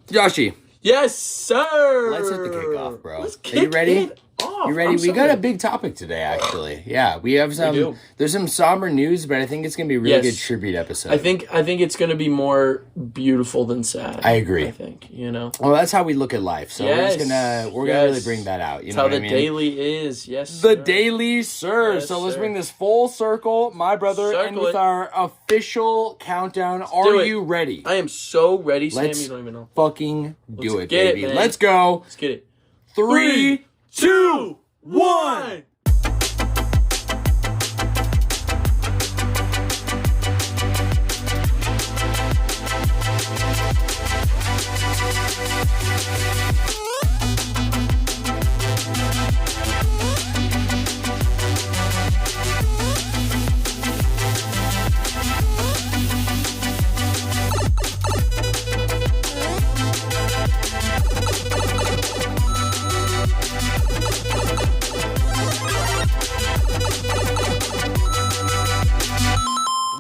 Joshie. Yes, sir. Let's hit the kickoff, bro. Let's Are you ready? It off. You ready? We got a big topic today, actually. Yeah, we have some. There's some somber news, but I think it's gonna be a really good tribute episode. I think it's gonna be more beautiful than sad. I agree. I think Well, that's how we look at life. So we're gonna really bring that out. You know how what I mean? daily is. Yes, the daily, sir. Yes, so let's bring this full circle, my brother, and with our official countdown. Are you ready? I am so ready, Sam. You don't even know. Fucking do it, baby. Let's go. Let's get it. 3, 2, 1.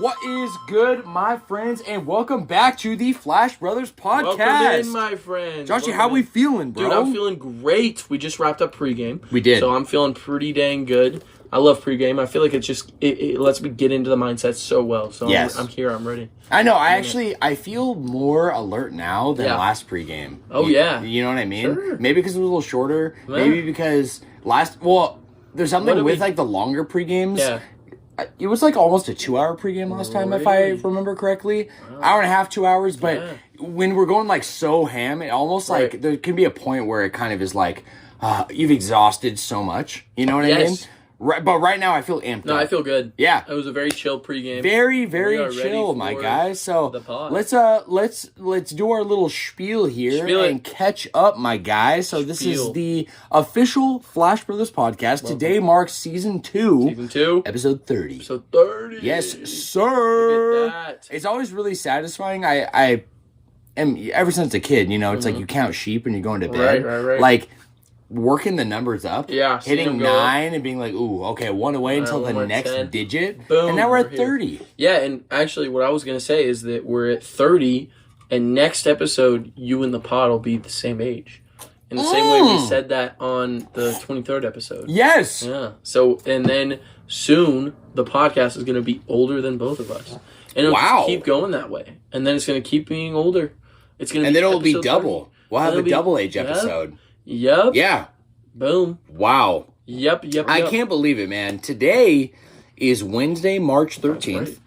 What is good, my friends, and welcome back to the Flash Brothers podcast. Welcome in, my friends. Joshie, how we feeling, bro? Dude, I'm feeling great. We just wrapped up pregame. We did. So I'm feeling pretty dang good. I love pregame. I feel like it lets me get into the mindset so well. So I'm here. I'm ready. I know. I feel more alert now than last pregame. Oh, yeah. You know what I mean? Sure. Maybe because it was a little shorter. Yeah. Maybe because there's something with like the longer pregames. Yeah. It was like almost a 2-hour pregame last time, if I remember correctly. Wow. Hour and a half, 2 hours. But when we're going like so ham, it almost like there can be a point where it kind of is like you've exhausted so much. You know what I mean? Right, but right now I feel amped up. No, I feel good. Yeah. It was a very chill pregame. Very, very chill, my guys. So let's do our little spiel here and catch up, my guys. So this is the official Flash Brothers podcast. Welcome. Today marks season 2. Season 2. Episode 30. Episode 30. Yes, sir. Look at that. It's always really satisfying. I am ever since a kid, it's like you count sheep and you're going to bed. Right. Like working the numbers up, hitting 9 and being like, ooh, okay, 1 away until the next 10. Digit. Boom, and now we're at 30. Yeah, and actually what I was going to say is that we're at 30, and next episode, you and the pod will be the same age. In the same way we said that on the 23rd episode. Yes! Yeah. So, and then soon, the podcast is going to be older than both of us. And it'll just keep going that way. And then it's going to keep being older. It's going to, and then it'll be double. 30. We'll have a double age episode. Yep. Yeah. Boom. Wow. Yep. I can't believe it, man. Today is Wednesday, March 13th,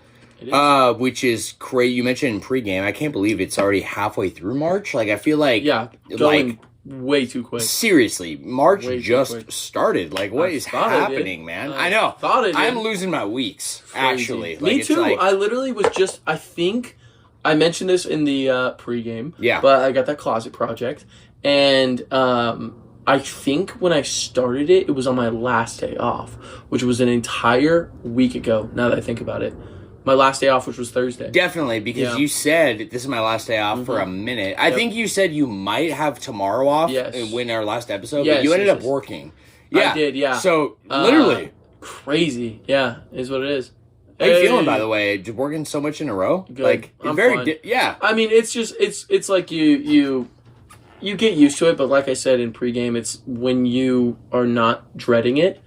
which is crazy. You mentioned in pregame. I can't believe it's already halfway through March. Like, I feel like... Yeah, going way too quick. Seriously, March just started. Like, what is happening, man? I know. I'm losing my weeks, actually. Me too. I literally was just... I think I mentioned this in the pregame. Yeah. But I got that closet project. And... I think when I started it, it was on my last day off, which was an entire week ago, now that I think about it. My last day off, which was Thursday. Definitely, because you said, this is my last day off for a minute. I think you said you might have tomorrow off when our last episode, but you ended up working. Yeah. I did, yeah. So, literally. Crazy. Yeah, is what it is. How you feeling, by the way? Working so much in a row? Good. Like, I'm very, I mean, it's just, it's like you get used to it, but like I said in pregame, it's when you are not dreading it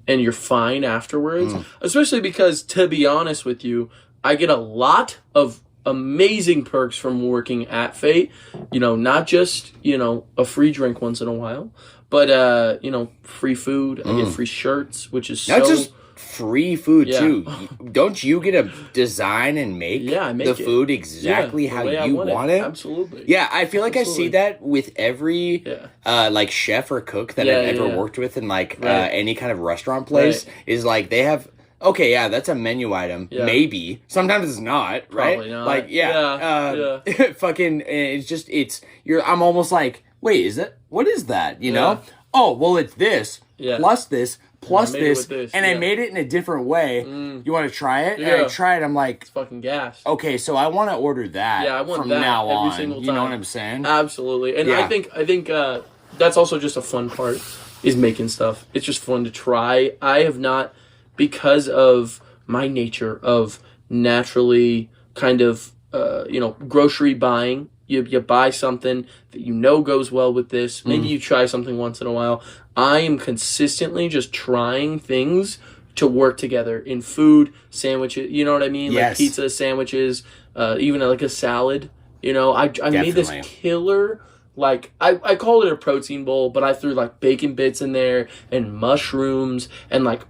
and you're fine afterwards. Especially because, to be honest with you, I get a lot of amazing perks from working at Fate. Not just, a free drink once in a while, but, free food. I get free shirts, which is not just free food too. Don't you get to design and make the food exactly how you want it? Absolutely. Yeah, I feel like I see that with every like chef or cook that I've ever worked with in like any kind of restaurant place is like they have that's a menu item. Maybe. Sometimes it's not, right? Probably not. Like fucking I'm almost like, wait, what is that? You know? Oh, well it's this plus this plus this, and I made it in a different way. You want to try it? And I try it, I'm like... It's fucking gas. Okay, so I want to order that I want from that now every on. single time. You know what I'm saying? Absolutely. And I think that's also just a fun part, is making stuff. It's just fun to try. I have not, because of my nature of naturally kind of, grocery buying, you buy something that you know goes well with this. Maybe you try something once in a while. I am consistently just trying things to work together in food, sandwiches, you know what I mean? Yes. Like pizza, sandwiches, even like a salad. You know, I made this killer, like, I called it a protein bowl, but I threw like bacon bits in there and mushrooms and like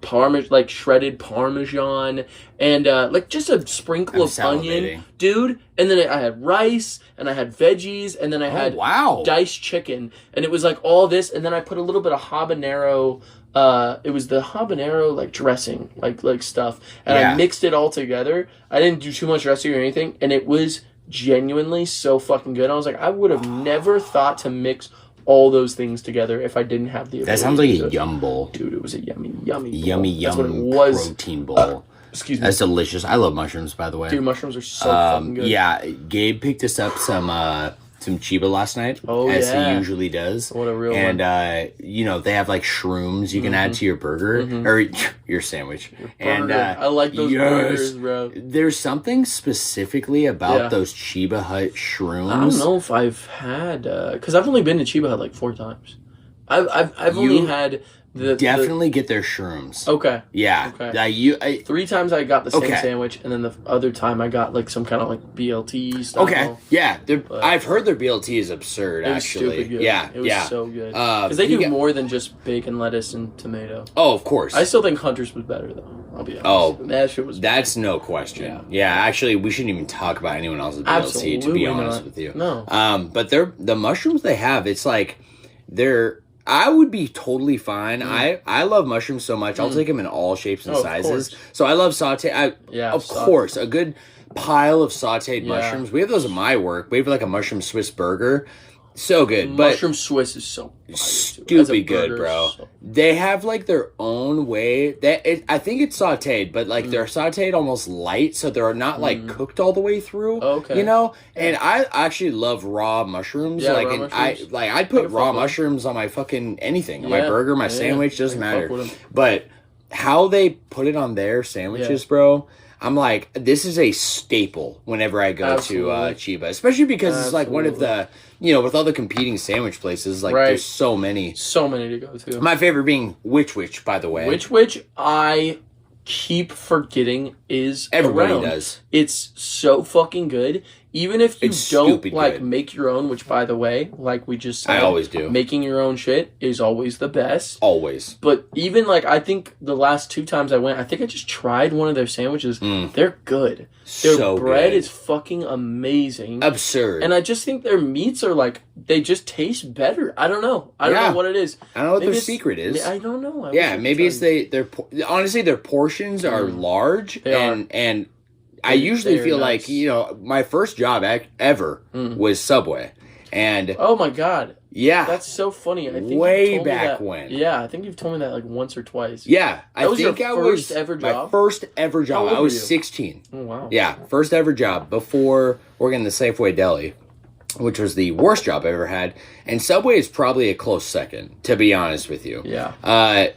shredded Parmesan and like just a sprinkle of onion, dude. And then I had rice and I had veggies and then I had diced chicken, and it was like all this, and then I put a little bit of habanero. It was the habanero like dressing, like stuff, and I mixed it all together. I didn't do too much dressing or anything, and it was genuinely so fucking good. I was like, I would have never thought to mix all those things together if I didn't have the ability. That sounds like a yum bowl. Dude, it was a yummy bowl. That's what it was. Protein bowl. Excuse me. That's delicious. I love mushrooms, by the way. Dude, mushrooms are so fucking good. Yeah, Gabe picked us up some Chiba last night, as he usually does. What a real one. And, you know, they have, like, shrooms you can add to your burger, or your sandwich. And I like those burgers, bro. There's something specifically about those Chiba Hut shrooms. I don't know if I've had, because I've only been to Chiba Hut, like, 4 times. I've only had... Definitely get their shrooms. Okay. Yeah. Okay. 3 times I got the same sandwich, and then the other time I got like some kind of like BLT stuff. Okay. Yeah. I've heard their BLT is absurd. It was actually. Stupid good. Yeah. It was so good. Because they do more than just bacon, lettuce, and tomato. Oh, of course. I still think Hunter's was better though. I'll be honest. Oh, that shit was. That's no question. Yeah. Actually, we shouldn't even talk about anyone else's BLT. Absolutely to be honest with you. No. But the mushrooms they have, it's like they're. I would be totally fine. I love mushrooms so much. I'll take them in all shapes and sizes. So I love saute. Of course, a good pile of sauteed mushrooms. We have those at my work. We have like a mushroom Swiss burger. So good. Mushroom Swiss is so stupid good, bro. They have like their own way. I think it's sauteed, but like they're sauteed almost light, so they're not like cooked all the way through. Okay. You know? And I actually love raw mushrooms. Yeah, like raw mushrooms. I'd put raw mushrooms on my fucking anything. On my burger, my sandwich, doesn't matter. But how they put it on their sandwiches, bro. I'm like, this is a staple whenever I go to Chiba, especially because it's like one of the, you know, with all the competing sandwich places, like there's so many. So many to go to. My favorite being Which, by the way. Which I keep forgetting is Everybody around. does. It's so fucking good. Even if you don't like good. make your own, which by the way, like we just said, I always do. Making your own shit is always the best. Always. But even like I think the last 2 times I went, I think I just tried one of their sandwiches. They're good. Their bread is fucking amazing. Absurd. And I just think their meats are like they just taste better. I don't know. I don't know what it is. I don't know what their secret is. I don't know. Maybe it's their honestly their portions are large and I usually feel like, you know, my first job ever was Subway. And oh my God. Yeah. That's so funny. I think way back when. Yeah, I think you've told me that like once or twice. Yeah. That was your first ever job? My first ever job. I was 16. Oh, wow. Yeah. First ever job before working in the Safeway Deli, which was the worst job I ever had. And Subway is probably a close second, to be honest with you. Yeah.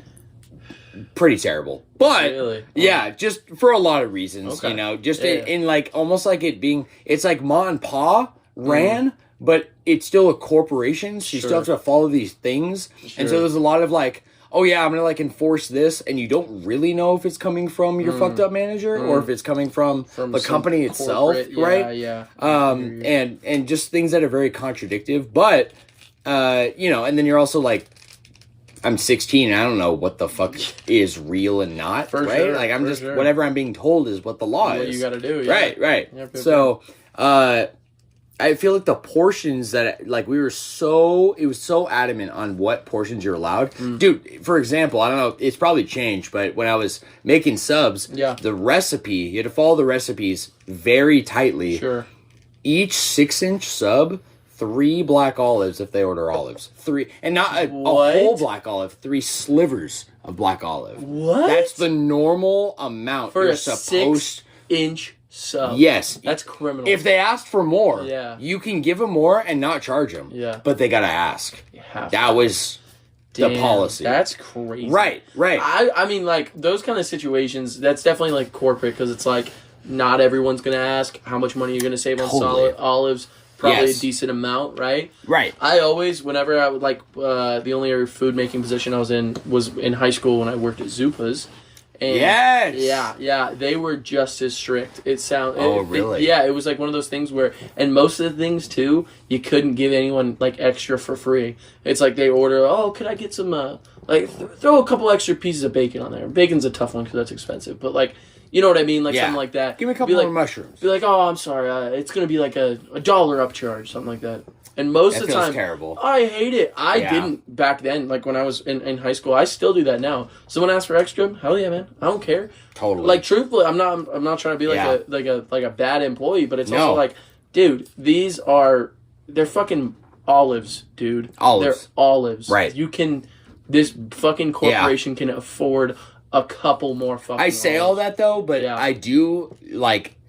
Pretty terrible. But, really? Yeah, just for a lot of reasons, you know, just in like, almost like it being, it's like Ma and Pa ran, but it's still a corporation, so you still have to follow these things. And so there's a lot of like, oh yeah, I'm going to like enforce this, and you don't really know if it's coming from your fucked up manager or if it's coming from the company itself, right? Yeah. And just things that are very contradictive, but, you know, and then you're also like, I'm 16 and I don't know what the fuck is real and not, right? Sure, like I'm just whatever I'm being told is what the law is. What you got to do, right. So, I feel like the portions that like it was so adamant on what portions you're allowed. Dude, for example, I don't know, it's probably changed, but when I was making subs, the recipe, you had to follow the recipes very tightly. Sure. Each 6-inch sub, 3 black olives if they order olives. 3, and not a whole black olive, 3 slivers of black olive. What? That's the normal amount for you're a supposed 6-inch sub. Yes. That's criminal. If they ask for more, you can give them more and not charge them. Yeah. But they gotta ask. That was the policy. That's crazy. Right. I mean, like, those kind of situations, that's definitely, like, corporate, because it's like, not everyone's going to ask how much money you're going to save on solid olives. probably a decent amount, right? Right. I always, whenever I would the only other food making position I was in high school when I worked at Zupa's. And yeah, they were just as strict. Really? It was like one of those things where, and most of the things too, you couldn't give anyone like extra for free. It's like they order, could I get some throw a couple extra pieces of bacon on there. Bacon's a tough one because that's expensive, but like, you know what I mean, like something like that. Give me a couple more mushrooms. Be like, oh, I'm sorry, it's gonna be like a $1 upcharge, something like that. And most of the time, terrible. I hate it. I didn't back then. Like when I was in high school, I still do that now. Someone asks for extra, hell yeah, man. I don't care. Totally. Like truthfully, I'm not trying to be like a bad employee, but it's also like, dude, they're fucking olives, dude. Olives. They're olives. Right. This fucking corporation can afford a couple more fucking. I say olives. all that though, but I do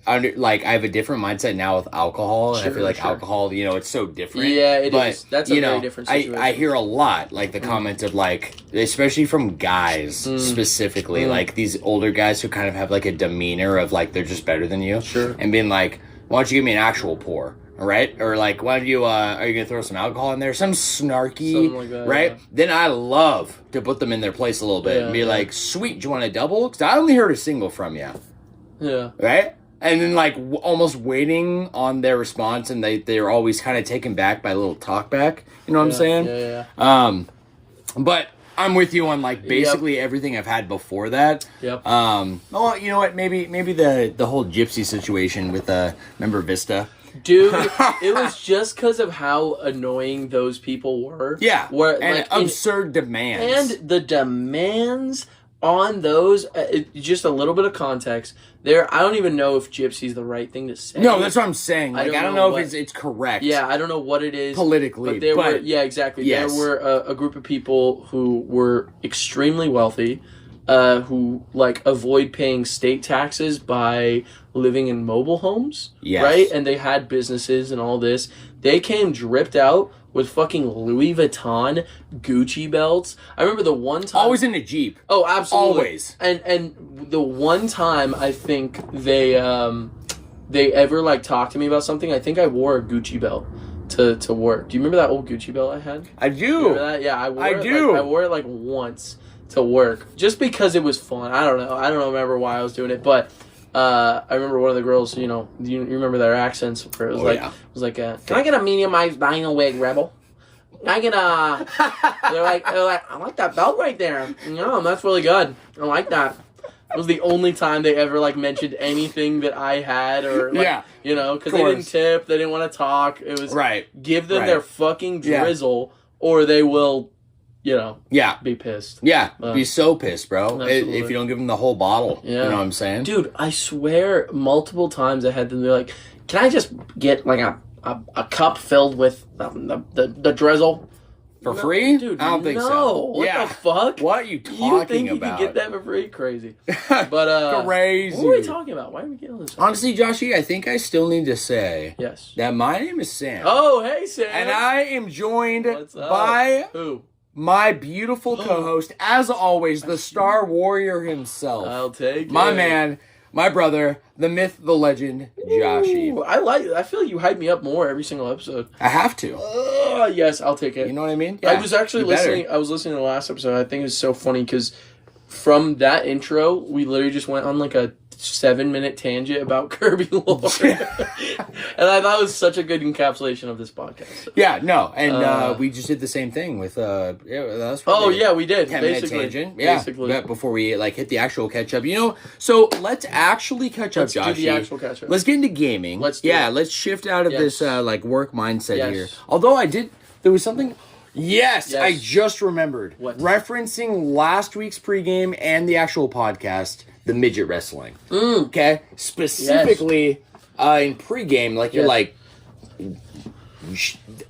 I have a different mindset now with alcohol, and I feel like alcohol, it's so different. Yeah, it is. That's a very different situation. I hear a lot, like, the comments of, like, especially from guys, specifically, like, these older guys who kind of have, like, a demeanor of, like, they're just better than you. Sure. And being like, why don't you give me an actual pour? All right? Or, like, why don't you, are you going to throw some alcohol in there? Some snarky, something like that, right? Yeah. Then I love to put them in their place a little bit and be like, sweet, do you want a double? Because I only heard a single from you. Yeah. Right? And then, like, almost waiting on their response, and they're always kind of taken back by a little talk back. You know what I'm saying? Yeah. But I'm with you on, like, basically everything I've had before that. Yep. Well, you know what? Maybe the whole gypsy situation with remember Vista? Dude, it was just because of how annoying those people were. Yeah. Where, and like, absurd demands. And the demands on those, just a little bit of context. I don't even know if gypsy's the right thing to say. No, that's what I'm saying. Like, I don't know if it's correct. Yeah, I don't know what it is. Politically. But there were, exactly. Yes. There were a group of people who were extremely wealthy, who, like, avoid paying state taxes by living in mobile homes. Yes. Right? And they had businesses and all this. They came dripped out with fucking Louis Vuitton Gucci belts. I remember the one time... Always in a Jeep. Oh, absolutely. Always. And the one time I think they ever, like, talked to me about something, I think I wore a Gucci belt to work. Do you remember that old Gucci belt I had? I do. Remember that? Yeah, I wore it, like, once to work. Just because it was fun. I don't know. Remember why I was doing it, but... I remember one of the girls, you remember their accents where it was can I get a medium-sized vinyl wig, Rebel? Can I get they're like, I like that belt right there. That's really good. I like that. It was the only time they ever, like, mentioned anything that I had or, like, because they didn't tip, they didn't want to talk. It was, give them their fucking drizzle or they will... be pissed. Yeah, be so pissed, bro. Absolutely. If you don't give them the whole bottle. Yeah. You know what I'm saying? Dude, I swear multiple times I had them, they're like, can I just get, like, a cup filled with the drizzle? For free? Dude, I don't think so. No. What the fuck? What are you talking about? You think you can get that for free? Crazy. But, crazy. What were we talking about? Why are we getting all this? Honestly, Joshie, I think I still need to say yes that my name is Sam. Oh, hey, Sam. And I am joined by... Who? My beautiful co-host, as always, the Star Warrior himself. I'll take it. My man, my brother, the myth, the legend, Joshie. Ooh, I feel like you hype me up more every single episode. I have to. Yes, I'll take it. You know what I mean? Yeah, I was actually listening. I was listening to the last episode. I think it was so funny because from that intro, we literally just went on like a 7-minute tangent about Kirby lore. And I thought it was such a good encapsulation of this podcast. So. Yeah, no, and we just did the same thing with that was we did 10-minute tangent. Yeah, basically. Before we hit the actual catch up, so let's actually catch up, Joshie. Let's do the actual catch up. Let's get into gaming. Let's shift out of this work mindset here. Although there was something. Yes, I just remembered. What? Referencing last week's pregame and the actual podcast, the midget wrestling. Okay? Specifically, in pregame, you're like...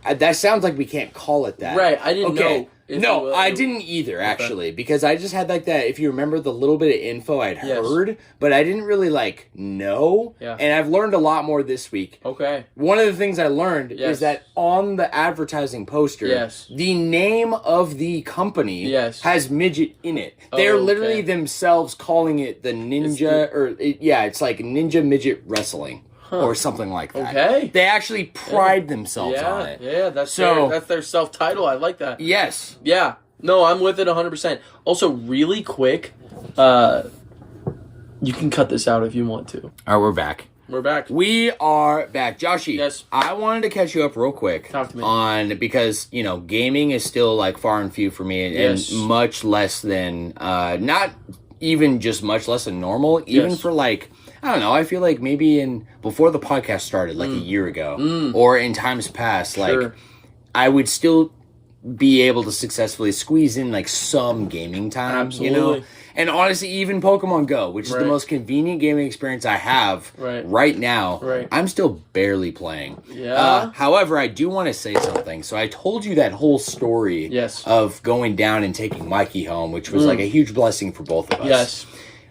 That sounds like we can't call it that. Right, I didn't know. No, I didn't either, actually, because I just had that, if you remember the little bit of info I'd heard, but I didn't really, know, and I've learned a lot more this week. Okay. One of the things I learned is that on the advertising poster, the name of the company has midget in it. They're literally themselves calling it the Ninja, it's like Ninja Midget Wrestling. or something like that. Okay. They actually pride themselves on it. Yeah, that's their self-title. I like that. Yes. Yeah. No, I'm with it 100%. Also, really quick, you can cut this out if you want to. All right, we're back. We're back. We are back. Joshie, yes. I wanted to catch you up real quick. Talk to me. Because, gaming is still like far and few for me and much less than, not even just much less than normal, even for like, I don't know, I feel like maybe before the podcast started, like a year ago, or in times past, like I would still be able to successfully squeeze in like some gaming time, Absolutely. And honestly, even Pokemon Go, which is the most convenient gaming experience I have right now, I'm still barely playing. Yeah. However, I do want to say something. So I told you that whole story of going down and taking Mikey home, which was like a huge blessing for both of us. Yes.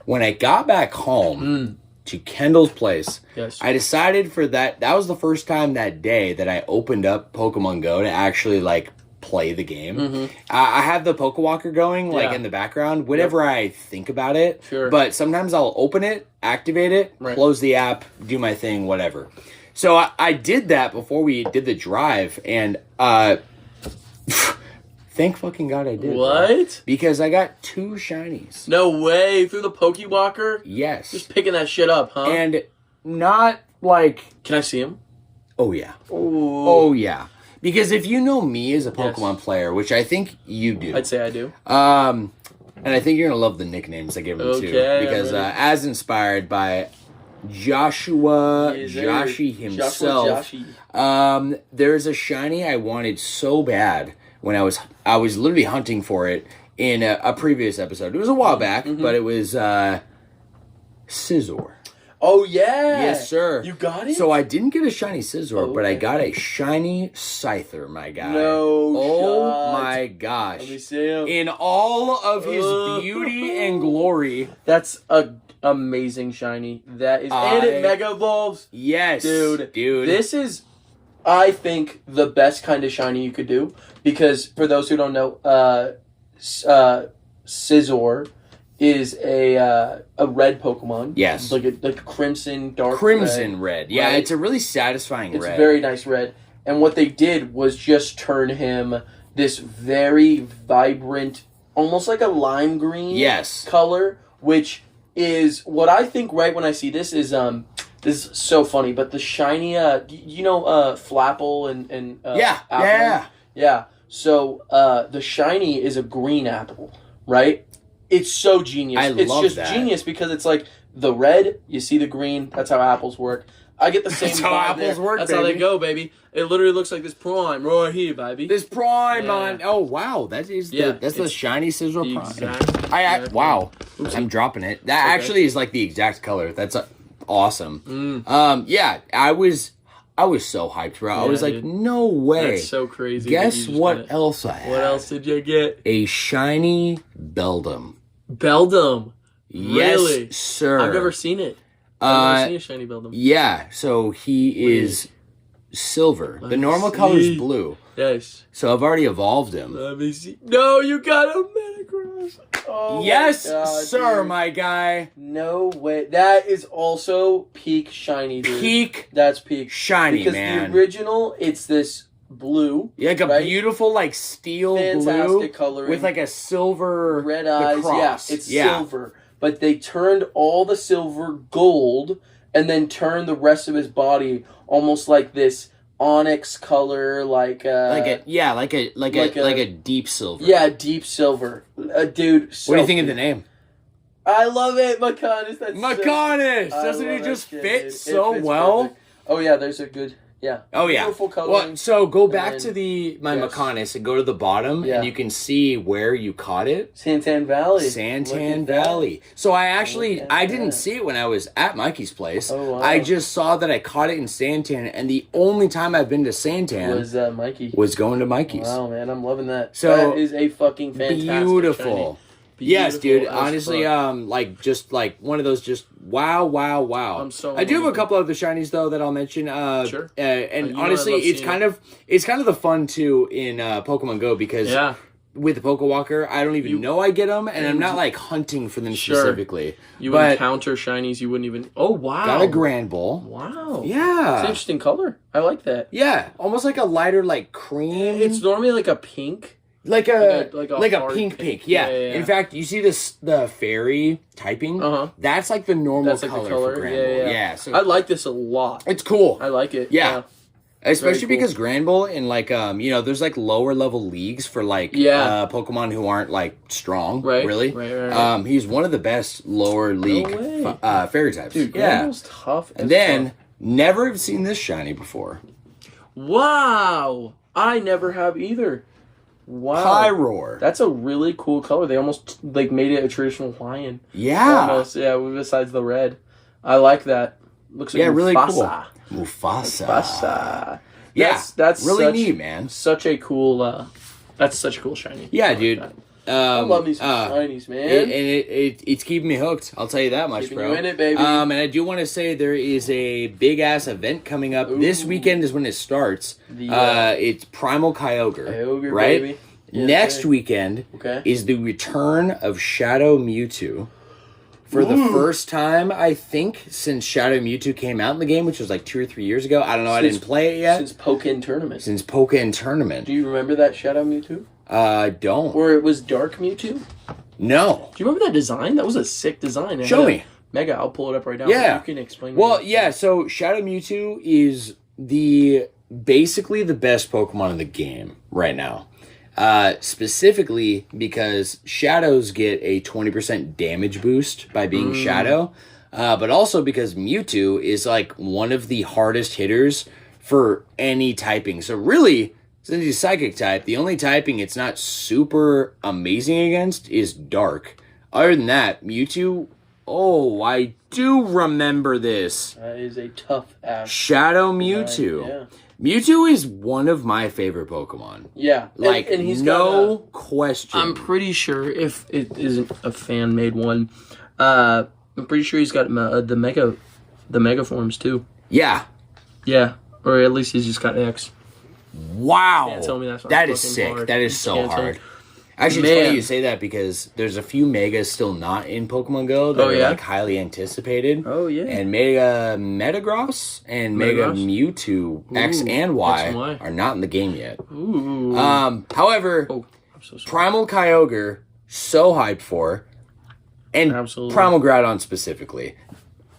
When I got back home to Kendall's place, I decided for that was the first time that day that I opened up Pokemon Go to actually like play the game. I have the Pokewalker going like in the background whenever I think about it. But sometimes I'll open it, activate it, close the app, do my thing, whatever. So I did that before we did the drive, and thank fucking God I did. What? Bro. Because I got 2 shinies. No way. Through the Pokewalker? Yes. Just picking that shit up, huh? And not like... Can I see him? Oh, yeah. Ooh. Oh, yeah. Because if you know me as a Pokemon player, which I think you do. I'd say I do. And I think you're going to love the nicknames I give them too. Because as inspired by Joshie himself, there's a shiny I wanted so bad when I was literally hunting for it in a previous episode. It was a while back, but it was Scizor. Oh, yeah. Yes, sir. You got it? So I didn't get a shiny Scizor, but I got a shiny Scyther, my guy. Oh, my gosh. Let me see him. In all of his beauty and glory. That's a amazing shiny. That is... and it Mega Evolves. Yes. Dude. This is, I think, the best kind of shiny you could do. Because, for those who don't know, Scizor is a red Pokemon. Yes. Like crimson, dark Crimson red. Yeah, it's a really satisfying red. It's very nice red. And what they did was just turn him this very vibrant, almost like a lime green color, which is what I think right when I see this is this is so funny, but the shiny Flapple and Apple? Yeah. So the shiny is a green apple, right? It's so genius. It's just genius because it's like the red, you see the green, that's how apples work. I get the same That's how apples work, That's baby. how they go, baby. It literally looks like this prime right here, baby. This prime on... Oh, wow. That's the shiny Scizor prime. Wow. Oops. I'm dropping it. That actually is like the exact color. That's awesome. I was so hyped, bro. I was like, no way. That's so crazy. Guess what else I had? What else did you get? A shiny Beldum. Beldum? Yes, really? sir. I've never seen it. I've never seen a shiny Beldum. Yeah, so he is silver. The normal color is blue. Yes. So I've already evolved him. Let me see. No, you got a Metagross. Oh, yes, my God, sir, dude. my guy. No way. That is also peak shiny, dude. That's peak shiny, because man. The original, it's this blue. Yeah, like a beautiful, like, steel blue. Coloring. With, like, a silver... red eyes. Cross. Yeah, it's silver. But they turned all the silver gold and then turned the rest of his body almost like this onyx color, like a deep silver. Yeah, deep silver. Dude, so what do you think of the name? I love it, Maconis. Doesn't it just fit so well? Perfect. Oh yeah, there's a good beautiful coloring. Well, so go back to my Maconis and go to the bottom, and you can see where you caught it. Santan Valley. So I didn't see it when I was at Mikey's place. Oh, wow. I just saw that I caught it in Santan, and the only time I've been to Santan was going to Mikey's. Wow, man, I'm loving that. So that is a fucking fantastic beautiful. Yes, dude. Honestly, fuck. just like one of those, just wow. I do have a couple of the shinies though that I'll mention. Sure. And honestly, it's kind of the fun too in Pokemon Go because with the Pokewalker, I don't even know I get them, and I'm not like hunting for them specifically. You would encounter shinies you wouldn't even... Oh, wow. Got a Grand Bull. Wow. Yeah. It's an interesting color. I like that. Yeah. Almost like a lighter, like, cream. It's normally like a pink. Like a pink. Yeah. Yeah. In fact, you see the fairy typing? That's like the normal color for Grand Bull. Yeah. So I like this a lot. It's cool. I like it. Yeah. Especially because Grand Bull in like there's like lower level leagues for like Pokemon who aren't like strong, really. Right. He's one of the best lower league fairy types. Dude, Grand Bull's tough. And then never have seen this shiny before. Wow, I never have either. Wow, Pyroar. That's a really cool color. They almost like made it a traditional Hawaiian. Yeah, almost. Yeah, besides the red, I like that. Looks like really Mufasa. Cool. Mufasa. Yeah, that's really neat, man. Such a cool. That's such a cool shiny. Yeah, dude. I love these shinies, man. It's keeping me hooked. I'll tell you that much, keeping bro. You in it, baby. And I do want to say there is a big ass event coming up. Ooh. This weekend is when it starts. It's Primal Kyogre, right? Baby. Next weekend is the return of Shadow Mewtwo. For the first time, I think, since Shadow Mewtwo came out in the game, which was like 2 or 3 years ago. I don't know. I didn't play it yet. Since Pokken Tournament. Do you remember that Shadow Mewtwo? Don't. Where it was Dark Mewtwo? No. Do you remember that design? That was a sick design. Show me. Mega, I'll pull it up right now. Yeah. You can explain. Well, yeah, so Shadow Mewtwo is basically the best Pokemon in the game right now. Specifically because Shadows get a 20% damage boost by being Shadow, but also because Mewtwo is like one of the hardest hitters for any typing. So really, since he's Psychic type, the only typing it's not super amazing against is Dark. Other than that, Mewtwo, I do remember this. That is a tough ass Shadow Mewtwo. Yeah. Mewtwo is one of my favorite Pokemon. Yeah. Like, and he's no question. I'm pretty sure, if it isn't a fan-made one, I'm pretty sure he's got the Mega forms, too. Yeah. Yeah. Or at least he's just got X. Wow. Can't tell me that's that is sick. Hard. That is so hard. Actually, it's funny you say that because there's a few Megas still not in Pokemon Go that are like highly anticipated. Oh, yeah. And Mega Metagross and Mega Mewtwo X and Y are not in the game yet. Ooh. However, I'm so sorry. Primal Kyogre, so hyped for. And Primal Groudon specifically.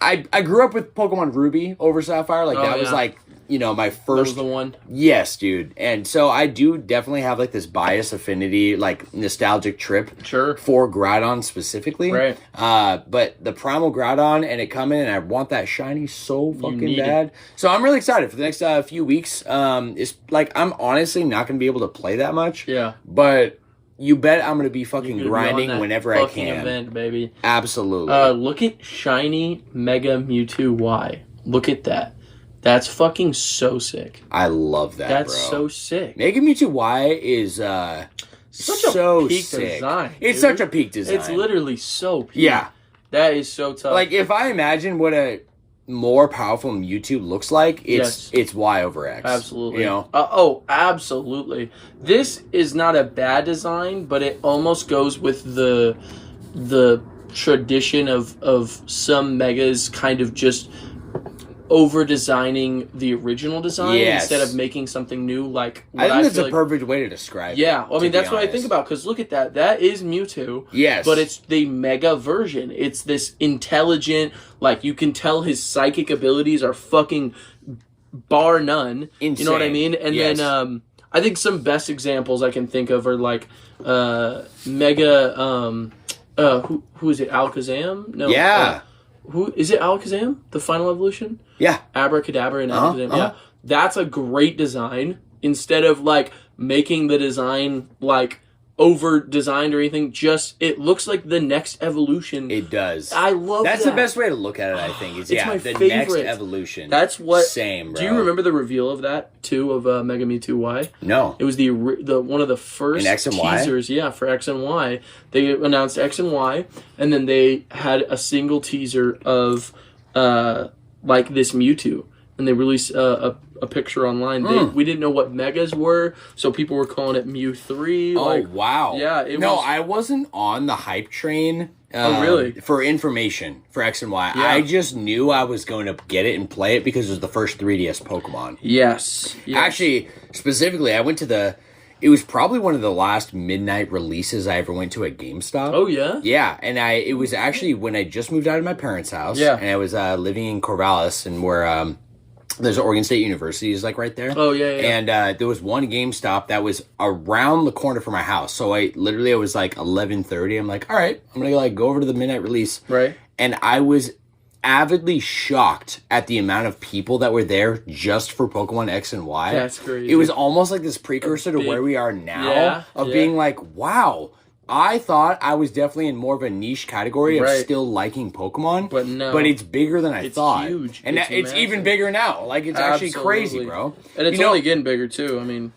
I grew up with Pokemon Ruby over Sapphire. Like, that was like, my first... That was the one? Yes, dude. And so I do definitely have, like, this bias affinity, like, nostalgic trip for Groudon specifically. Right. But the Primal Groudon and it coming, and I want that shiny so fucking bad. So I'm really excited for the next few weeks. It's like, I'm honestly not going to be able to play that much. Yeah. But... You bet I'm going to be fucking grinding whenever I can. Event, baby. Absolutely. Look at shiny Mega Mewtwo Y. Look at that. That's fucking so sick. I love that, That's so sick. Mega Mewtwo Y is such a peak design. It's such a peak design. It's literally so peak. Yeah. That is so tough. Like, if I imagine what a more powerful Mewtwo looks like, it's Y over X. Absolutely. Absolutely. This is not a bad design, but it almost goes with the tradition of some Megas kind of just over designing the original design instead of making something new. Like, I think that's a perfect way to describe it. Yeah, I mean that's what I think about, because look at that. That is Mewtwo. Yes, but it's the Mega version. It's this intelligent, like, you can tell his psychic abilities are fucking bar none. Insane. You know what I mean? And then I think some best examples I can think of are like Mega. Who is it? Alakazam? No. Yeah. Who is it? Alakazam, the final evolution. Yeah. Abracadabra and Alakazam. Yeah, that's a great design. Instead of like making the design like over designed or anything, just it looks like the next evolution. It does. I love that's that. the best way to look at it. I think is my the favorite. Next evolution. That's what. Same. Bro. Do you remember the reveal of that too of Mega Mewtwo Y? No. It was the one of the first teasers. Yeah, for X and Y. They announced X and Y, and then they had a single teaser of like this Mewtwo. and they released a picture online. We didn't know what megas were, so people were calling it Mew 3. Oh, wow. Yeah. I wasn't on the hype train. Oh, really? For information for X and Y. Yeah. I just knew I was going to get it and play it because it was the first 3DS Pokemon. Yes. Actually, specifically, I went to it was probably one of the last midnight releases I ever went to at GameStop. Oh, yeah? Yeah, and it was actually when I just moved out of my parents' house. Yeah. And I was living in Corvallis, and where there's Oregon State University is like right there. Oh, yeah. And there was one GameStop that was around the corner from my house. So it was like 11:30. I'm like, all right, I'm going to like go over to the midnight release. Right. And I was avidly shocked at the amount of people that were there just for Pokemon X and Y. That's crazy. It was almost like this precursor to where we are now being like, wow, I thought I was definitely in more of a niche category of still liking Pokemon. But no. But it's bigger than I thought. It's huge. And it's even bigger now. Like, it's actually crazy, bro. And it's only getting bigger, too. I mean,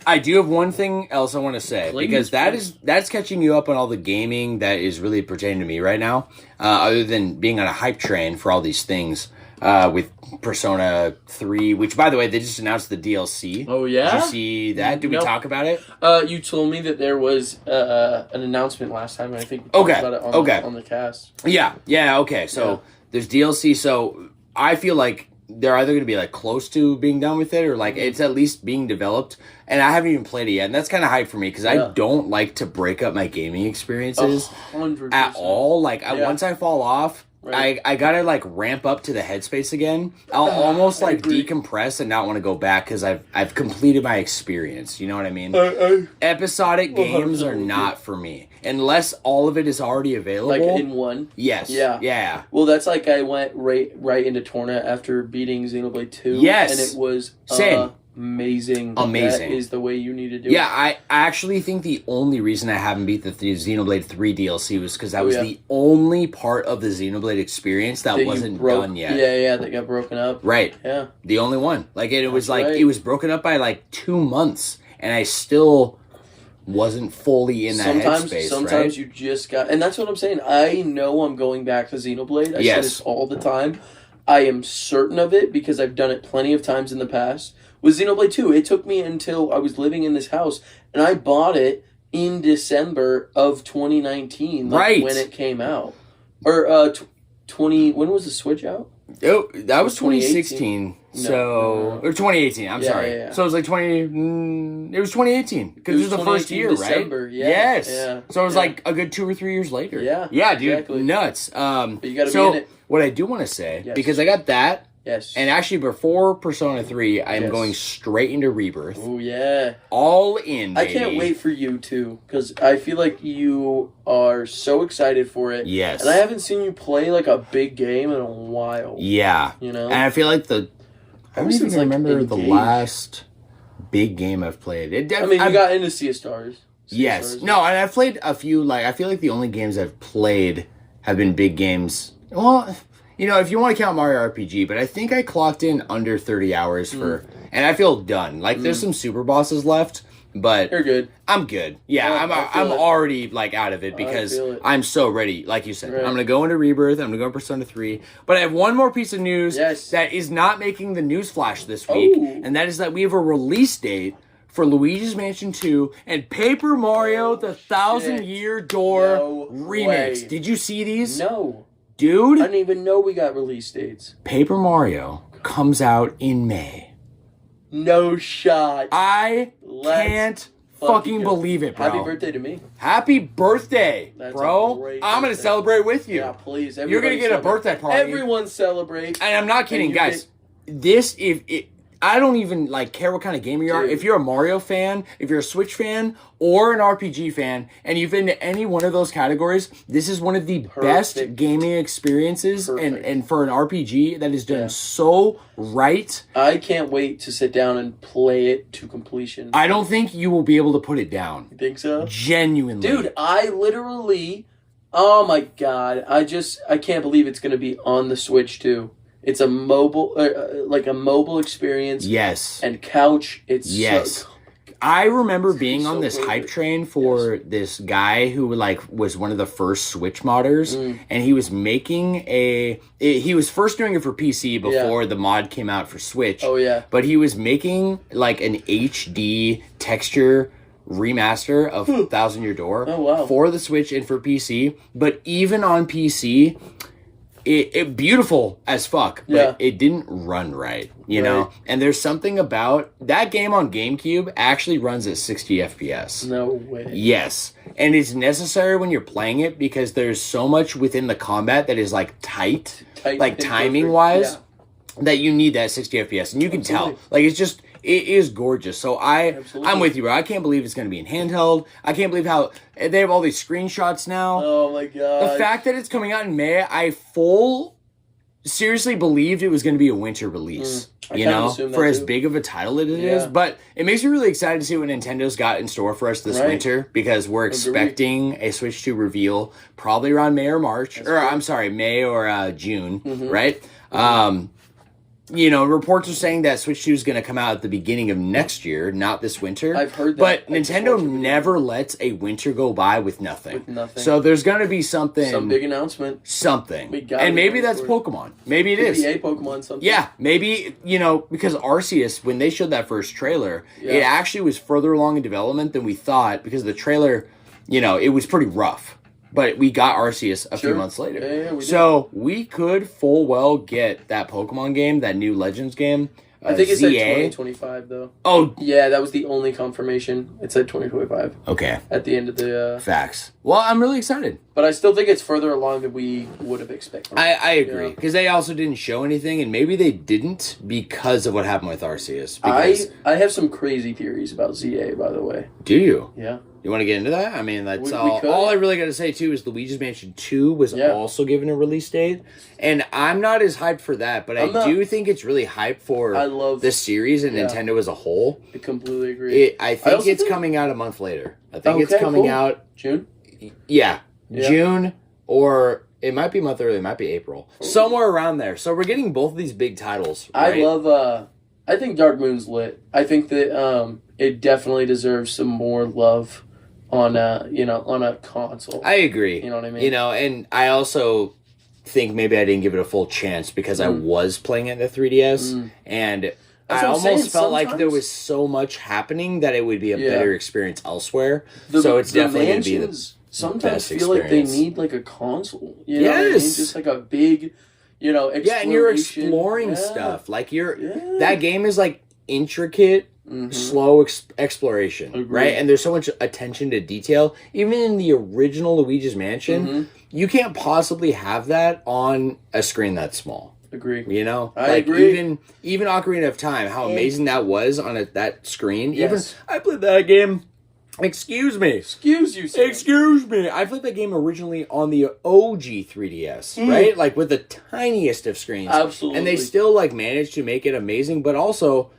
I do have one thing else I want to say. Because that's catching you up on all the gaming that is really pertaining to me right now. Other than being on a hype train for all these things. With Persona 3, which, by the way, they just announced the DLC. Oh, yeah? Did you see that? Did we talk about it? You told me that there was an announcement last time, and I think we talked about it on the cast. Yeah, okay. So there's DLC, so I feel like they're either going to be like close to being done with it, or like it's at least being developed, and I haven't even played it yet, and that's kind of hype for me, because I don't like to break up my gaming experiences 100%. at all. Like, once I fall off, Right. I gotta like ramp up to the headspace again. I'll almost like decompress and not want to go back because I've completed my experience. You know what I mean? Episodic games are not for me unless all of it is already available. Like in one. Yes. Yeah. Well, that's like I went right into Torna after beating Xenoblade 2. Yes. And it was same. Amazing. That is the way you need to do it. Yeah, I actually think the only reason I haven't beat the Xenoblade 3 DLC was because that was the only part of the Xenoblade experience that wasn't done yet. Yeah, that got broken up. Right. Yeah. The only one. Like, it was like, it was broken up by like 2 months, and I still wasn't fully in that headspace. Sometimes you just got, and that's what I'm saying. I know I'm going back to Xenoblade. I say this all the time. I am certain of it because I've done it plenty of times in the past. With Xenoblade 2, it took me until I was living in this house, and I bought it in December of 2019, when it came out. Or when was the Switch out? Oh, that was 2016. Or 2018. I'm sorry. Yeah. So it was like it was 2018 because it was the first year, December, right? Yes. Yeah. So it was like a good 2 or 3 years later. Yeah, dude, exactly. Nuts. But you got to be in it. What I do want to say, because I got that. Yes. And actually, before Persona 3, I am going straight into Rebirth. Oh, yeah. All in, baby. I can't wait for you, too, because I feel like you are so excited for it. Yes. And I haven't seen you play, like, a big game in a while. Yeah. You know? And I feel like I don't even remember the last big game I've played. You got into Sea of Stars. Yes. No, and I've played a few, like, I feel like the only games I've played have been big games. Well, you know, if you want to count Mario RPG, but I think I clocked in under 30 hours and I feel done. Like, there's some super bosses left, but you're good. I'm good. Yeah, I'm already, like, out of it because I'm so ready. Like you said, I'm going to go into Rebirth, I'm going to go into Persona 3, but I have one more piece of news that is not making the news flash this week, and that is that we have a release date for Luigi's Mansion 2 and Paper Mario The Thousand Year Door Remix. Did you see these? No. Dude, I didn't even know we got release dates. Paper Mario comes out in May. No shot. I can't fucking believe it, bro. Happy birthday to me. Happy birthday, That's bro. I'm going to celebrate with you. Yeah, please. You're going to get a birthday party. Everyone celebrate. And I'm not kidding, guys. I don't even like care what kind of gamer you are. If you're a Mario fan, if you're a Switch fan, or an RPG fan, and you've been to any one of those categories, this is one of the best gaming experiences and for an RPG that is done so right. I can't wait to sit down and play it to completion. I don't think you will be able to put it down. You think so? Genuinely. Dude, I literally, oh my god, I can't believe it's going to be on the Switch too. It's a mobile, like a mobile experience. Yes. And couch. It's I remember being on this perfect. hype train for this guy who like was one of the first Switch modders, and he was making he was first doing it for PC before the mod came out for Switch. Oh yeah. But he was making like an HD texture remaster of Thousand Year Door for the Switch and for PC. But even on PC, it beautiful as fuck, but it didn't run right, you know? And there's something about that game on GameCube actually runs at 60 FPS. No way. Yes. And it's necessary when you're playing it because there's so much within the combat that is like tight like timing wise, that you need that 60 FPS. And you can tell. Like it is gorgeous. So I'm with you, bro. I can't believe it's going to be in handheld. I can't believe how they have all these screenshots now. Oh my god. The fact that it's coming out in May, I seriously believed it was going to be a winter release. You know, for as big of a title it is. But it makes me really excited to see what Nintendo's got in store for us this winter, because we're expecting a Switch 2 reveal probably around May or March. May or June, right? You know, reports are saying that Switch 2 is going to come out at the beginning of next year, not this winter. I've heard that. But Nintendo never lets a winter go by with nothing. So there's going to be something. Some big announcement. Something. And maybe that's Pokemon. Maybe it is. Could be a Pokemon something. Yeah, maybe, you know, because Arceus, when they showed that first trailer, it actually was further along in development than we thought, because the trailer, you know, it was pretty rough. But we got Arceus a few months later. We could full well get that Pokemon game, that new Legends game. I think it said 2025, though. Oh. Yeah, that was the only confirmation. It said 2025. Okay. At the end of the... Facts. Well, I'm really excited. But I still think it's further along than we would have expected. I agree. Because they also didn't show anything, and maybe they didn't because of what happened with Arceus. I have some crazy theories about ZA, by the way. Do you? Yeah. You want to get into that? I mean, that's all I really got to say, too, is Luigi's Mansion 2 was also given a release date. And I'm not as hyped for that, but I do think it's really hyped for the series and Nintendo as a whole. I completely agree. I think it's coming out a month later. I think it's coming out... June? Yeah. June, or it might be a month early, it might be April. Somewhere around there. So we're getting both of these big titles, right? I think Dark Moon's lit. I think that it definitely deserves some more love on a console. I agree. You know what I mean? You know, and I also think maybe I didn't give it a full chance because I was playing it in the 3DS, and I almost felt like there was so much happening that it would be a better experience elsewhere. So it's definitely going to be the sometimes feel like they need like a console. You know what I mean? Just like a big, exploration. Yeah, and you're exploring stuff. Like that game is like intricate, slow exploration, right? And there's so much attention to detail. Even in the original Luigi's Mansion, you can't possibly have that on a screen that small. Agree. You know, I agree. Even Ocarina of Time, how amazing that was on that screen. Yes. Even I played that game. Excuse me. Excuse you, sir. Excuse me. I played that game originally on the OG 3DS, right? Like with the tiniest of screens. Absolutely. And they still like managed to make it amazing, but also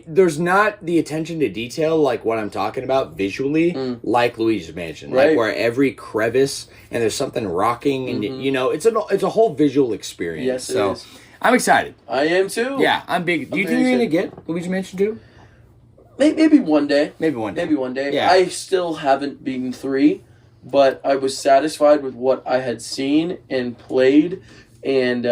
there's not the attention to detail like what I'm talking about visually, like Luigi's Mansion, like where every crevice and there's something rocking, and it's a whole visual experience. Yes, so it is. I'm excited. I am too. Yeah, I'm big. Do you think you're gonna get Luigi's Mansion 2? Maybe one day. Maybe one day. Yeah. I still haven't beaten 3, but I was satisfied with what I had seen and played. And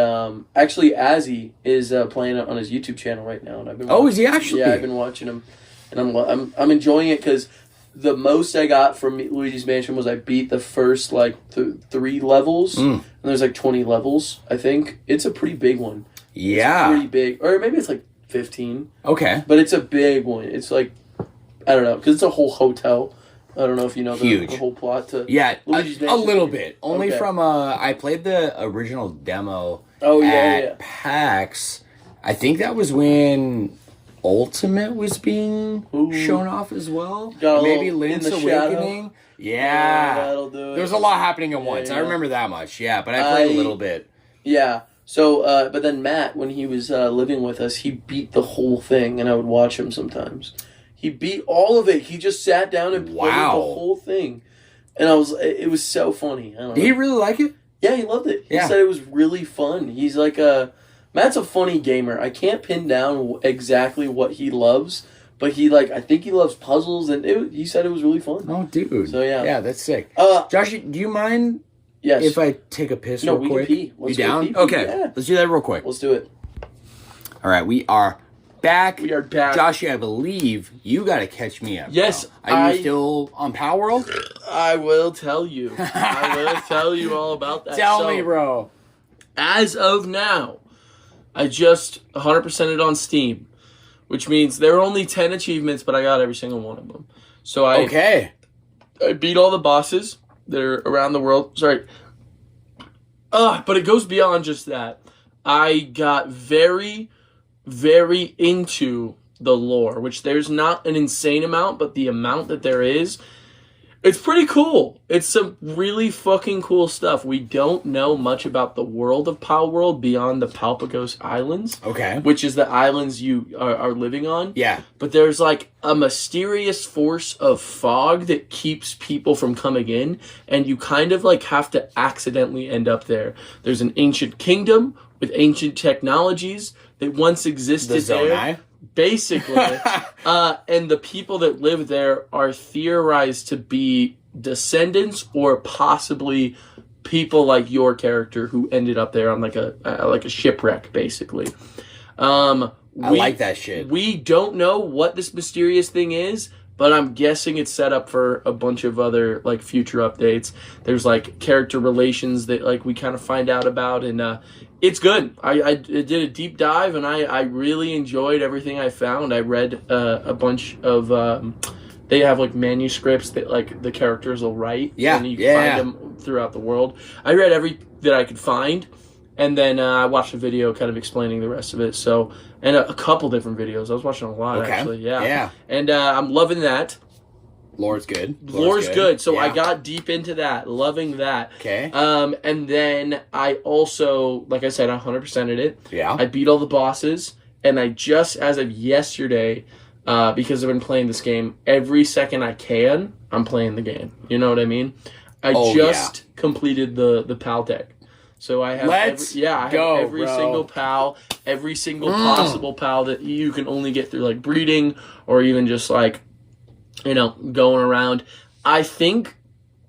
actually, Azzy is playing it on his YouTube channel right now, and I've been. Is he actually? Yeah, I've been watching him, and I'm enjoying it because the most I got from Luigi's Mansion was I beat the first 3 levels, and there's 20 levels. I think it's a pretty big one. Yeah, it's pretty big, or maybe it's 15. Okay, but it's a big one. It's I don't know, because it's a whole hotel. I don't know if you know the whole plot to Luigi's Mansion. A little bit. Only from I played the original demo at PAX. I think that was when Ultimate was being shown off as well. Maybe Link's Awakening. Yeah. That'll do it. There was a lot happening at once. I remember that much. Yeah, but I played a little bit. Yeah. So, but then Matt, when he was living with us, he beat the whole thing, and I would watch him sometimes. He beat all of it. He just sat down and played the whole thing. And it was so funny. I don't know. Did he really like it? Yeah, he loved it. He said it was really fun. He's Matt's a funny gamer. I can't pin down exactly what he loves, but he I think he loves puzzles, and he said it was really fun. Oh, dude. So yeah, that's sick. Joshie, do you mind? Yes. If I take a piss real quick? Can pee. You down? Okay. Yeah. Let's do that real quick. Let's do it. All right, we are back. We are back. Joshie, I believe you got to catch me up. Yes. Are you still on Power World? I will tell you. I will tell you all about that. Tell me, bro. As of now, I just 100%ed on Steam, which means there are only 10 achievements, but I got every single one of them. So I beat all the bosses that are around the world. Sorry. But it goes beyond just that. I got very, very into the lore, which there's not an insane amount, but the amount that there is, it's pretty cool. It's some really fucking cool stuff. We don't know much about the world of Power World beyond the Palpagos Islands. Okay. Which is the islands you are living on. Yeah. But there's a mysterious force of fog that keeps people from coming in, and you kind of have to accidentally end up there. There's an ancient kingdom with ancient technologies that once existed there. Basically. And the people that live there are theorized to be descendants or possibly people like your character who ended up there on a shipwreck, basically. I like that shit. We don't know what this mysterious thing is, but I'm guessing it's set up for a bunch of other future updates. There's character relations that we kind of find out about, and it's good. I did a deep dive, and I really enjoyed everything I found. I read a bunch of they have manuscripts that the characters will write. Yeah, and you can find them throughout the world. I read every that I could find, and then I watched a video kind of explaining the rest of it. So, and a couple different videos. I was watching a lot actually. Yeah. And I'm loving that. Lore's good. Lore's good. So I got deep into that, loving that. Okay. And then I also, like I said, I 100%ed it. Yeah. I beat all the bosses, and I just, as of yesterday, because I've been playing this game, every second I can, I'm playing the game. You know what I mean? I just completed the PAL deck. So I have every single PAL, every single possible PAL that you can only get through breeding or even just going around. I think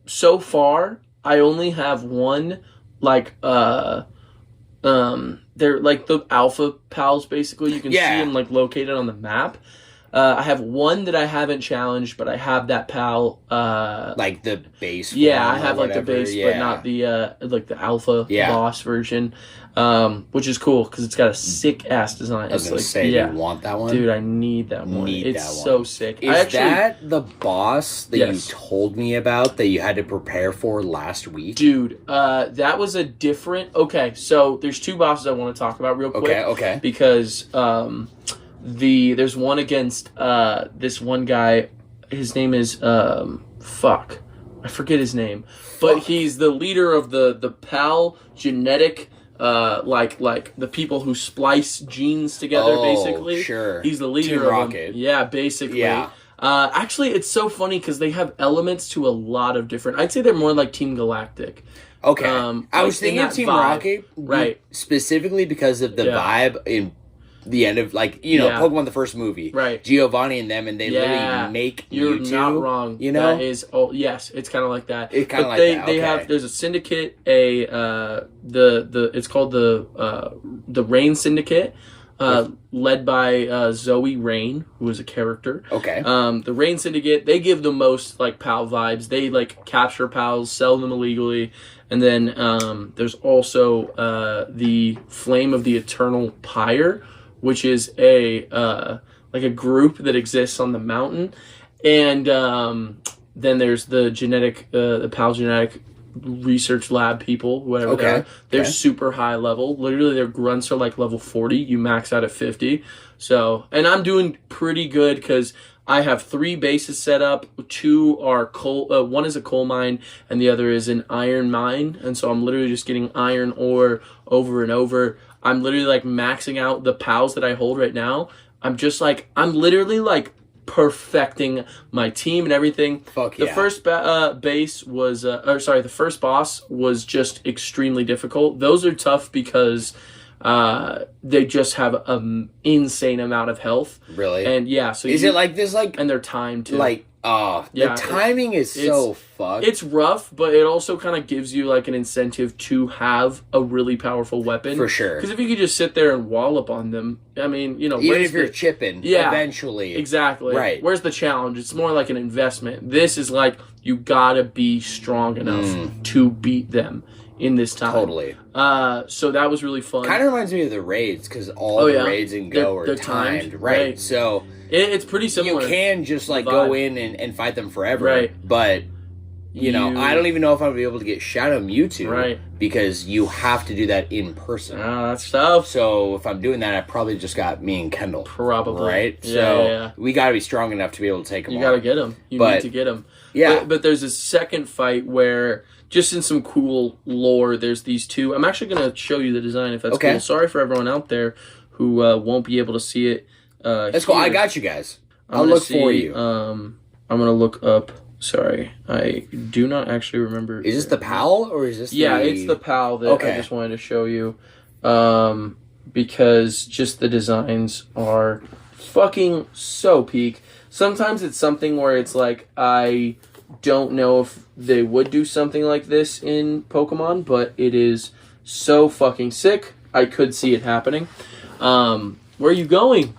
so far I only have one they're the alpha pals basically. You can see them located on the map. I have one that I haven't challenged, but I have that pal. The base. Yeah, I have the base, but not the the alpha boss version, which is cool because it's got a sick ass design. I was gonna say, do you want that one, dude? I need that one. It's so sick. Is that the boss that you told me about that you had to prepare for last week, dude? That was a different. Okay, so there's two bosses I want to talk about real quick. Okay. Because there's one against this one guy. His name is I forget his name, but he's the leader of the PAL genetic the people who splice genes together. Basically, sure. He's the leader Team of Rocket. them. Yeah, basically. Yeah. Actually, it's so funny because they have elements to a lot of different. I'd say they're more like Team Galactic. Okay, I was thinking Team Rocket, right? Specifically because of the vibe in the end of Pokemon the first movie, right? Giovanni and them, and they literally make You're Mewtwo, not wrong. You know, that is yes, it's kind of like that. It's kind of like that. They have there's a syndicate, it's called the Rain Syndicate. Led by Zoe Rain, who is a character. Okay. The Rain Syndicate, they give the most PAL vibes. They capture PALs, sell them illegally, and then there's also the Flame of the Eternal Pyre, which is a group that exists on the mountain, and then there's the PAL genetic research lab people, whatever they're super high level. Literally their grunts are level 40. You max out at 50. So, and I'm doing pretty good because I have 3 bases set up. 2 are coal. One is a coal mine and the other is an iron mine. And so I'm literally just getting iron ore over and over. I'm literally maxing out the PALs that I hold right now. I'm just I'm literally perfecting my team and everything. Fuck yeah. The first base was, the first boss was just extremely difficult. Those are tough because they just have an insane amount of health. Really? And yeah, so is it like this? Like, and their time too. Like, the timing is so fucked. It's rough, but it also kind of gives you like an incentive to have a really powerful weapon. For sure. Because if you could just sit there and wallop on them, I mean, you know, even if you're chipping, eventually. Exactly. Right. Where's the challenge? It's more like an investment. This is like, you gotta be strong enough to beat them in this time. Totally. So that was really fun. Kind of reminds me of the raids, because all the raids in Go are timed. Right. So it's pretty similar. You can just like go in and fight them forever. Right. But you know, I don't even know if I'll be able to get Shadow Mewtwo. Right. Because you have to do that in person. Oh, that's tough. So if I'm doing that, I probably just got me and Kendall. Probably. Right? Yeah, so we got to be strong enough to be able to take them You got to get them. You need to get them. Yeah. But there's a second fight where, just in some cool lore, there's these two. I'm actually going to show you the design if that's cool. Sorry for everyone out there who won't be able to see it. That's cool. I got you guys. I'll look for you. I'm going to look up. Sorry, I do not actually remember. Is this the PAL or is this? Yeah, it's the PAL that I just wanted to show you, because just the designs are fucking so peak. Sometimes it's something where it's like, I don't know if they would do something like this in Pokemon, but it is so fucking sick. I could see it happening. Where are you going?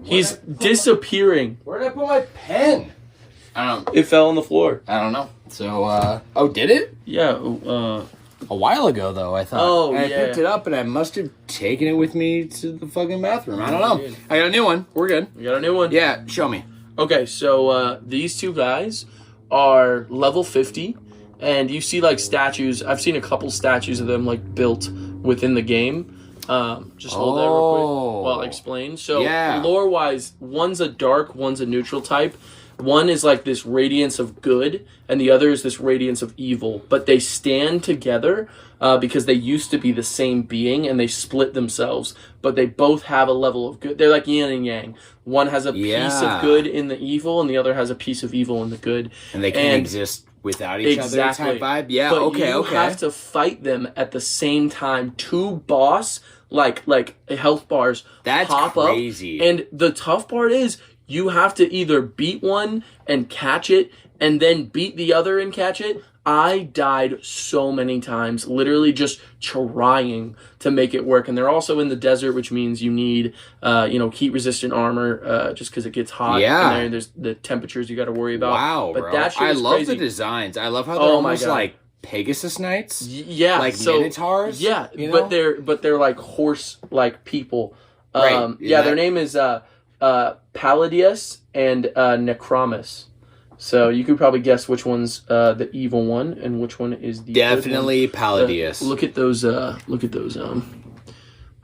He's disappearing. Where did I put my pen? It fell on the floor. I don't know. So, did it? Yeah. A while ago, though, I thought. Oh, I picked it up, and I must have taken it with me to the fucking bathroom. I don't know. I got a new one. We're good. You got a new one? Yeah, show me. Okay, so these two guys are level 50, and you see, like, statues. I've seen a couple statues of them, like, built within the game. Just hold that real quick while I explain. So, lore-wise, one's a dark, one's a neutral type. One is like this radiance of good, and the other is this radiance of evil. But they stand together because they used to be the same being, and they split themselves. But they both have a level of good. They're like yin and yang. One has a piece of good in the evil, and the other has a piece of evil in the good. And they can't exist without each other type vibe? Yeah, but you have to fight them at the same time. Two boss, like health bars pop crazy. Up. And the tough part is, you have to either beat one and catch it, and then beat the other and catch it. I died so many times, literally just trying to make it work. And they're also in the desert, which means you need, heat-resistant armor, just because it gets hot. Yeah. And there's the temperatures you got to worry about. Wow, but bro. That shit I is love crazy. the designs. I love how they're almost like Pegasus Knights. Yeah. Like Minotaurs. Yeah, you know? but they're like horse-like people. Right. Their name is Palladius and Necromus. So you could probably guess which one's the evil one and which one is the definitely Palladius. Look at those designs.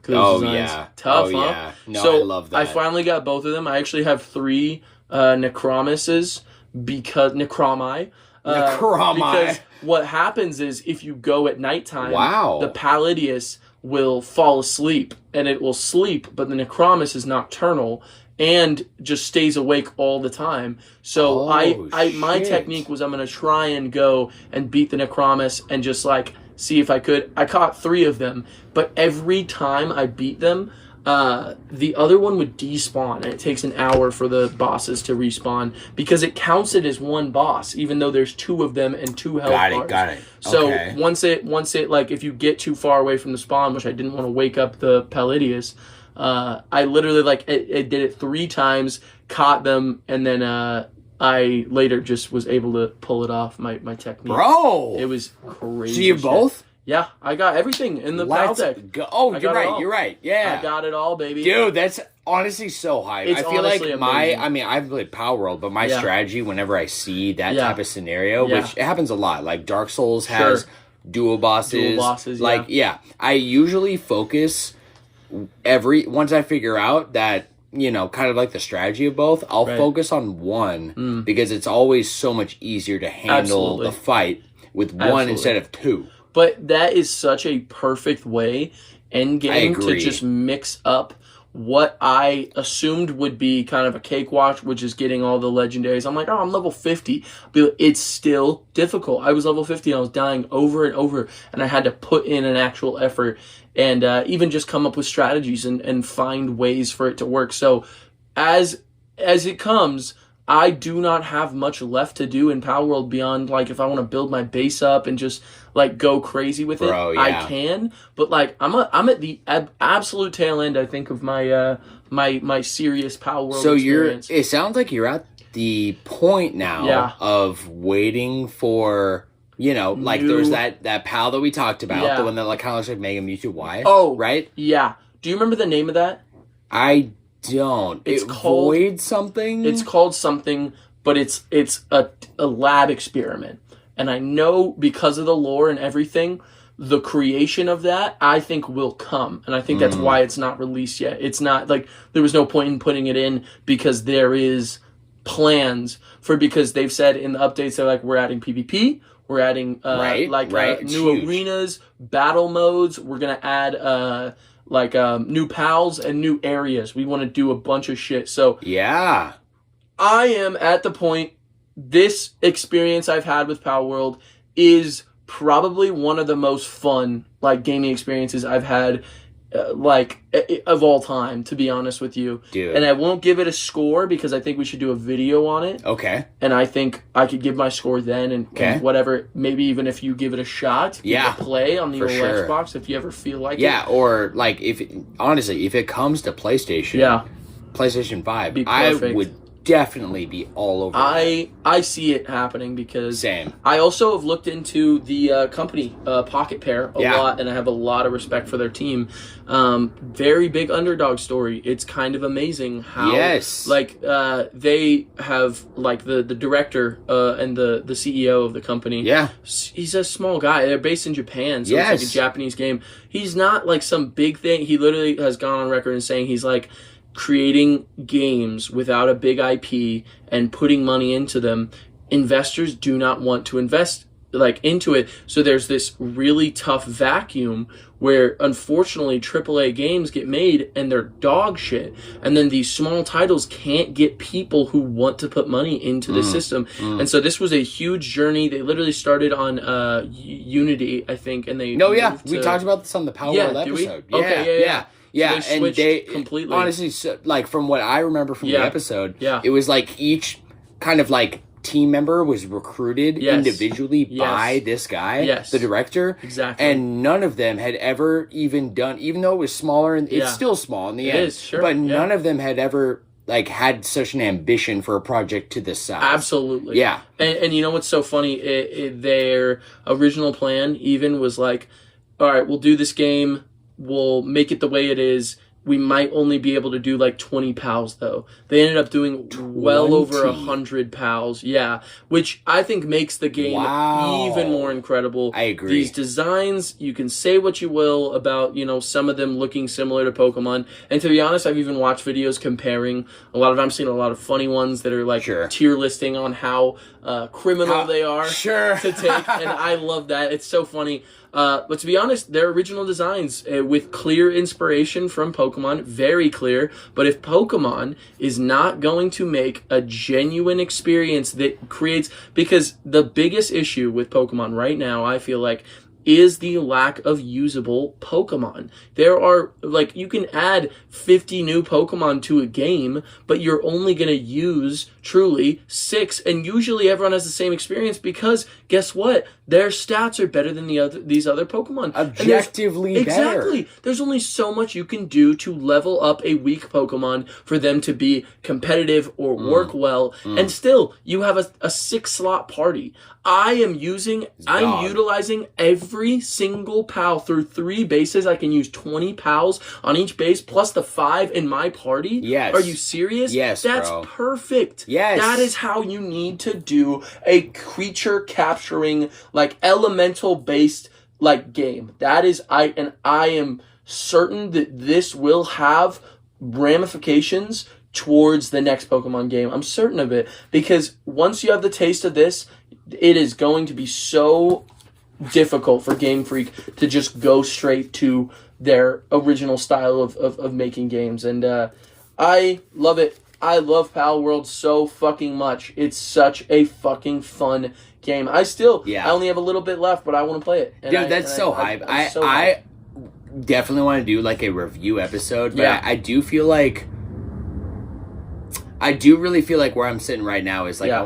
Yeah. Tough, huh? Yeah. No, so I love that. I finally got both of them. I actually have 3 Necromuses because Necromi. Because what happens is, if you go at nighttime, the Palladius will fall asleep, and it will sleep, but the Necromus is nocturnal and just stays awake all the time. So my technique was, I'm going to try and go and beat the Necromus and just like see if I could. I caught 3 of them, but every time I beat them, the other one would despawn, and it takes an hour for the bosses to respawn because it counts it as one boss, even though there's 2 of them and 2 health bars. Got it. So once it like, if you get too far away from the spawn, which I didn't want to wake up the Palladius, I literally it did it 3 times, caught them, and then I later just was able to pull it off. My technique, bro, it was crazy. So you both? Yeah, I got everything in the PAL deck. Oh, you're right. Yeah, I got it all, baby. Dude, that's honestly so hype. I feel like I've played Power World, but my strategy whenever I see that type of scenario, which it happens a lot, like Dark Souls has dual bosses. I usually focus once I figure out that, kind of like the strategy of both, I'll focus on one because it's always so much easier to handle the fight with one instead of 2. But that is such a perfect way, endgame, to just mix up what I assumed would be kind of a cakewalk, which is getting all the legendaries. I'm like, oh, I'm level 50. But it's still difficult. I was level 50 and I was dying over and over, and I had to put in an actual effort and even just come up with strategies and find ways for it to work. So as it comes, I do not have much left to do in Power World beyond, like, if I want to build my base up and just, like, go crazy with it, I can. But, like, I'm at the absolute tail end, I think, of my my serious Power World experience. It sounds like you're at the point now of waiting for, you know, like, there's that pal that we talked about, the one that, like, kind of looks like Mega Mewtwo Y. Oh. Right? Yeah. Do you remember the name of that? I don't. It's called Void something? It's called something, but it's a lab experiment. And I know because of the lore and everything, the creation of that, I think, will come. And I think that's why it's not released yet. It's not, like, there was no point in putting it in because there is plans because they've said in the updates, they're like, we're adding PvP, we're adding new arenas, battle modes, we're going to add new pals and new areas. We want to do a bunch of shit. So yeah, I am at the point, this experience I've had with Power World is probably one of the most fun, like, gaming experiences I've had, of all time, to be honest with you. Dude. And I won't give it a score because I think we should do a video on it. Okay. And I think I could give my score then and whatever, maybe even if you give it a shot, play on the old Xbox if you ever feel like it. Yeah, or, like, if it comes to PlayStation, PlayStation 5, I would definitely be all over I see it happening because same. I also have looked into the company Pocket Pair a lot, and I have a lot of respect for their team. Very big underdog story. It's kind of amazing how they have, like, the director and the CEO of the company. Yeah, he's a small guy. They're based in Japan, so it's like a Japanese game. He's not like some big thing. He literally has gone on record and saying he's like, creating games without a big IP and putting money into them, investors do not want to invest into it. So there's this really tough vacuum where, unfortunately, AAA games get made and they're dog shit. And then these small titles can't get people who want to put money into the system. And so this was a huge journey. They literally started on Unity, I think, and they we talked about this on the Power World episode. Yeah, so and they completely. Honestly, like, from what I remember from the episode, it was like each kind of, like, team member was recruited individually by this guy, the director. Exactly. And none of them had ever even done, even though it was smaller, and it's still small in the end. It is, sure. But none of them had ever, like, had such an ambition for a project to this size. Absolutely. Yeah. And you know what's so funny? Their original plan even was like, all right, we'll do this game. We'll make it the way it is. We might only be able to do, like, 20 pals, though. They ended up doing well over 100 pals. Yeah. Which I think makes the game even more incredible. I agree. These designs, you can say what you will about, you know, some of them looking similar to Pokemon. And to be honest, I've even watched videos comparing. A lot of I'm seeing a lot of funny ones that are, like, tier listing on how criminal they are to take. And I love that. It's so funny. But to be honest, they're original designs with clear inspiration from Pokemon, very clear. But if Pokemon is not going to make a genuine experience that creates... Because the biggest issue with Pokemon right now, I feel like, is the lack of usable Pokemon. There are, like, you can add 50 new Pokemon to a game, but you're only going to use, truly, 6, and usually everyone has the same experience because, guess what? Their stats are better than these other Pokemon. Objectively better. Exactly. There's only so much you can do to level up a weak Pokemon for them to be competitive or work well, and still, you have a 6-slot party. I'm utilizing every single pal through 3 bases. I can use 20 pals on each base plus the 5 in my party. Yes. Are you serious? Yes, That's perfect. Yes. That is how you need to do a creature capturing, like, elemental based, like, game. That is, I am certain that this will have ramifications towards the next Pokemon game. I'm certain of it because once you have the taste of this, it is going to be so difficult for Game Freak to just go straight to their original style of making games. And I love it. I love Pal World so fucking much. It's such a fucking fun game. I only have a little bit left, but I want to play it. And Dude, that's so hype. I definitely want to do like a review episode, but I do feel like I do really feel like where I'm sitting right now is like I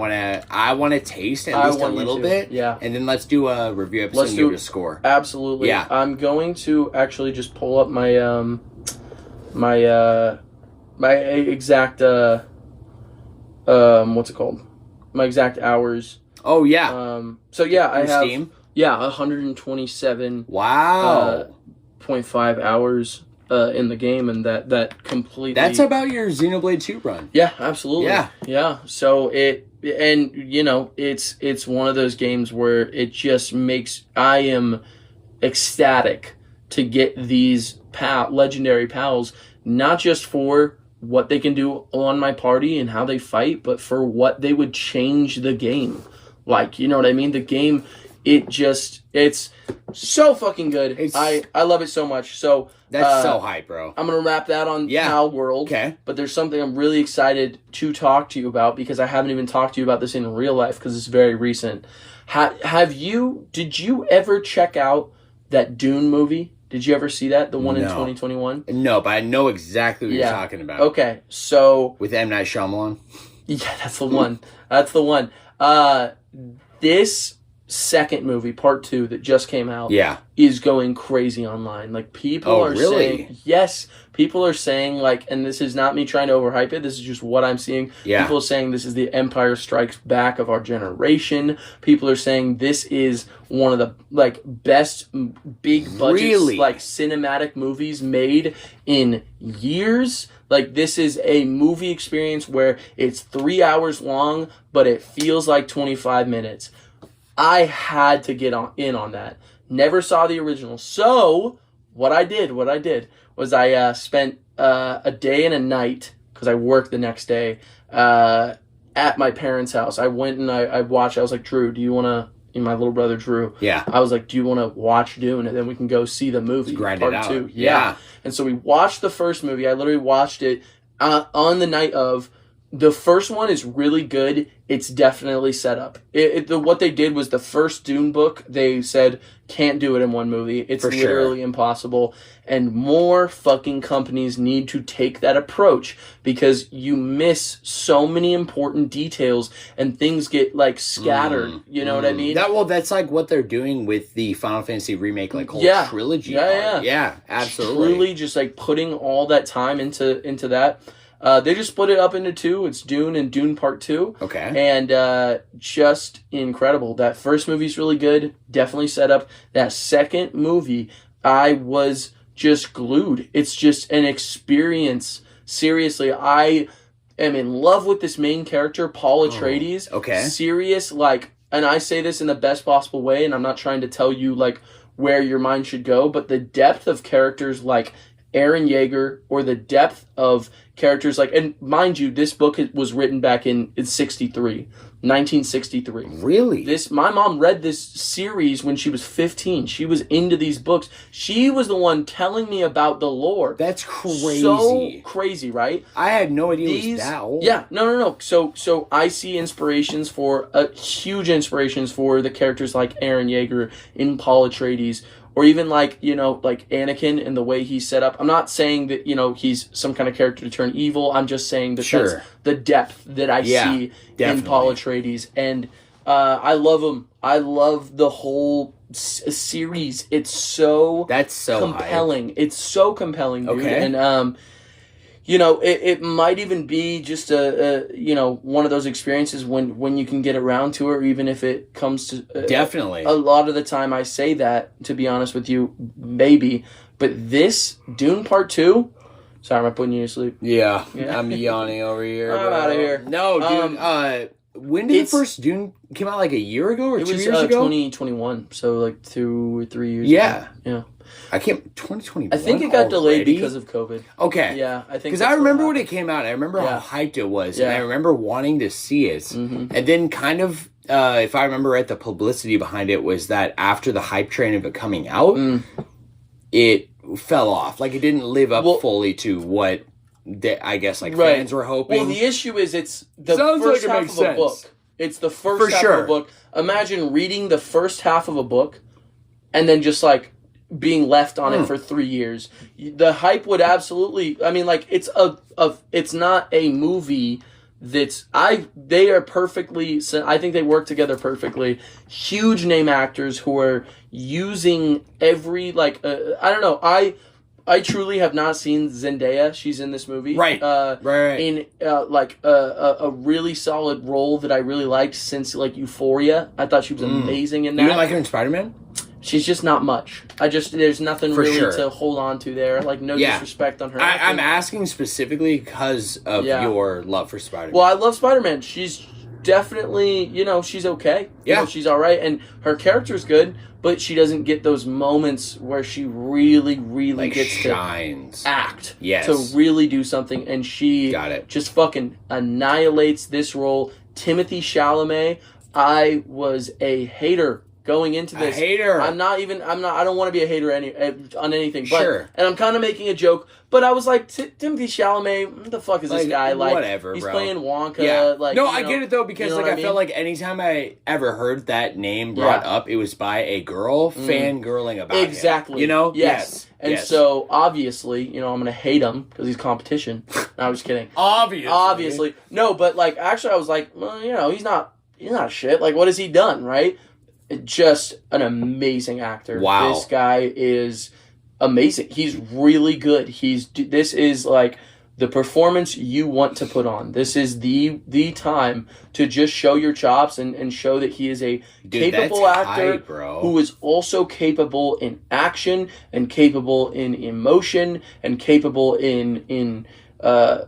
want to taste at least a little bit, and then let's do a review episode and give it a score. Absolutely, yeah. I'm going to actually just pull up my my exact what's it called? My exact hours. Oh yeah. So yeah, I have Steam? 127. Wow. 0.5 hours in the game, and that completely. That's about your Xenoblade 2 run. Yeah, absolutely. Yeah. So it's one of those games where it just makes I am ecstatic to get these legendary pals, not just for what they can do on my party and how they fight, but for what they would change the game. Like, you know what I mean? The game, it's so fucking good. I love it so much. So that's so hype, bro. I'm gonna wrap that on Pal World. Okay. But there's something I'm really excited to talk to you about because I haven't even talked to you about this in real life because it's very recent. Did you ever check out that Dune movie? Did you ever see that? The one in 2021? No, but I know exactly what you're talking about. Okay, so... With M. Night Shyamalan? Yeah, that's the one. That's the one. This second movie, part 2, that just came out, is going crazy online. Like, people are saying... Yes, people are saying, like, and this is not me trying to overhype it, this is just what I'm seeing. Yeah. People are saying this is the Empire Strikes Back of our generation. People are saying this is one of the, like, best big budget, like, cinematic movies made in years. Like, this is a movie experience where it's 3 hours long, but it feels like 25 minutes. I had to get in on that. Never saw the original. So, what I did was I spent a day and a night, because I worked the next day, at my parents' house. I went and I watched. I was like, Drew, do you want to... My little brother, Drew. Yeah. I was like, do you want to watch Dune? And then we can go see the movie. Let's grind part it out. 2. Yeah. And so we watched the first movie. I literally watched it on the night of... The first one is really good. It's definitely set up. What they did was the first Dune book, they said, can't do it in one movie. It's literally impossible. And more fucking companies need to take that approach because you miss so many important details and things get, like, scattered. You know what I mean? That's like what they're doing with the Final Fantasy remake, like, whole trilogy. Yeah, absolutely. Truly just, like, putting all that time into that. They just split it up into 2. It's Dune and Dune Part 2. Okay. And just incredible. That first movie's really good. Definitely set up. That second movie, I was just glued. It's just an experience. Seriously, I am in love with this main character, Paul Atreides. Okay. Serious, like, and I say this in the best possible way, and I'm not trying to tell you, like, where your mind should go, but the depth of characters like Eren Yeager, or the depth of characters like, and mind you, this book was written back in 1963. Really? My mom read this series when she was 15. She was into these books. She was the one telling me about the lore. That's crazy. So crazy, right? I had no idea it was that old. Yeah, no. So I see huge inspirations for the characters like Eren Yeager in Paul Atreides, or even like, like Anakin and the way he's set up. I'm not saying that, he's some kind of character to turn evil. I'm just saying that that's the depth that I see in Paul Atreides. And I love him. I love the whole series. It's so compelling. Hype. It's so compelling, dude. Okay. And it might even be just a one of those experiences when you can get around to it, or even if it comes to definitely. A lot of the time I say that, to be honest with you, maybe, but this Dune Part 2. Sorry, am I putting you to sleep? Yeah. I'm yawning over here. I'm out of here. No, dude. When did the first Dune came out? Like a year ago or 2 years ago? 2021. So like 2 or 3 years ago. Yeah. I can't. 2021. I think it got delayed because of COVID. Okay. Yeah, I think because I remember when it came out. I remember how hyped it was, and I remember wanting to see it. Mm-hmm. And then, kind of, if I remember right, the publicity behind it was that after the hype train of it coming out, it fell off. Like, it didn't live up fully to what I guess fans were hoping. Well, the issue is it's the first half of a book. It's the first half of a book. Imagine reading the first half of a book and then just like being left on it for 3 years. The hype would absolutely. I mean, like it's not a movie. They are perfectly. I think they work together perfectly. Huge name actors who are using every I don't know. I truly have not seen Zendaya. She's in this movie, right? In a really solid role that I really liked since Euphoria. I thought she was amazing in that. You didn't like her in Spider-Man? She's just not much. There's nothing to hold on to there. Like, no disrespect on her. I'm asking specifically because of your love for Spider-Man. Well, I love Spider-Man. She's definitely, she's okay. Yeah. She's all right. And her character's good, but she doesn't get those moments where she really, really gets shines. To act. Yes. To really do something. And she just fucking annihilates this role. Timothée Chalamet, I was a hater going into this. A hater. I don't want to be a hater on anything. But, and I'm kind of making a joke, but I was like, Timothée Chalamet, what the fuck is this guy? Like, whatever, he's bro. playing Wonka. Yeah. I get it though, because I felt like anytime I ever heard that name brought up, it was by a girl fangirling about him. Exactly. Yes. And so, obviously, I'm going to hate him because he's competition. No, I'm just kidding. Obviously. No, but, actually I was like, well, he's not shit. Like, what has he done, right? Just an amazing actor. Wow. This guy is amazing. He's really good. This is like the performance you want to put on. This is the time to just show your chops and show that he is a capable actor who is also capable in action and capable in emotion and capable in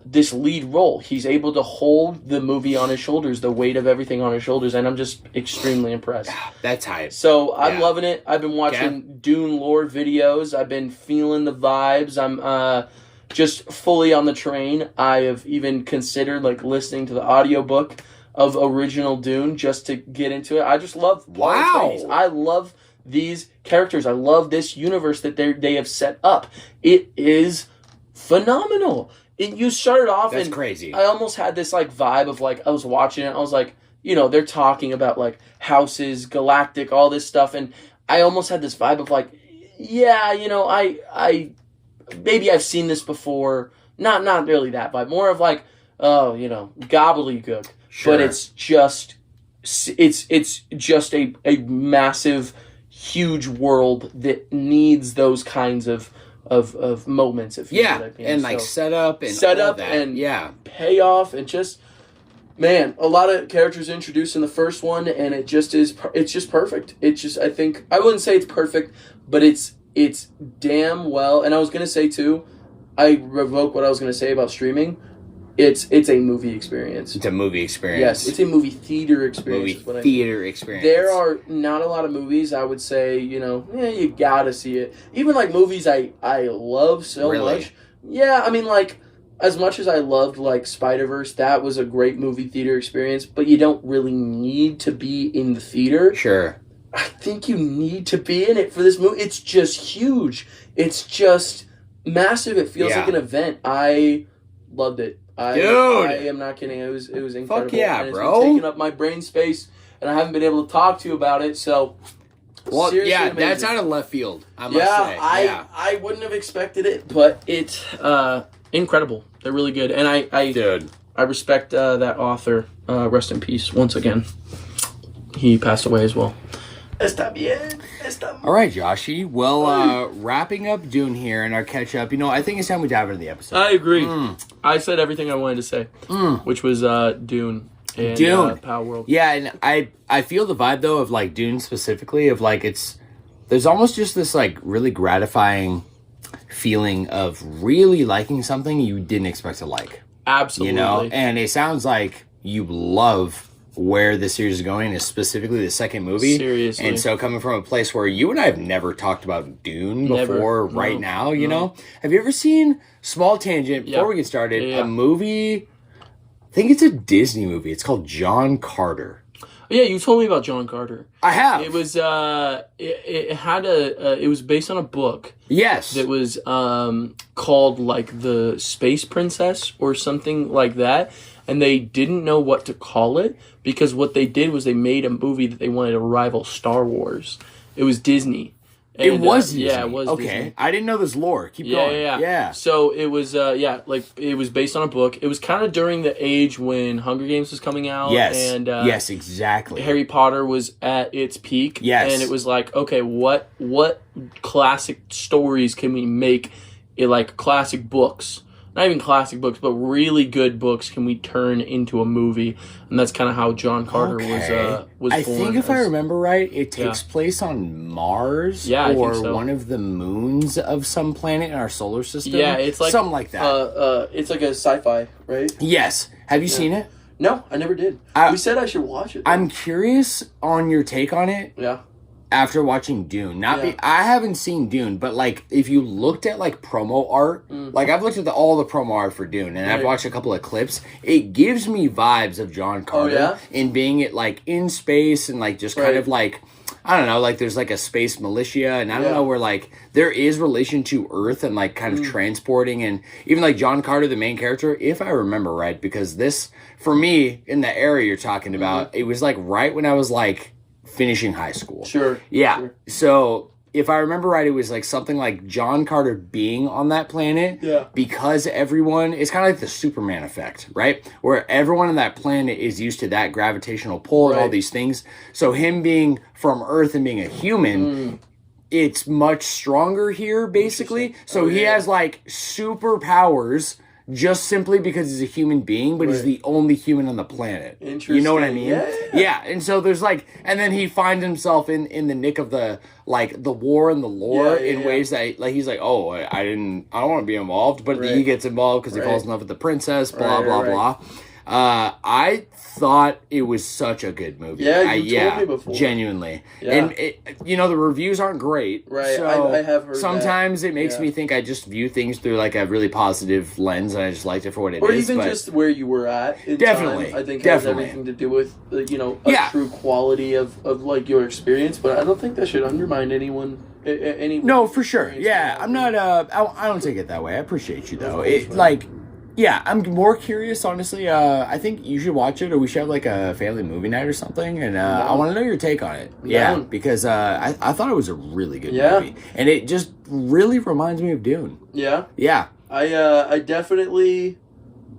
this lead role. He's able to hold the movie on his shoulders, the weight of everything on his shoulders, and I'm just extremely impressed. That's hype. So I'm loving it. I've been watching Dune lore videos. I've been feeling the vibes. I'm just fully on the train. I have even considered listening to the audiobook of original Dune just to get into it. I just love Paul. I love these characters. I love this universe that they have set up. It is phenomenal. You started off That's crazy. I almost had this vibe of I was watching it. I was like, they're talking about houses, galactic, all this stuff, and I almost had this vibe of I maybe I've seen this before. Not really that vibe. More of gobbledygook. Sure. But it's just a massive, huge world that needs those kinds of moments, if you know what I mean. And setup and payoff, and just a lot of characters introduced in the first one, and it's just perfect. I wouldn't say it's perfect, but it's damn well. And I was gonna say too, I revoke what I was gonna say about streaming. It's a movie experience. It's a movie experience. Yes, it's a movie theater experience. Experience. There are not a lot of movies I would say, you gotta see it. Even movies I love so much. Yeah, I mean as much as I loved Spider-Verse, that was a great movie theater experience, but you don't really need to be in the theater. Sure. I think you need to be in it for this movie. It's just huge. It's just massive. It feels like an event. I loved it. I am not kidding. It was incredible. Fuck yeah, and bro. It's been taking up my brain space, and I haven't been able to talk to you about it. So, seriously amazing. That's out of left field. I must say. I wouldn't have expected it, but it's incredible. They're really good, and I respect that author. Rest in peace once again. He passed away as well. Está bien. All right, Joshie. Well, wrapping up Dune here and our catch up. I think it's time we dive into the episode. I agree. I said everything I wanted to say, which was Dune and Power World. Yeah, and I feel the vibe though of Dune specifically of there's almost just this really gratifying feeling of really liking something you didn't expect to like. Absolutely. And it sounds like you love where the series is going, is specifically the second movie. Seriously. And so coming from a place where you and I have never talked about Dune before, right now, you know? Have you ever seen, small tangent, before we get started, a movie, I think it's a Disney movie, it's called John Carter. Yeah, you told me about John Carter. I have. It was it was based on a book. Yes. That was called like The Space Princess or something like that, and they didn't know what to call it because what they did was they made a movie that they wanted to rival Star Wars. It was Disney. And, it was Disney. Yeah, it was okay. Disney. I didn't know this lore. Keep going. Yeah. So it was like it was based on a book. It was kind of during the age when Hunger Games was coming out. Yes. And yes, exactly. Harry Potter was at its peak. Yes. And it was like, okay, what classic stories can we make like classic books? Not even classic books, but really good books can we turn into a movie? And that's kind of how John Carter was I born. think if I remember right, it takes place on Mars or one of the moons of some planet in our solar system. Yeah, it's like something like that. It's like a sci-fi, right? Yes. Have you seen it? No, I never did. We said I should watch it, though. I'm curious on your take on it. Yeah. After watching Dune, I haven't seen Dune, but like if you looked at like promo art, like I've looked at all the promo art for Dune, and I've watched a couple of clips. It gives me vibes of John Carter in being it like in space and like just kind of like I don't know, like there's like a space militia, and I don't know where like there is relation to Earth and like kind of transporting, and even like John Carter, the main character, if I remember right, because this for me in the area you're talking about, it was like right when I was like finishing high school. Sure. Yeah. Sure. So if I remember right, it was like something like John Carter being on that planet. Yeah. Because everyone, it's kind of like the Superman effect, right? Where everyone on that planet is used to that gravitational pull and all these things. So him being from Earth and being a human, it's much stronger here, basically. So he has like superpowers just simply because he's a human being, but he's the only human on the planet. Interesting. You know what I mean? Yeah. And so there's like, and then he finds himself in the nick of the like the war and the lore in ways that like he's like, oh, I don't want to be involved, but he gets involved because he falls in love with the princess. Blah blah blah. I thought it was such a good movie. Yeah, you told me before. Genuinely. Yeah. And the reviews aren't great. Right, So I have heard sometimes it makes me think I just view things through like a really positive lens, and I just liked it for what it is. Or even just where you were at in Definitely. time, I think Definitely. has everything to do with, a true quality of like your experience, but I don't think that should undermine anyone. No, for sure. Yeah, I'm not, I don't take it that way. I appreciate you though. I'm more curious, honestly. I think you should watch it, or we should have like a family movie night or something, and I want to know your take on it. Yeah, because I thought it was a really good movie, and it just really reminds me of Dune. Yeah? Yeah. I definitely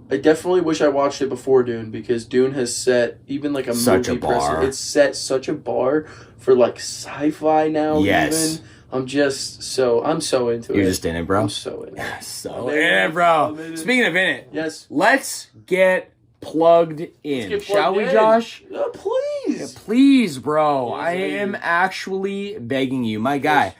wish I watched it before Dune, because Dune has set even like such movie a bar. precedent. It's set such a bar for like sci-fi now. Yes. Even. I'm so into it. You're just in it, bro? I'm so in it. So in it, bro. Speaking of in it, yes. Let's get plugged in. Shall we, Josh? Please. Yeah, please, bro. Yes, I am actually begging you, my guy.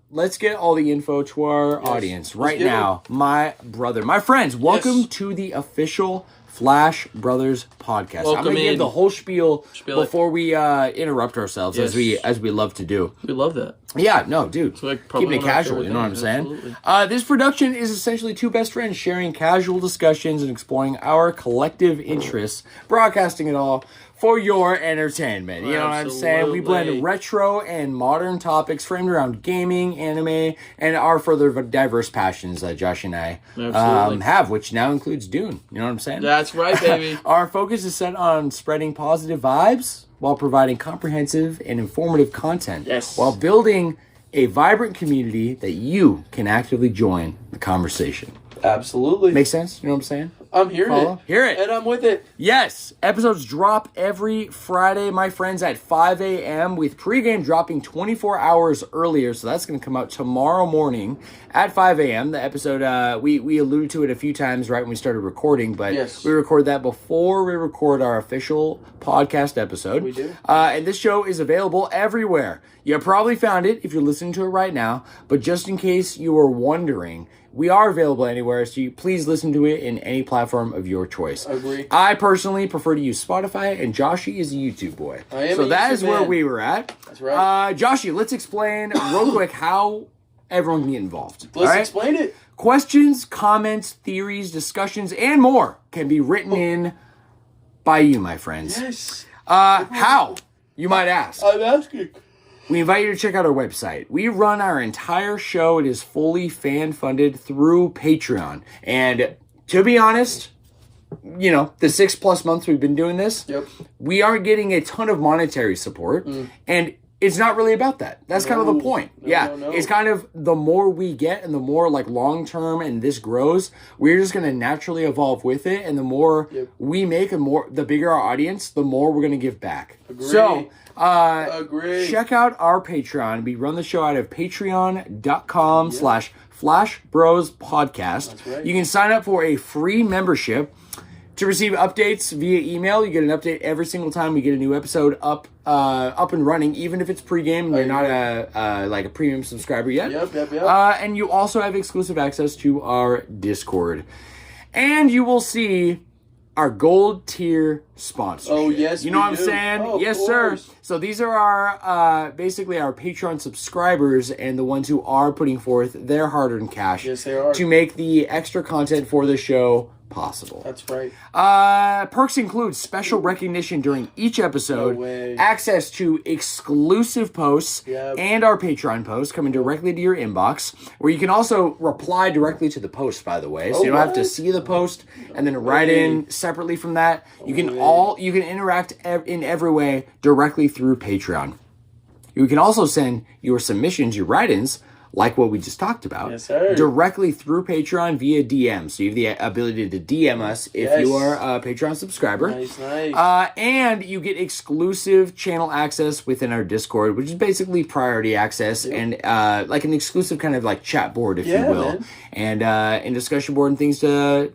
Let's get all the info to our audience right now. My brother, my friends, welcome to the official Flash Brothers podcast. I'm going to give the whole spiel before we interrupt ourselves, as we love to do. We love that. Yeah, no, dude. Like keeping it casual, you know what I'm saying? This production is essentially two best friends sharing casual discussions and exploring our collective interests, broadcasting it all for your entertainment. You know what I'm saying? We blend retro and modern topics framed around gaming, anime, and our further diverse passions that Josh and I have, which now includes Dune. You know what I'm saying? That's right, baby. Our focus is set on spreading positive vibes while providing comprehensive and informative content. Yes. While building a vibrant community that you can actively join the conversation. Absolutely. Make sense? You know what I'm saying? I'm hearing it. Hear it. And I'm with it. Yes. Episodes drop every Friday, my friends, at 5 a.m. with pregame dropping 24 hours earlier. So that's going to come out tomorrow morning at 5 a.m. The episode, we alluded to it a few times right when we started recording, but we record that before we record our official podcast episode. We do. And this show is available everywhere. You probably found it if you're listening to it right now, but just in case you were wondering, we are available anywhere, so you please listen to it in any platform of your choice. Agree. I personally prefer to use Spotify, and Joshie is a YouTube boy. So that is where we were at. That's right. Joshie, let's explain real quick how everyone can get involved. Let's explain it. Questions, comments, theories, discussions, and more can be written in by you, my friends. Yes. How? You might ask. I'm asking. We invite you to check out our website. We run our entire show. It is fully fan-funded through Patreon. And to be honest, the 6+ months we've been doing this, we aren't getting a ton of monetary support. And it's not really about that. That's kind of the point. No. It's kind of the more we get and the more like long-term and this grows, we're just going to naturally evolve with it. And the more we make and the bigger our audience, the more we're going to give back. Agree. So, check out our Patreon. We run the show out of patreon.com/flashbrospodcast. That's right. You can sign up for a free membership to receive updates via email. You get an update every single time we get a new episode up and running, even if it's pregame and you're not a premium subscriber yet. Yep. And you also have exclusive access to our Discord. And you will see our gold tier sponsorship. Oh, yes, you know what I'm saying? Oh, yes, sir. So these are our basically our Patreon subscribers and the ones who are putting forth their hard-earned cash to make the extra content for the show possible. That's right. Perks include special recognition during each episode, access to exclusive posts, and our Patreon posts coming directly to your inbox, where you can also reply directly to the post, by the way. So you don't have to see the post and then write in separately from that. You can interact in every way directly through Patreon. You can also send your submissions, your write-ins, like what we just talked about, directly through Patreon via DM. So you have the ability to DM us if you are a Patreon subscriber. Nice. And you get exclusive channel access within our Discord, which is basically priority access and like an exclusive kind of like chat board, if you will. Man. And discussion board and things to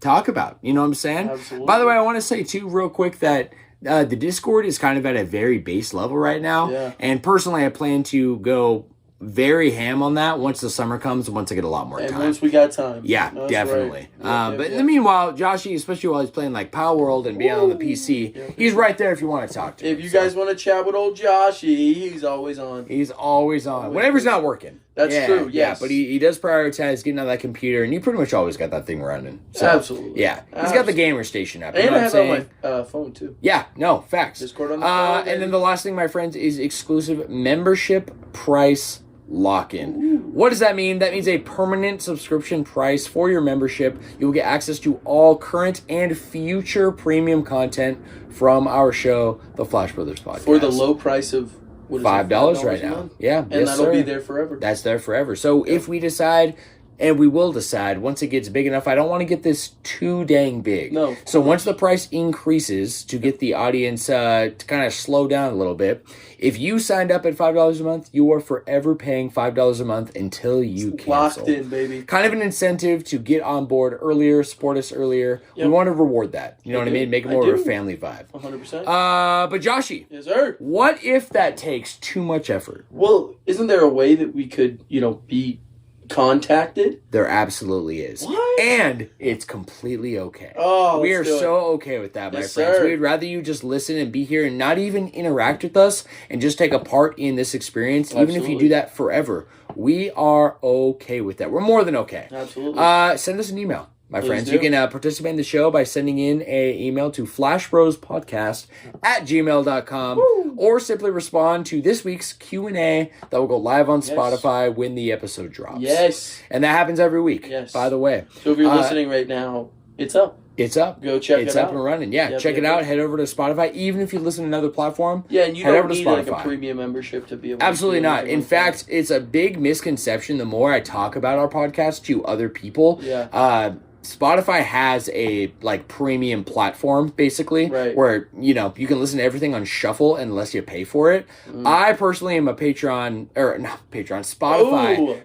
talk about. You know what I'm saying? Absolutely. By the way, I want to say, too, real quick that the Discord is kind of at a very base level right now. Yeah. And personally, I plan to go very ham on that once the summer comes and once I get a lot more time. Once we got time. Yeah, definitely. Right. But in the meanwhile, Joshie, especially while he's playing like Power World and being on the PC, he's right there if you want to talk to him. If you guys want to chat with old Joshie, he's always on. He's always on. Whenever he's not working. That's true, yes. Yeah, but he does prioritize getting on that computer, and you pretty much always got that thing running. So, absolutely. Yeah. He's got the gamer station up. And I have it on my phone, too. Yeah, no, facts. Discord on the phone. And then the last thing, my friends, is exclusive membership price lock-in. What does that mean? That means a permanent subscription price for your membership. You will get access to all current and future premium content from our show, The Flash Brothers Podcast. For the low price of $5 right now. Yeah. And that'll be there forever. That's there forever. So if we decide, and we will decide, once it gets big enough, I don't want to get this too dang big. No. So once the price increases to get the audience to kind of slow down a little bit, if you signed up at $5 a month, you are forever paying $5 a month until you cancel. Locked in, baby. Kind of an incentive to get on board earlier, support us earlier. Yep. We want to reward that. You know what I mean? Make it more of a family vibe. 100%. But Joshie. Yes, sir. What if that takes too much effort? Well, isn't there a way that we could, be contacted? There absolutely is. What? And it's completely okay. Oh, we are so okay with that, my friends. Sir. We'd rather you just listen and be here and not even interact with us and just take a part in this experience, Absolutely. even if you do that forever. We are okay with that. We're more than okay. Absolutely. Send us an email, my Please friends. do. You can participate in the show by sending in an email to flashbrospodcast@gmail.com or simply respond to this week's Q&A that will go live on Spotify when the episode drops. Yes. And that happens every week, by the way. So if you're listening right now, it's up. It's up. Go check it out. It's up and running. Yeah, check it out. Head over to Spotify. Even if you listen to another platform, and you head don't over to need Spotify. like a premium membership to be able Absolutely to do not. In fact, it's a big misconception the more I talk about our podcast to other people. Yeah. Spotify has a premium platform basically where you can listen to everything on shuffle unless you pay for it. I personally am a Spotify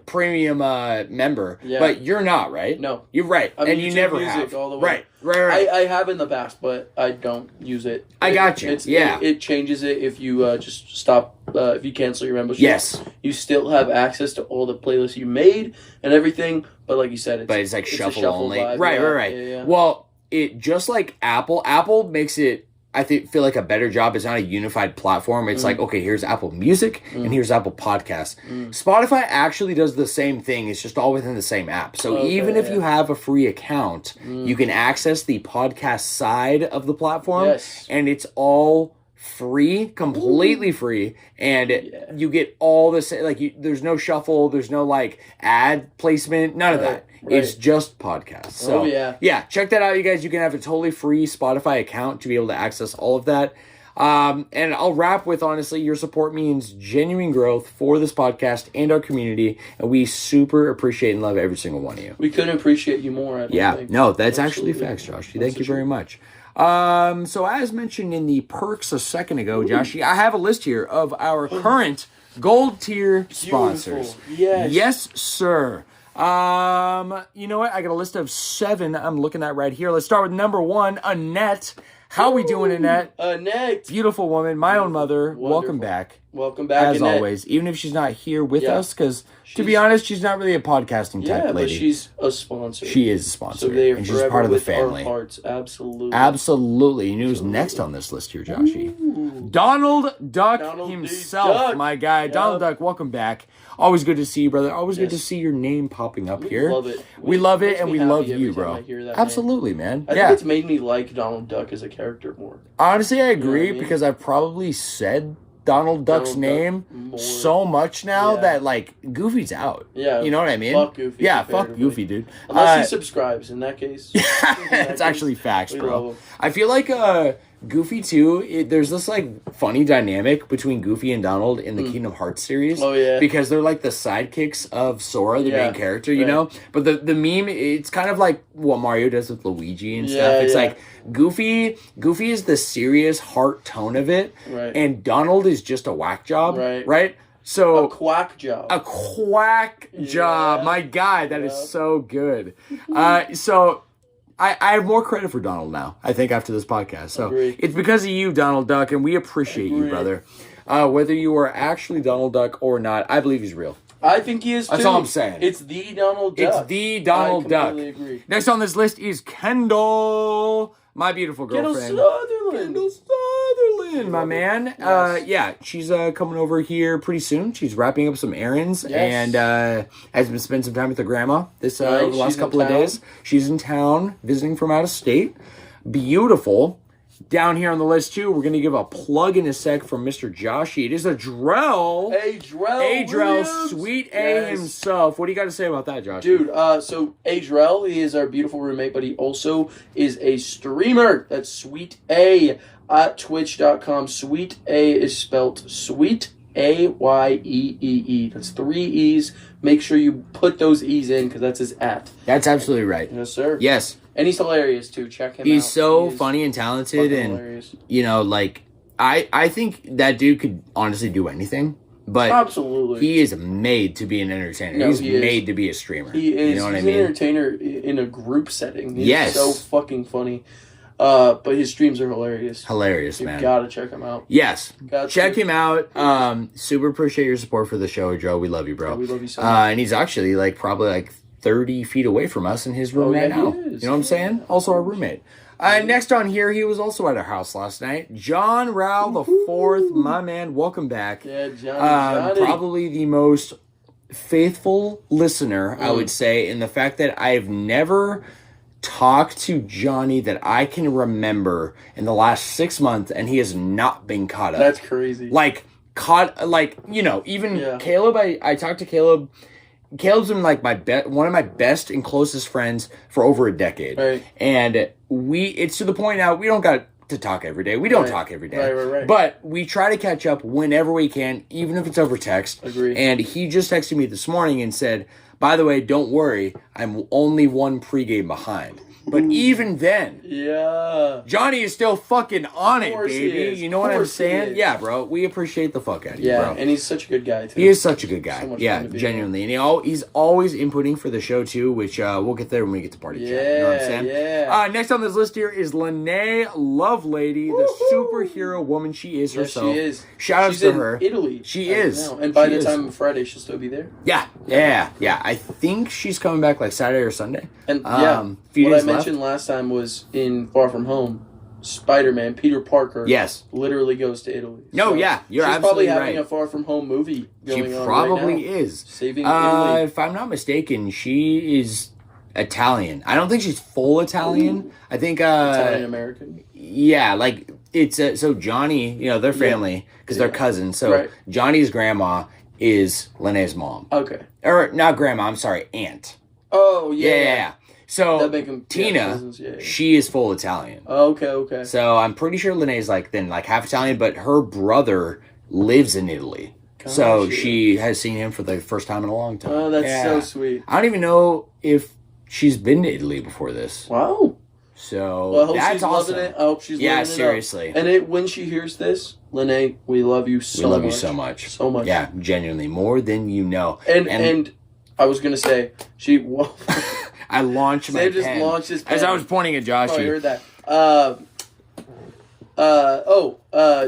premium member, but you're not, right? No, you're right, and you never have. All the way. Right. I have in the past, but I don't use it. I got you. It changes it if you just stop. If you cancel your membership, yes, you still have access to all the playlists you made and everything. But like you said, it's like shuffle only. Vibe. Right. Yeah. Well, it just like Apple makes it. I feel like a better job. It's not a unified platform. It's like, okay, here's Apple Music and here's Apple Podcasts. Spotify actually does the same thing. It's just all within the same app. So even if you have a free account, you can access the podcast side of the platform, and it's all free, completely free, and you get all this, like, there's no shuffle, there's no, like, ad placement, none of that. Right. It's just podcasts. So, yeah, check that out, you guys. You can have a totally free Spotify account to be able to access all of that. And I'll wrap with, honestly, your support means genuine growth for this podcast and our community, and we super appreciate and love every single one of you. We couldn't appreciate you more, I don't think. No, that's actually facts, Joshie. Thank you very much. So as mentioned in the perks a second ago, Joshie, I have a list here of our current gold tier sponsors. Yes, sir. You know what? I got a list of 7 I'm looking at right here. Let's start with number 1, Annette. How we doing, Annette? Annette. Beautiful woman, my own mother. Wonderful. Welcome back. Welcome back, as Annette. Always. Even if she's not here with us, because to be honest, she's not really a podcasting type lady. But she's a sponsor. She is a sponsor. So they are and she's part of the family. Our hearts. Absolutely. Absolutely. You knew who's next on this list here, Joshie? Ooh. Donald Duck himself, my guy. Yep. Donald Duck, welcome back. Always good to see you, brother. Always good to see your name popping up here. Love it. We love it, and we love you, bro. Absolutely, man. I think it's made me like Donald Duck as a character more. Honestly, I agree, because I've probably said Donald Duck's name so much now that, like, Goofy's out. Yeah. You know what I mean? Fuck Goofy. Yeah, fuck Goofy, dude. Unless he subscribes, in that case. It's actually facts, bro. I feel like Goofy, too, there's this, like, funny dynamic between Goofy and Donald in the Kingdom Hearts series. Oh, yeah. Because they're, like, the sidekicks of Sora, the main character, you know? But the meme, it's kind of like what Mario does with Luigi and stuff. It's like, Goofy is the serious heart tone of it, and Donald is just a whack job, right? So a quack job. A quack job. My guy, that is so good. So I have more credit for Donald now, I think, after this podcast. So it's because of you, Donald Duck, and we appreciate you, brother. Whether you are actually Donald Duck or not, I believe he's real. I think he is, too. That's all I'm saying. It's the Donald Duck. It's the Donald Duck. Agree. Next on this list is Kendall, my beautiful girlfriend. Kendall Sutherland, my man. She's coming over here pretty soon. She's wrapping up some errands and has been spending some time with her grandma over the last couple of days. She's in town visiting from out of state. Beautiful. Down here on the list, too, we're going to give a plug in a sec from Mr. Joshie. It is a Drell. Drell, Sweet A himself. What do you got to say about that, Joshie? Dude, so Drell, he is our beautiful roommate, but he also is a streamer. That's Sweet A at twitch.com. Sweet A is spelled Sweet A-Y-E-E-E. That's 3 E's. Make sure you put those E's in, because that's his at. That's absolutely right. Yes, sir. Yes. And he's hilarious, too. Check him out. He's so funny and talented, and, hilarious. You know, like, I think that dude could honestly do anything, but absolutely, he is made to be an entertainer. He's made to be a streamer. He is. You know what I mean? He's an entertainer in a group setting. He's so fucking funny. But his streams are hilarious. Hilarious, man. You gotta check him out. Yes. Check him out. Super appreciate your support for the show, Joe. We love you, bro. Yeah, we love you so much. And he's actually, like, probably, 30 feet away from us in his room right now. You know what I'm saying? Also our roommate. Next on here, he was also at our house last night. John Rao the Fourth, my man. Welcome back. Yeah, Johnny. Probably the most faithful listener, I would say, in the fact that I've never talked to Johnny that I can remember in the last 6 months, and he has not been caught up. That's crazy. Caleb, I talked to Caleb. Caleb's been like one of my best and closest friends for over a decade. Right. And it's to the point now we don't got to talk every day. We don't talk every day. Right. But we try to catch up whenever we can, even if it's over text. Agree. And he just texted me this morning and said, by the way, don't worry, I'm only 1 pregame behind. But even then, Johnny is still fucking on it, baby. You know what I'm saying? Yeah, bro. We appreciate the fuck out of you, bro. And he's such a good guy, too. He is such a good guy. So genuinely. And he's always inputting for the show, too, which we'll get there when we get to party chat. You know what I'm saying? Next on this list here is Lene Lovelady, the superhero woman she is herself. She is. Shout out to her. Italy. She is. And by the time of Friday, she'll still be there. Yeah. I think she's coming back like Saturday or Sunday. And what I mentioned last time was in Far From Home, Spider-Man, Peter Parker, literally goes to Italy. No, you're she's absolutely probably right. having a Far From Home movie going on. She probably right now. is. Saving Italy. If I'm not mistaken, she is Italian. I don't think she's full Italian. I think Italian American. Yeah, like it's so Johnny, their family, because they're cousins. So Johnny's grandma is Lene's mom. Okay. Or not grandma, I'm sorry, aunt. Oh, yeah. So Tina, she is full Italian. Oh, okay. So I'm pretty sure Lene's like half Italian, but her brother lives in Italy. So she has seen him for the first time in a long time. Oh, that's so sweet. I don't even know if she's been to Italy before this. Wow. So I hope that's she's awesome. loving it. I hope she's loving it. Yeah, seriously. And when she hears this, Lene, we love you so much. We love you so much. So much. Yeah, genuinely. More than you know. And I was going to say, I launched my pen. Just launched his pen. As I was pointing at Joshie. Oh, I heard that.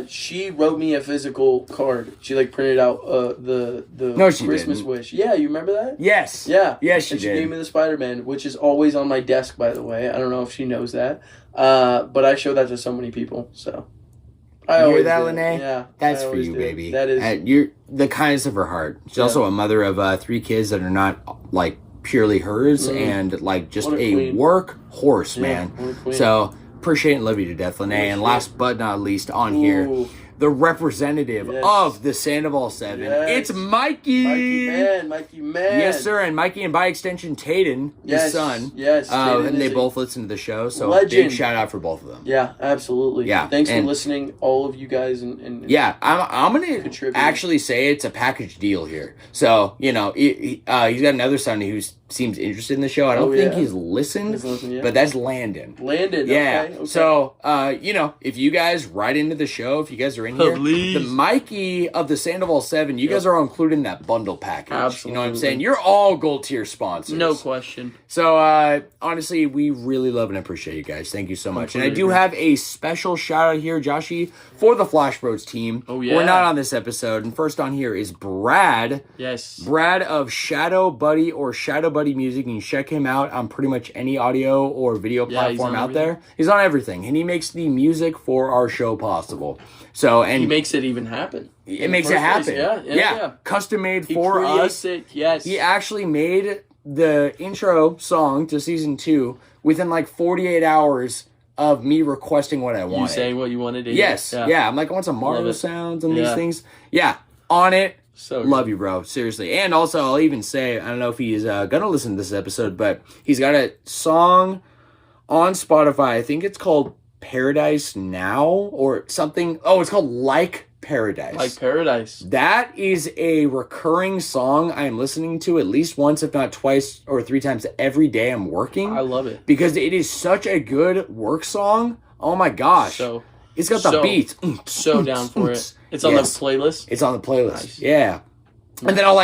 She wrote me a physical card. She printed out the Christmas wish. Yeah, you remember that? Yes. Yeah. Yes, she did. She gave me the Spider-Man, which is always on my desk, by the way. I don't know if she knows that. But I show that to so many people, so. You hear that, Lene? Yeah. That's for you, baby. That is. You're the kindness of her heart. She's also a mother of 3 kids that are not, purely hers and, just a work horse, man. So, appreciate and love you to death, Lene. And last but not least on here, the representative of the Sandoval 7. It's Mikey! Mikey man. Yes, sir. And Mikey, and by extension, Tayden, his son. Yes. And they both listen to the show. So big shout out for both of them. Yeah, absolutely. Yeah. Thanks for listening, all of you guys. And yeah, I'm going to actually say it's a package deal here. So, he's got another son who seems interested in the show. I don't think he's listened, but that's Landon. Yeah. Okay. So, if you guys write into the show, if you guys are in here, the Mikey of the Sandoval 7, you guys are all included in that bundle package. Absolutely. You know what I'm saying? You're all gold tier sponsors. No question. So, honestly, we really love and appreciate you guys. Thank you so much. And I do have a special shout out here, Joshie, for the Flash Bros team. Oh, yeah. We're not on this episode. And first on here is Brad. Yes. Brad of Shadow Buddy or Shadow Buddy Music. You can check him out on pretty much any audio or video platform out there. He's on everything. And he makes the music for our show possible. So, and he makes it even happen. It makes it happen. Yeah. Custom made for us. Yes. He actually made the intro song to season 2 within 48 hours of me requesting what I wanted. You saying what you wanted to hear? Yes. Yeah. I'm I want some Marvel sounds and these things. Yeah. On it. So love you, bro. Seriously. And also, I'll even say, I don't know if he's going to listen to this episode, but he's got a song on Spotify. I think it's called Paradise Now or something. Oh, it's called Like Paradise. Like Paradise. That is a recurring song I am listening to at least once, if not twice or 3 times every day I'm working. I love it. Because it is such a good work song. Oh my gosh. So it's got the beats. So down for it. It's on the playlist? It's on the playlist. Nice. Yeah. And then I'll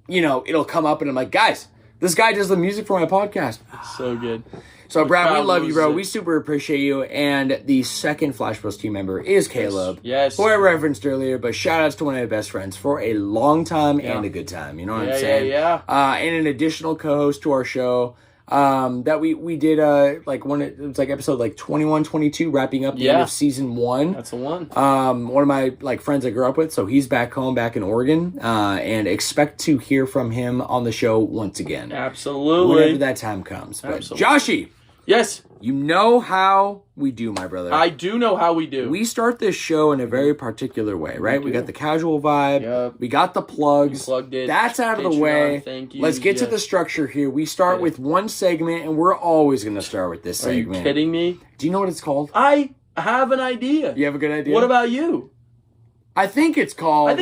it'll come up and I'm like, guys, this guy does the music for my podcast. So good. So, Brad, we love you, bro. We super appreciate you. And the second Flash Bros team member is Caleb. Yes. Who I referenced earlier, but shout outs to one of my best friends for a long time and a good time. You know what I'm saying? Yeah. And an additional co-host to our show. That we did it was episode 21, 22, wrapping up the end of season 1. That's the one. One of my friends I grew up with, so he's back home, back in Oregon, and expect to hear from him on the show once again. Absolutely. Whenever that time comes. But Joshie. Yes. You know how we do, my brother. I do know how we do. We start this show in a very particular way, right? We got the casual vibe. Yep. We got the plugs. You plugged it. That's out of the way. Thank you. Let's get to the structure here. We start with one segment, and we're always going to start with this segment. Are you kidding me? Do you know what it's called? I have an idea. You have a good idea? What about you? I think it's called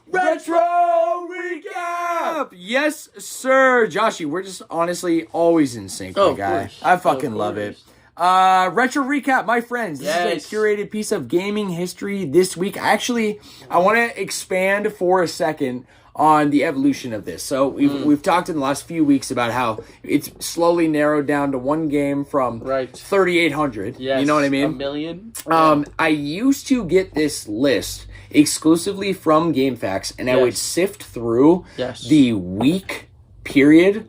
Retro Recap! Yes, sir. Joshie, we're just honestly always in sync, my guy. I fucking love it. Retro Recap, my friends. This is a curated piece of gaming history this week. Actually, I want to expand for a second on the evolution of this. So we've talked in the last few weeks about how it's slowly narrowed down to one game from 3,800. Yes, you know what I mean? 1 million. I used to get this list exclusively from GameFAQs, and I would sift through the week period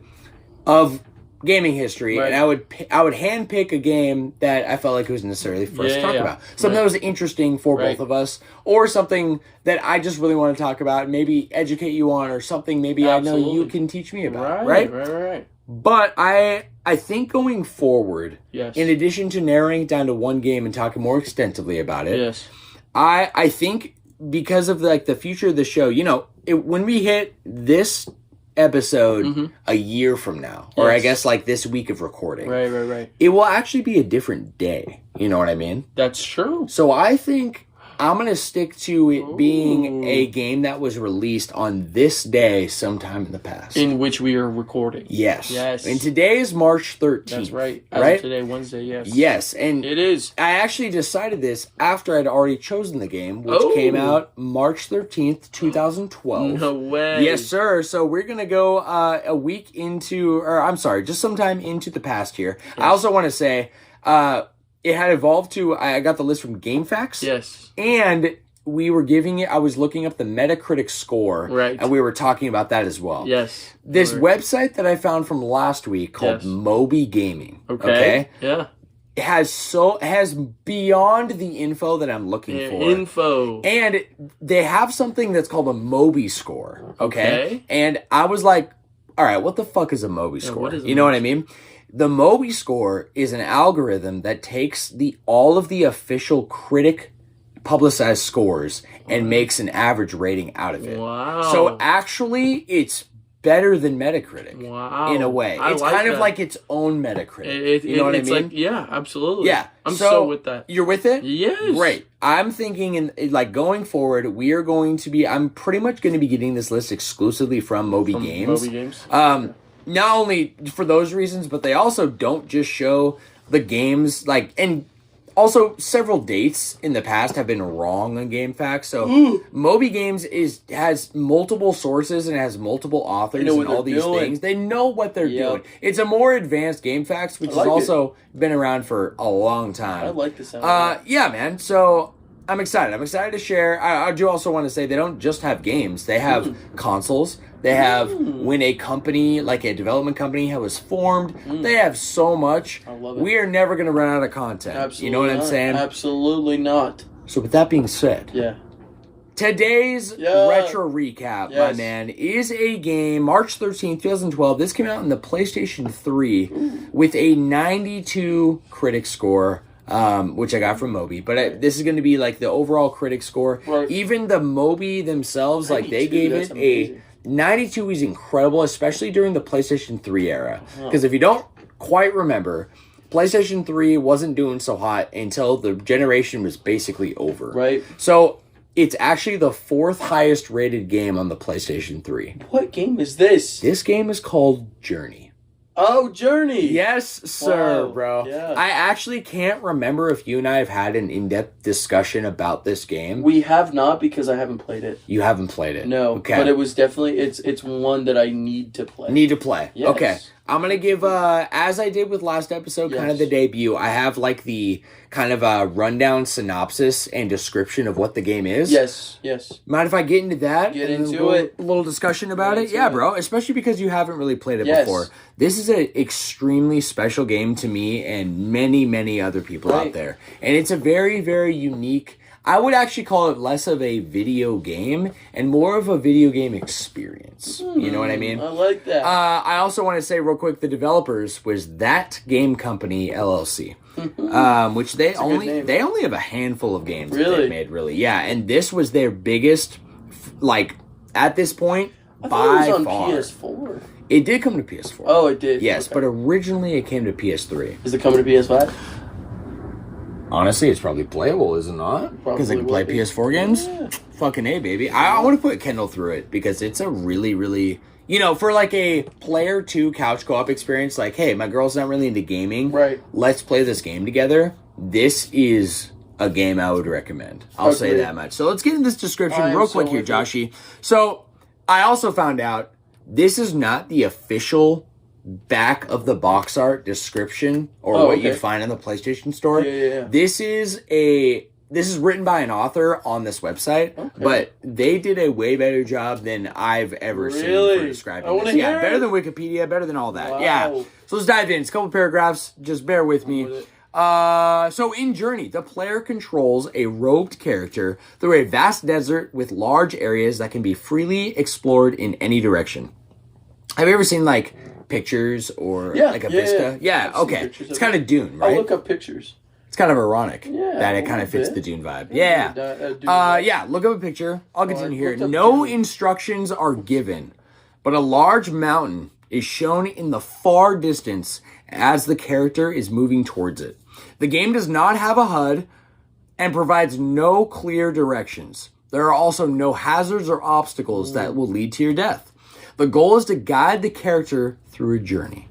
of gaming history, and I would handpick a game that I felt like it was necessarily first to talk about. Something that was interesting for both of us, or something that I just really want to talk about, maybe educate you on, or something maybe I know you can teach me about. Right. But I think going forward, yes, in addition to narrowing it down to one game and talking more extensively about it, yes, I think because of like the future of the show, when we hit this episode a year from now, or I guess like this week of recording, right, it will actually be a different day. You know what I mean? That's true. So I think I'm going to stick to it being a game that was released on this day sometime in the past. In which we are recording. Yes. Yes. And today is March 13th. That's right. Right? Today, Wednesday, yes. Yes. And it is. I actually decided this after I'd already chosen the game, which came out March 13th, 2012. No way. Yes, sir. So we're going to go a week into, or I'm sorry, just sometime into the past here. Yes. I also want to say, it had evolved to, I got the list from GameFAQs. Yes. And we were giving it, I was looking up the Metacritic score. Right. And we were talking about that as well. Yes. This website that I found from last week called Moby Gaming. Okay. Yeah. It has beyond the info that I'm looking for. And they have something that's called a Moby score. Okay. And I was like, all right, what the fuck is a Moby score? You know what I mean? The Moby score is an algorithm that takes all of the official critic publicized scores and makes an average rating out of it. Wow. So actually, it's better than Metacritic. Wow. In a way. It's like kind that. of like its own Metacritic. You know what I mean? Like, yeah, absolutely. Yeah. I'm so with that. You're with it? Yes. Great. I'm thinking like going forward, I'm pretty much going to be getting this list exclusively from Moby Games. Moby Games. Not only for those reasons, but they also don't just show the games, and also several dates in the past have been wrong on GameFAQs. So Moby Games has multiple sources and has multiple authors and all these things. They know what they're doing. It's a more advanced GameFAQs, which has also been around for a long time. I like the sound. Yeah, man. So I'm excited. I'm excited to share. I do also want to say they don't just have games. They have consoles. They have when a company, like a development company, was formed. They have so much. I love it. We are never going to run out of content. Absolutely you know what I'm not. saying? Absolutely not. So with that being said, today's retro recap, my man, is a game, March 13th, 2012. This came out on the PlayStation 3 with a 92 critic score. Which I got from Moby, but this is going to be like the overall critic score. Right. Even the Moby themselves, like they gave it a 92 is incredible, especially during the PlayStation 3 era. Because if you don't quite remember, PlayStation 3 wasn't doing so hot until the generation was basically over. Right. So it's actually the 4th highest rated game on the PlayStation 3. What game is this? This game is called Journey. Oh, Journey. Yes, sir, bro. Yeah. I actually can't remember if you and I have had an in-depth discussion about this game. We have not, because I haven't played it. You haven't played it? No. Okay. But it was definitely, it's one that I need to play. Need to play. Yes. Okay. I'm going to give, as I did with last episode, kind of the debut, I have like the kind of a rundown synopsis and description of what the game is. Yes. Mind if I get into that? Get into it. A little discussion about it? Yeah, bro. Especially because you haven't really played it before. This is an extremely special game to me and many, many other people out there. And it's a very, very unique... I would actually call it less of a video game and more of a video game experience. You know what I mean? I like that. I also want to say real quick, the developers was That Game Company LLC, which they only have a handful of games that they've made. Really, yeah. And this was their biggest, at this point, I thought it was on far. PS4. It did come to PS4. Oh, it did. Yes, but originally it came to PS3. Is it coming to PS5? Honestly, it's probably playable, is it not? Because I can play PS4 games? Yeah. Fucking A, baby. I want to put Kendall through it because it's a really, really... for like a player 2 couch co-op experience, like, hey, my girl's not really into gaming. Right. Let's play this game together. This is a game I would recommend. I'll say that much. So let's get into this description real quick here, Joshie. So I also found out this is not the official... back of the box art description or what you'd find on the PlayStation Store. Yeah. This is written by an author on this website, but they did a way better job than I've ever seen for describing this. Yeah, better than Wikipedia, better than all that. Wow. Yeah. So let's dive in. It's a couple paragraphs. Just bear with me. So in Journey, the player controls a robed character through a vast desert with large areas that can be freely explored in any direction. Have you ever seen pictures or like a vista? Yeah, okay. It's kind of Dune, right? I'll look up pictures. It's kind of ironic that it kind of fits the Dune vibe. Yeah. Look up a picture. I'll continue here. No instructions are given, but a large mountain is shown in the far distance as the character is moving towards it. The game does not have a HUD and provides no clear directions. There are also no hazards or obstacles that will lead to your death. The goal is to guide the character through a journey.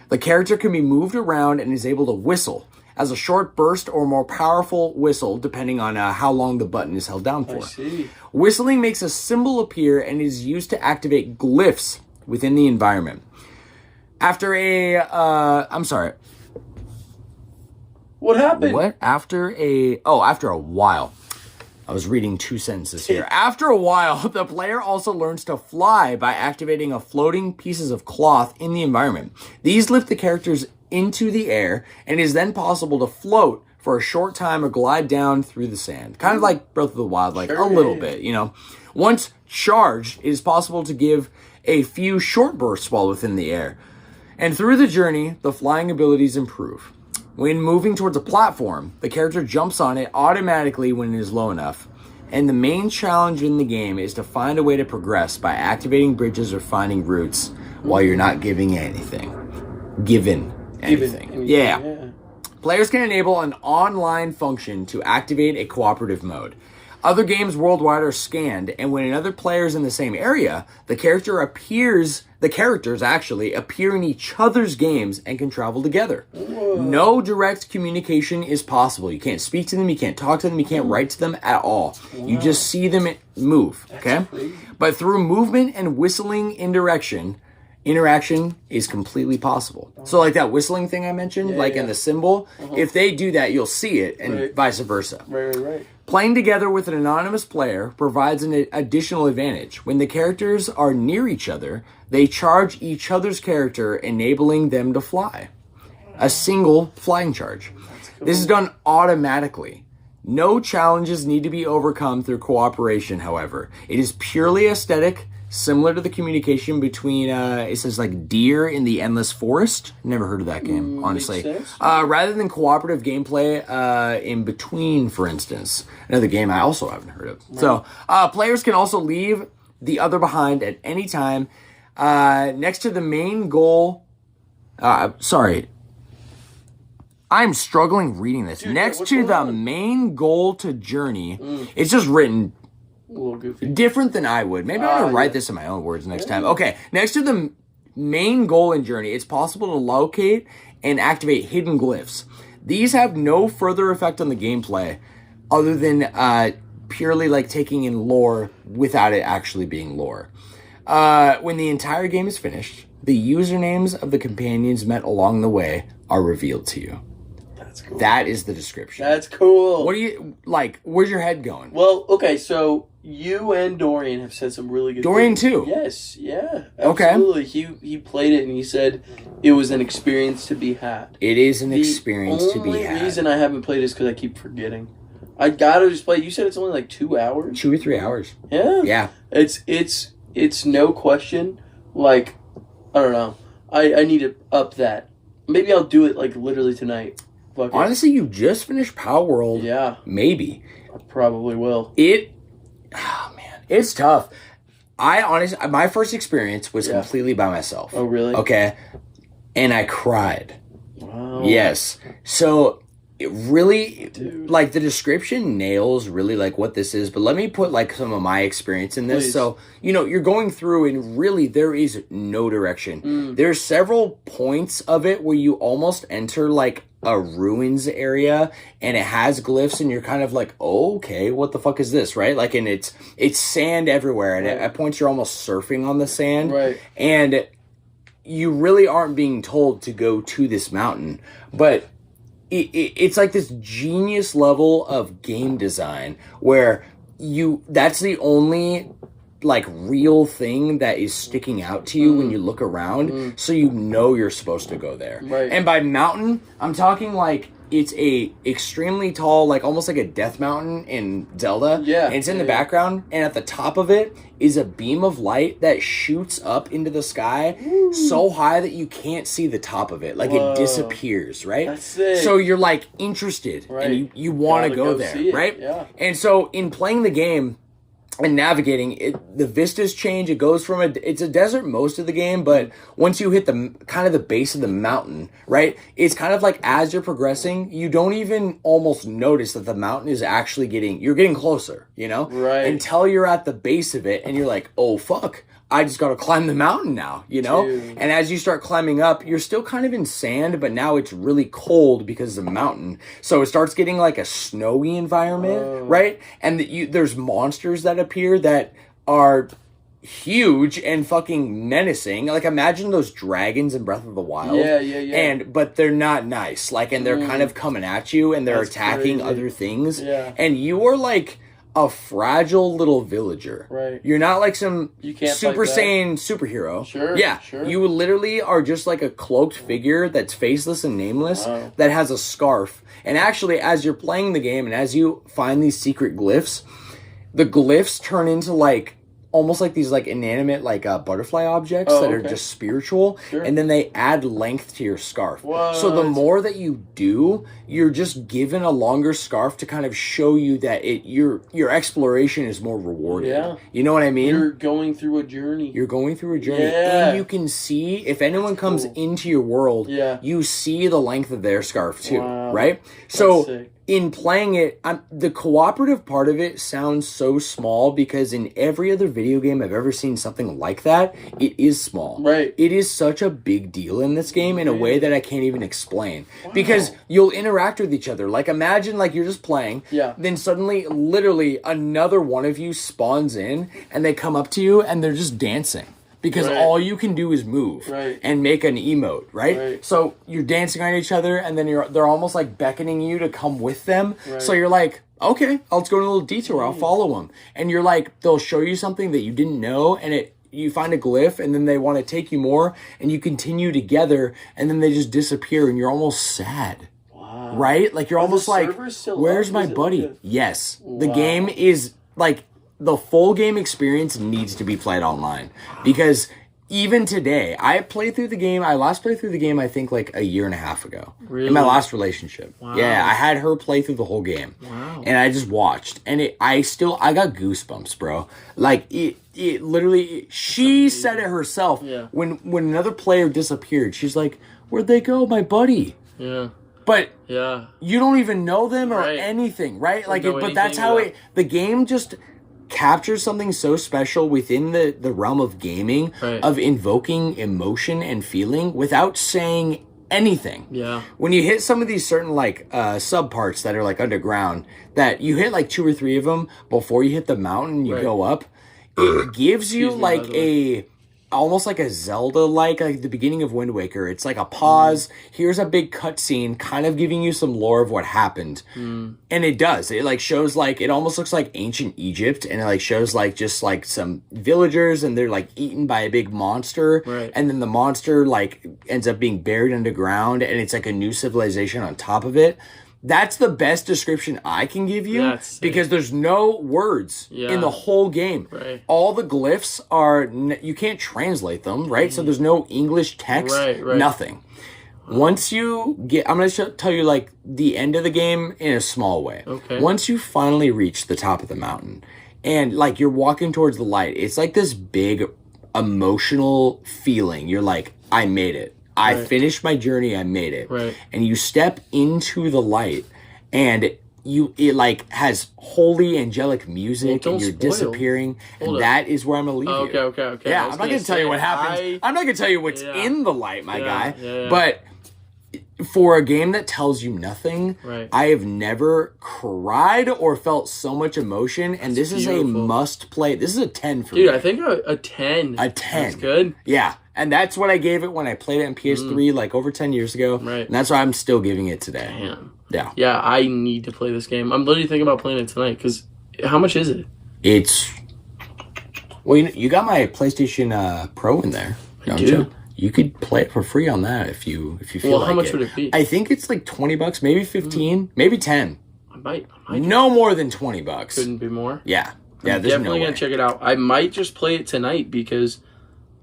The character can be moved around and is able to whistle as a short burst or more powerful whistle, depending on how long the button is held down for. I see. Whistling makes a symbol appear and is used to activate glyphs within the environment. After a, What happened? What? After a while. I was reading two sentences here. After a while, the player also learns to fly by activating floating pieces of cloth in the environment. These lift the characters into the air, and it is then possible to float for a short time or glide down through the sand. Kind of like Breath of the Wild, like a little bit, you know. Once charged, it is possible to give a few short bursts while within the air. And through the journey, the flying abilities improve. When moving towards a platform, the character jumps on it automatically when it is low enough. And the main challenge in the game is to find a way to progress by activating bridges or finding routes while you're not given anything. Yeah. Players can enable an online function to activate a cooperative mode. Other games worldwide are scanned, and when another player is in the same area, the characters actually appear in each other's games and can travel together. Whoa. No direct communication is possible. You can't speak to them, you can't talk to them, you can't write to them at all. Wow. You just see them move, okay? But through movement and whistling interaction is completely possible. So like that whistling thing I mentioned, in the symbol, if they do that, you'll see it, and vice versa. Right. Playing together with an anonymous player provides an additional advantage. When the characters are near each other, they charge each other's character, enabling them to fly. A single flying charge. Cool. This is done automatically. No challenges need to be overcome through cooperation, however. It is purely aesthetic, similar to the communication between, it says like deer in the endless forest. Never heard of that game, honestly. Rather than cooperative gameplay in between, for instance. Another game I also haven't heard of. Right. So, players can also leave the other behind at any time. Next to the main goal, I'm struggling reading this. Dude, next to the main goal to journey, it's just written a little goofy. Different than I would. Maybe I'm going to write this in my own words next time. Okay, next to the main goal in Journey, it's possible to locate and activate hidden glyphs. These have no further effect on the gameplay other than purely like taking in lore without it actually being lore. When the entire game is finished, the usernames of the companions met along the way are revealed to you. That's cool. That is the description. That's cool. What do you, like, where's your head going? Well, okay, so you and Dorian have said some really good Dorian things. too? Yes, yeah. Absolutely. Okay. He played it and he said it was an experience to be had. It is an experience to be had. The only reason I haven't played it is because I keep forgetting. I gotta just play. You said it's only like 2 hours? 2 or 3 hours. Yeah? Yeah. It's no question. Like, I don't know. I need to up that. Maybe I'll do it like literally tonight. Honestly, you just finished Power World. Yeah. Maybe. I probably will. Oh man, it's tough. My first experience was completely by myself. Oh really? Okay. And I cried. Wow. Yes. So it really, like, the description nails really like what this is, but let me put like some of my experience in this. Please. So, you're going through and really there is no direction. There's several points of it where you almost enter like a ruins area and it has glyphs and you're kind of like, oh, okay, what the fuck is this, right? Like, and it's sand everywhere, and at points you're almost surfing on the sand. Right. And you really aren't being told to go to this mountain, but it's like this genius level of game design where that's the only like real thing that is sticking out to you when you look around, so you're supposed to go there. Right. And by mountain, I'm talking like it's a extremely tall, like almost like a death mountain in Zelda. Yeah. And it's in the background, and at the top of it is a beam of light that shoots up into the sky so high that you can't see the top of it. Like it disappears, right? That's sick. So you're like interested and you want to go there, right? Yeah. And so in playing the game and navigating it, the vistas change. It goes from it's a desert most of the game, but once you hit the kind of the base of the mountain, right, it's kind of like as you're progressing, you don't even almost notice that the mountain is actually you're getting closer, you know, right, until you're at the base of it and you're like, oh fuck, I just got to climb the mountain now, you know? Dude. And as you start climbing up, you're still kind of in sand, but now it's really cold because of the mountain. So it starts getting like a snowy environment, right? And there's monsters that appear that are huge and fucking menacing. Like imagine those dragons in Breath of the Wild. Yeah. But they're not nice. Like, and they're kind of coming at you and they're attacking other things. Yeah. And you are like a fragile little villager. Right. You're not like some Super fight Saiyan superhero. Sure. Yeah. Sure. You literally are just like a cloaked figure that's faceless and nameless that has a scarf. And actually, as you're playing the game and as you find these secret glyphs, the glyphs turn into like almost like these like inanimate like butterfly objects that are just spiritual, and then they add length to your scarf. What? So the more that you do, you're just given a longer scarf to kind of show you that your exploration is more rewarding. Yeah. You know what I mean? You're going through a journey. Yeah. And you can see if anyone comes into your world, you see the length of their scarf too, right? So sick. In playing it, the cooperative part of it sounds so small because in every other video game I've ever seen something like that, it is small. Right. It is such a big deal in this game in a way that I can't even explain. Because you'll interact with each other. Like imagine like you're just playing, then suddenly literally another one of you spawns in and they come up to you and they're just dancing. Because all you can do is move and make an emote, right? So you're dancing on each other, and then they're almost like beckoning you to come with them. So you're like, okay, let's go on a little detour. I'll follow them. And you're like, they'll show you something that you didn't know, and you find a glyph, and then they want to take you more, and you continue together, and then they just disappear, and you're almost sad. Wow. Right? Like you're almost like, where's my buddy? Yes. The game is like, the full game experience needs to be played online because even today, I last played through the game, I think like a year and a half ago. Really? In my last relationship. Wow. Yeah, I had her play through the whole game. Wow. And I just watched. And I got goosebumps, bro. Like, it literally, she said it herself. Yeah. When another player disappeared, she's like, where'd they go, my buddy? Yeah. But you don't even know them or anything, right? Like, but that's how the game just captures something so special within the realm of gaming, of invoking emotion and feeling without saying anything. Yeah. When you hit some of these certain like sub parts that are like underground, that you hit like 2 or 3 of them before you hit the mountain, you go up, it gives you like almost like a Zelda like the beginning of Wind Waker. It's like a pause. Here's a big cutscene, kind of giving you some lore of what happened. And it does. It like shows like it almost looks like ancient Egypt, and it like shows like just like some villagers, and they're like eaten by a big monster. And then the monster like ends up being buried underground, and it's like a new civilization on top of it. That's the best description I can give you because there's no words in the whole game. All the glyphs are, you can't translate them, right? So there's no English text, nothing. Once you get, I'm going to tell you like the end of the game in a small way. Once you finally reach the top of the mountain and like you're walking towards the light, it's like this big emotional feeling. You're like, I made it. I finished my journey. I made it. And you step into the light, and it like has holy angelic music, and you're disappearing. And that is where I'm gonna leave you. Okay. Yeah, I'm not gonna tell you what happens. I'm not gonna tell you what's in the light, my guy. But for a game that tells you nothing, I have never cried or felt so much emotion, and this is a must play. This is a 10 for me. Dude, I think a 10. A 10. That's good. Yeah. And that's what I gave it when I played it on PS3 like over 10 years ago. And that's why I'm still giving it today. Damn. Yeah. Yeah, I need to play this game. I'm literally thinking about playing it tonight, because how much is it? It's... Well, you got my PlayStation Pro in there, don't you? You could play it for free on that if you feel like it. How much would it be? I think it's like $20, maybe 15, maybe 10. I might no more than $20. Couldn't be more. Yeah. I'm definitely gonna check it out. I might just play it tonight because,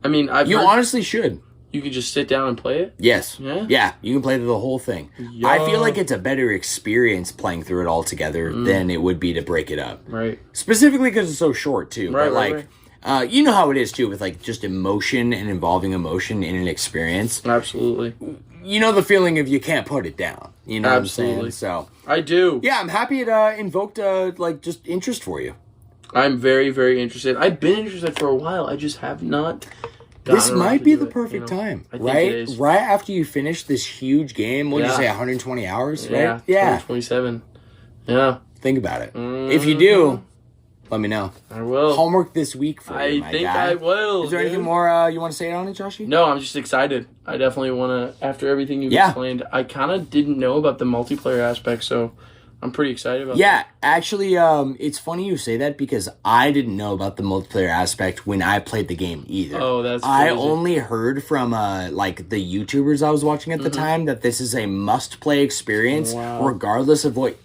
I mean, honestly should. You could just sit down and play it? Yes. Yeah? Yeah, you can play the whole thing. Yeah. I feel like it's a better experience playing through it all together than it would be to break it up. Right. Specifically because it's so short, too. Right, but, like, you know how it is, too, with, like, just emotion and involving emotion in an experience. Absolutely. You know the feeling of you can't put it down. You know Absolutely. what I'm saying? So I do. Yeah, I'm happy it invoked, like, just interest for you. I'm very, very interested. I've been interested for a while. I just have not... This might be the perfect time, right? Right after you finish this huge game, what did you say, 120 hours, right? Yeah, 127. Yeah. Think about it. If you do, let me know. I will. Homework this week for you, my guy. I will. Is there anything more you want to say on it, Joshie? No, I'm just excited. I definitely want to, after everything you've explained, I kind of didn't know about the multiplayer aspect, so... I'm pretty excited about that. Yeah, actually, it's funny you say that because I didn't know about the multiplayer aspect when I played the game either. Oh, that's crazy. I only heard from, like, the YouTubers I was watching at the time that this is a must-play experience regardless of what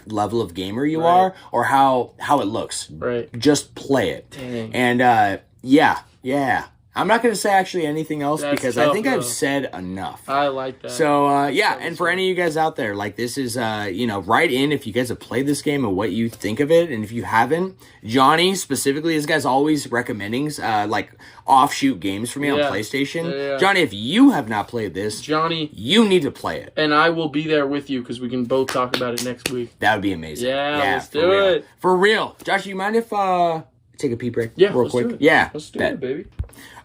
level of gamer you are or how it looks. Right. Just play it. Dang. And, yeah. I'm not going to say actually anything else because I think I've said enough. I like that. So, and for any of you guys out there, like this is, write in if you guys have played this game and what you think of it. And if you haven't, Johnny specifically, this guy's always recommending, like, offshoot games for me on PlayStation. Yeah. Johnny, if you have not played this, Johnny, you need to play it. And I will be there with you because we can both talk about it next week. That would be amazing. Yeah, let's do it. For real. Josh, you mind if, take a pee break real quick? Do it. Yeah. Let's do it, baby.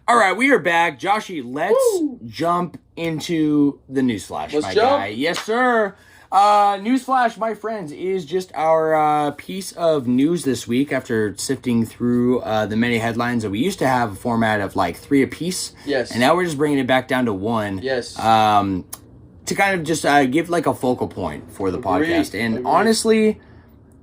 All right, we are back. Joshie, let's jump into the newsflash, my guy. Yes, sir. Newsflash, my friends, is just our piece of news this week after sifting through the many headlines that we used to have a format of like 3 apiece. Yes. And now we're just bringing it back down to 1. Yes. To kind of just give like a focal point for the podcast. And honestly,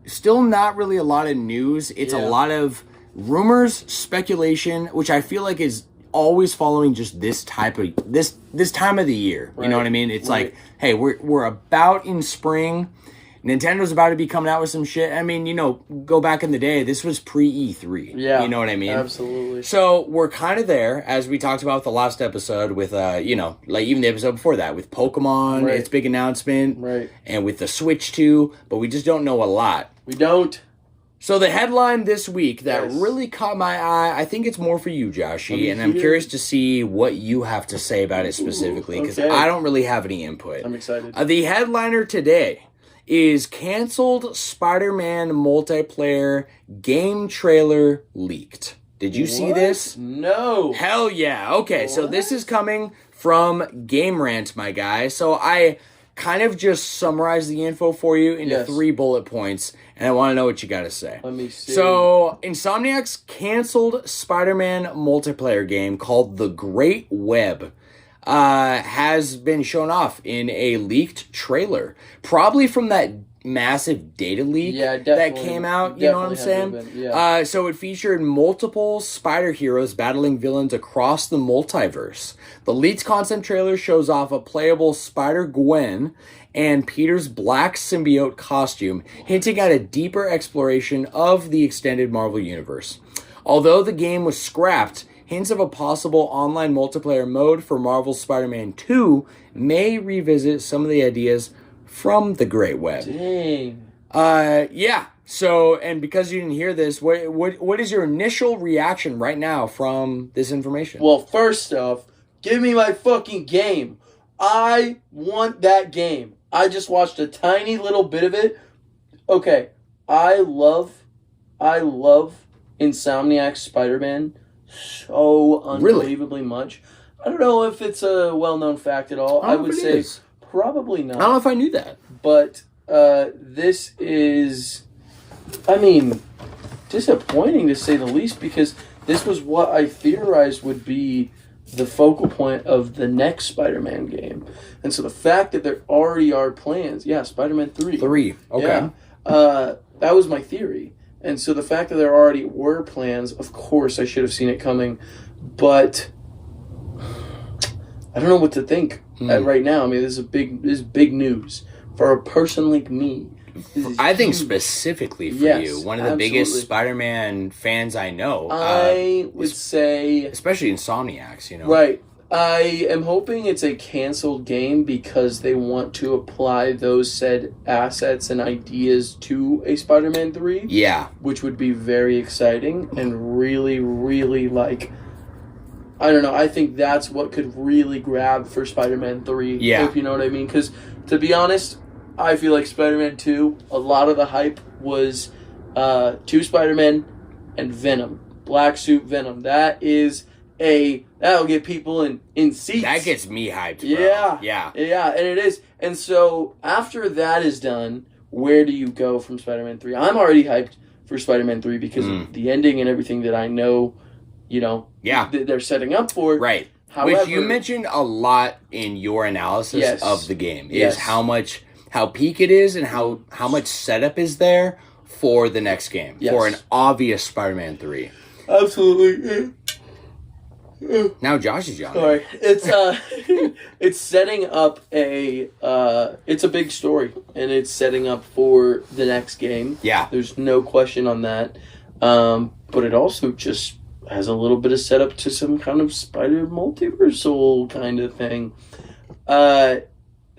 still not really a lot of news. It's a lot of rumors, speculation, which I feel like is always following just this type of this time of the year. You know what I mean? It's like, hey, we're about in spring. Nintendo's about to be coming out with some shit. I mean, go back in the day, this was pre-E3. Yeah. You know what I mean? Absolutely. So we're kind of there, as we talked about the last episode with, like even the episode before that, with Pokemon, its big announcement. Right. And with the Switch 2, but we just don't know a lot. We don't. So the headline this week that really caught my eye, I think it's more for you, Joshie, and I'm curious to see what you have to say about it specifically, because I don't really have any input. I'm excited. The headliner today is canceled Spider-Man multiplayer game trailer leaked. Did you see this? No. Hell yeah. Okay, so this is coming from Game Rant, my guy. So I kind of just summarize the info for you into 3 bullet points, and I want to know what you got to say. Let me see. So, Insomniac's canceled Spider-Man multiplayer game called The Great Web has been shown off in a leaked trailer, probably from that massive data leak that came out, you know what I'm saying? So it featured multiple spider heroes battling villains across the multiverse. The leaked concept trailer shows off a playable Spider-Gwen and Peter's black symbiote costume, hinting at a deeper exploration of the extended Marvel Universe. Although the game was scrapped, hints of a possible online multiplayer mode for Marvel's Spider-Man 2 may revisit some of the ideas from the Great Web. Dang. So, and because you didn't hear this, what is your initial reaction right now from this information? Well, first off, give me my fucking game. I want that game. I just watched a tiny little bit of it. Okay, I love Insomniac's Spider-Man so unbelievably much. I don't know if it's a well-known fact at all. I would say probably not. I don't know if I knew that. But this is, disappointing to say the least, because this was what I theorized would be the focal point of the next Spider-Man game. And so the fact that there already are plans, Spider-Man 3. 3, okay. Yeah, that was my theory. And so the fact that there already were plans, of course I should have seen it coming, but I don't know what to think right now. I mean, this is big news for a person like me. I think specifically for you, one of the biggest Spider-Man fans I know. I would say, especially Insomniacs, you know. Right. I am hoping it's a canceled game because they want to apply those said assets and ideas to a Spider-Man 3. Yeah. Which would be very exciting and really, really like... I don't know. I think that's what could really grab for Spider-Man 3. Yeah. If you know what I mean. Because, to be honest, I feel like Spider-Man 2, a lot of the hype was two Spider-Men and Venom. Black Suit Venom. That'll get people in seats. That gets me hyped, bro. Yeah, and it is. And so, after that is done, where do you go from Spider-Man 3? I'm already hyped for Spider-Man 3 because of the ending and everything that I know, you know, they're setting up for. Right. However, which you mentioned a lot in your analysis of the game, is how peak it is and how much setup is there for the next game, for an obvious Spider-Man 3. Absolutely. Now Josh is young. Sorry. It's it's setting up it's a big story, and it's setting up for the next game. Yeah. There's no question on that. But it also just has a little bit of setup to some kind of spider multiversal kind of thing.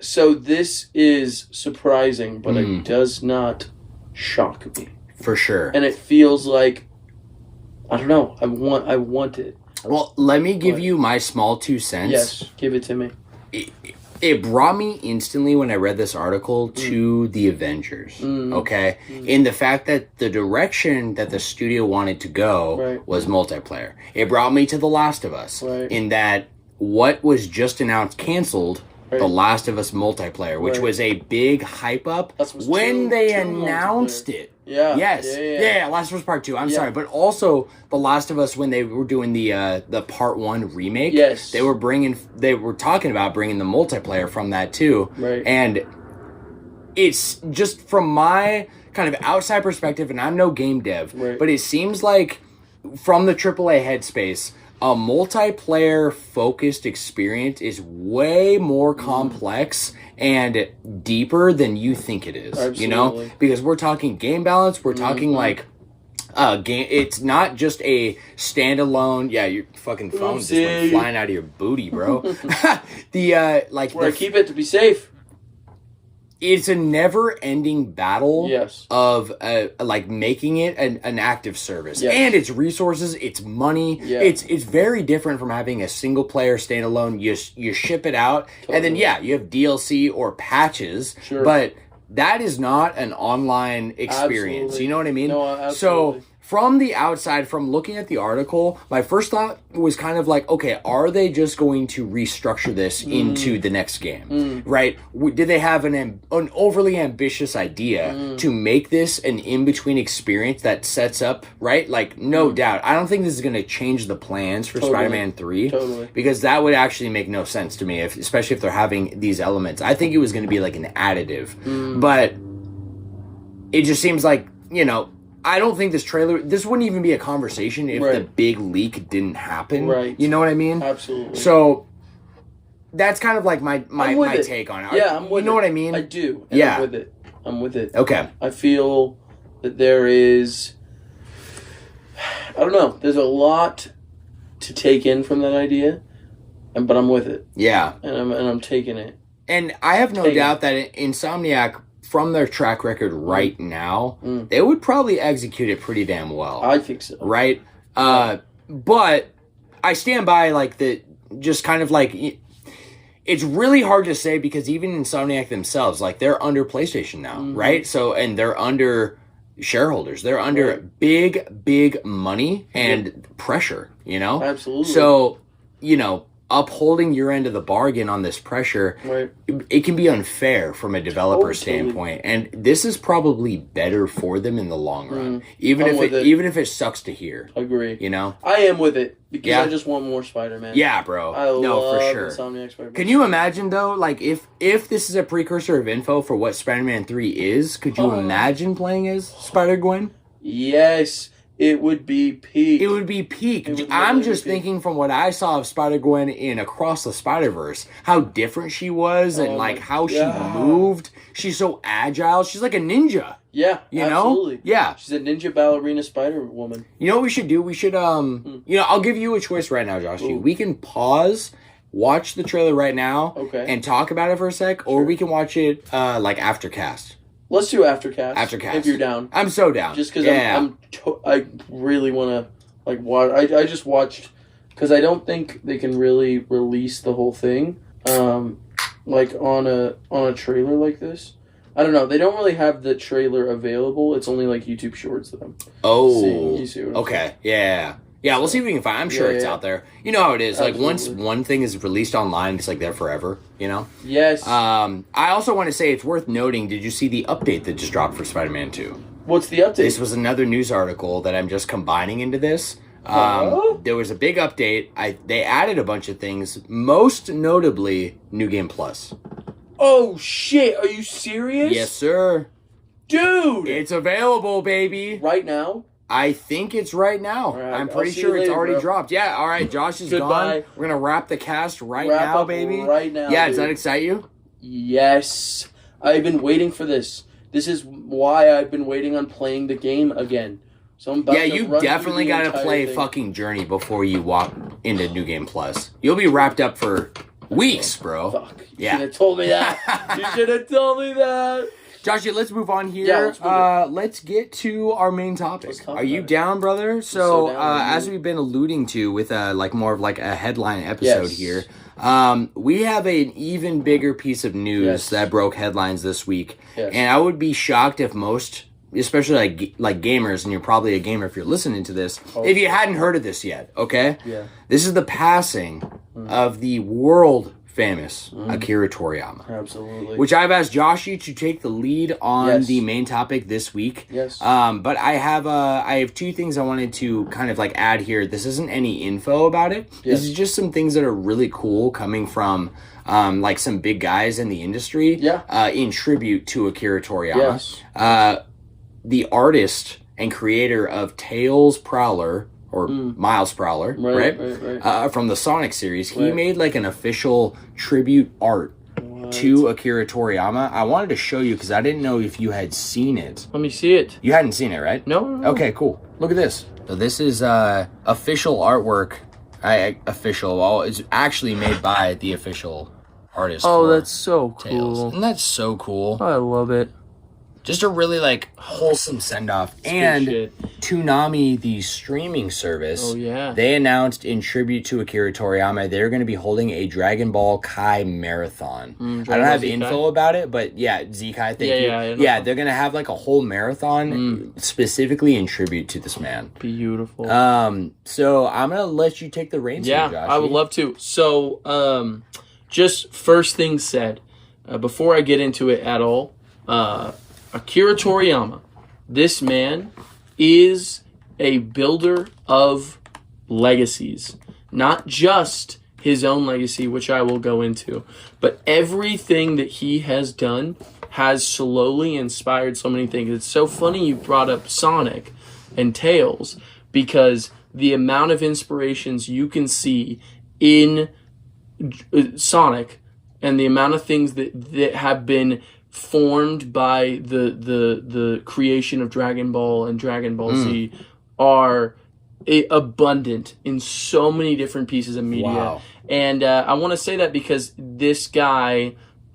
So this is surprising, but it does not shock me. For sure. And it feels like, I don't know, I want it. Well, let me give you my small 2 cents. Yes, give it to me. It brought me instantly when I read this article to the Avengers, okay? In the fact that the direction that the studio wanted to go was multiplayer. It brought me to The Last of Us, in that what was just announced canceled, The Last of Us multiplayer, which was a big hype up when they announced it. Yeah. Yes. Yeah. Last of Us Part 2. I'm sorry, but also The Last of Us when they were doing the Part 1 remake. Yes. They were talking about bringing the multiplayer from that too. Right. And it's just from my kind of outside perspective, and I'm no game dev, but it seems like from the AAA headspace, a multiplayer focused experience is way more complex and deeper than you think it is. Absolutely. You know, because we're talking game balance, we're talking like game. It's not just a standalone. Yeah, your fucking phone just went flying out of your booty, bro. Where I keep it to be safe. It's a never-ending battle of like making it an active service, and it's resources, it's money. It's very different from having a single-player standalone. You ship it out, and then you have DLC or patches, but that is not an online experience. Absolutely. You know what I mean? No, absolutely. So from the outside, from looking at the article, my first thought was kind of like, okay, are they just going to restructure this into the next game, right? Did they have an overly ambitious idea to make this an in-between experience that sets up, right? Like, no doubt. I don't think this is going to change the plans for Spider-Man 3, because that would actually make no sense to me, especially if they're having these elements. I think it was going to be like an additive, but it just seems like, you know, I don't think this wouldn't even be a conversation if the big leak didn't happen. Right. You know what I mean? Absolutely. So that's kind of like my take on it. Yeah, I'm with it. You know what I mean? I do. Yeah. I'm with it. Okay. I feel that there is, I don't know, there's a lot to take in from that idea, but I'm with it. Yeah. And I'm taking it. And I have no doubt that Insomniac, from their track record right now, they would probably execute it pretty damn well. I think so. Right? But I stand by, like, just kind of like, it's really hard to say because even Insomniac themselves, like, they're under PlayStation now, right? So, and they're under shareholders. They're under big money and pressure, you know? Absolutely. So, you know, upholding your end of the bargain on this pressure, it can be unfair from a developer standpoint, and this is probably better for them in the long run, even if it sucks to hear. Agree. You know, I am with it because I just want more Spider-Man. Yeah, bro. I love for sure. Insomniac Spider-Man. Can you imagine though, like if this is a precursor of info for what Spider-Man 3 is? Could you imagine playing as Spider-Gwen? Yes. it would be peak. It would be peak. I'm just thinking from what I saw of Spider-Gwen in Across the Spider-Verse, how different she was and like how she moved. She's so agile. She's like a ninja. Yeah, you absolutely. know? Yeah. She's a ninja ballerina Spider-Woman. You know what we should do? We should, I'll give you a choice right now, Joshie. We can pause, watch the trailer right now, and talk about it for a sec, or we can watch it, like, after cast. Let's do Aftercast. Aftercast. If you're down. I'm so down. Just because I really want to, like, watch. I just watched, because I don't think they can really release the whole thing, like, on a trailer like this. I don't know. They don't really have the trailer available. It's only, like, YouTube Shorts, though. Oh. You see what I'm saying? Yeah. Yeah, we'll see if we can find it. I'm sure it's out there. You know how it is. Absolutely. Like, once one thing is released online, it's, like, there forever, you know? Yes. I also want to say it's worth noting, did you see the update that just dropped for Spider-Man 2? What's the update? This was another news article that I'm just combining into this. There was a big update. They added a bunch of things, most notably New Game Plus. Oh, shit. Are you serious? Yes, sir. Dude! It's available, baby. Right now? I think it's right now. Right, I'm pretty sure it's already dropped. Yeah, all right, Josh is gone. We're going to wrap the cast wrap now, baby. Right now. Yeah, does that excite you? Yes. I've been waiting for this. This is why I've been waiting on playing the game again. So I'm about to you definitely got to play fucking Journey before you walk into New Game Plus. You'll be wrapped up for weeks, bro. Fuck. You should have told me that. You should have told me that. Joshie, let's move on here. Yeah, let's get to our main topic. Are you down, brother? So, as we've been alluding to with more of like a headline episode here, we have an even bigger piece of news that broke headlines this week. Yes. And I would be shocked if most, especially like gamers, and you're probably a gamer if you're listening to this, if you hadn't heard of this yet, okay? Yeah. This is the passing of the world famous Akira Toriyama. Absolutely. Which I've asked Joshie to take the lead on the main topic this week. Yes. But I have two things I wanted to kind of like add here. This isn't any info about it. Yes. This is just some things that are really cool coming from like some big guys in the industry. Yeah. In tribute to Akira Toriyama. Yes. The artist and creator of Tails Prowler, or Miles Prowler, right? From the Sonic series. He made like an official tribute art to Akira Toriyama. I wanted to show you because I didn't know if you had seen it. Let me see it. You hadn't seen it, right? No. Okay, cool. Look at this. So this is official artwork. It's actually made by the official artist. Oh, that's so cool. Tails. And that's so cool. I love it. Just a really, like, wholesome send-off. And Toonami, the streaming service, they announced in tribute to Akira Toriyama, they're going to be holding a Dragon Ball Kai marathon. I don't have info about it, but Z-Kai, thank you. Yeah, they're going to have, like, a whole marathon specifically in tribute to this man. Beautiful. So I'm going to let you take the reins here, Joshie. I would love to. So, just first thing said, before I get into it at all, Akira Toriyama, this man is a builder of legacies. Not just his own legacy, which I will go into, but everything that he has done has slowly inspired so many things. It's so funny you brought up Sonic and Tails, because the amount of inspirations you can see in Sonic and the amount of things that have been formed by the creation of Dragon Ball and Dragon Ball Z are abundant in so many different pieces of media. Wow. And I want to say that because this guy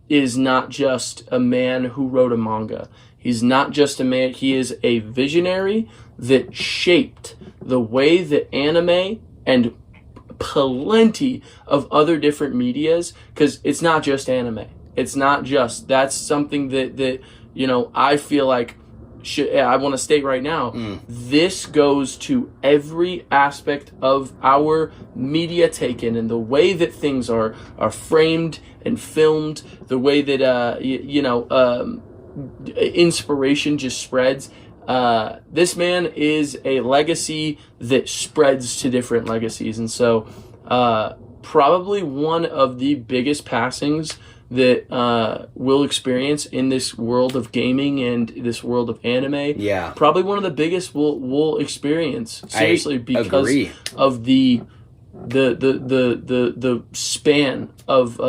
is not just a man who wrote a manga. He's not just a man. He is a visionary that shaped the way that anime and plenty of other different medias, because it's not just anime. It's not just. That's something that I feel like I want to state right now. This goes to every aspect of our media taken, and the way that things are framed and filmed, the way that inspiration just spreads. This man is a legacy that spreads to different legacies, and so probably one of the biggest passings that we'll experience in this world of gaming and this world of anime. Yeah. Probably one of the biggest we'll experience. Seriously, because agree. of the span of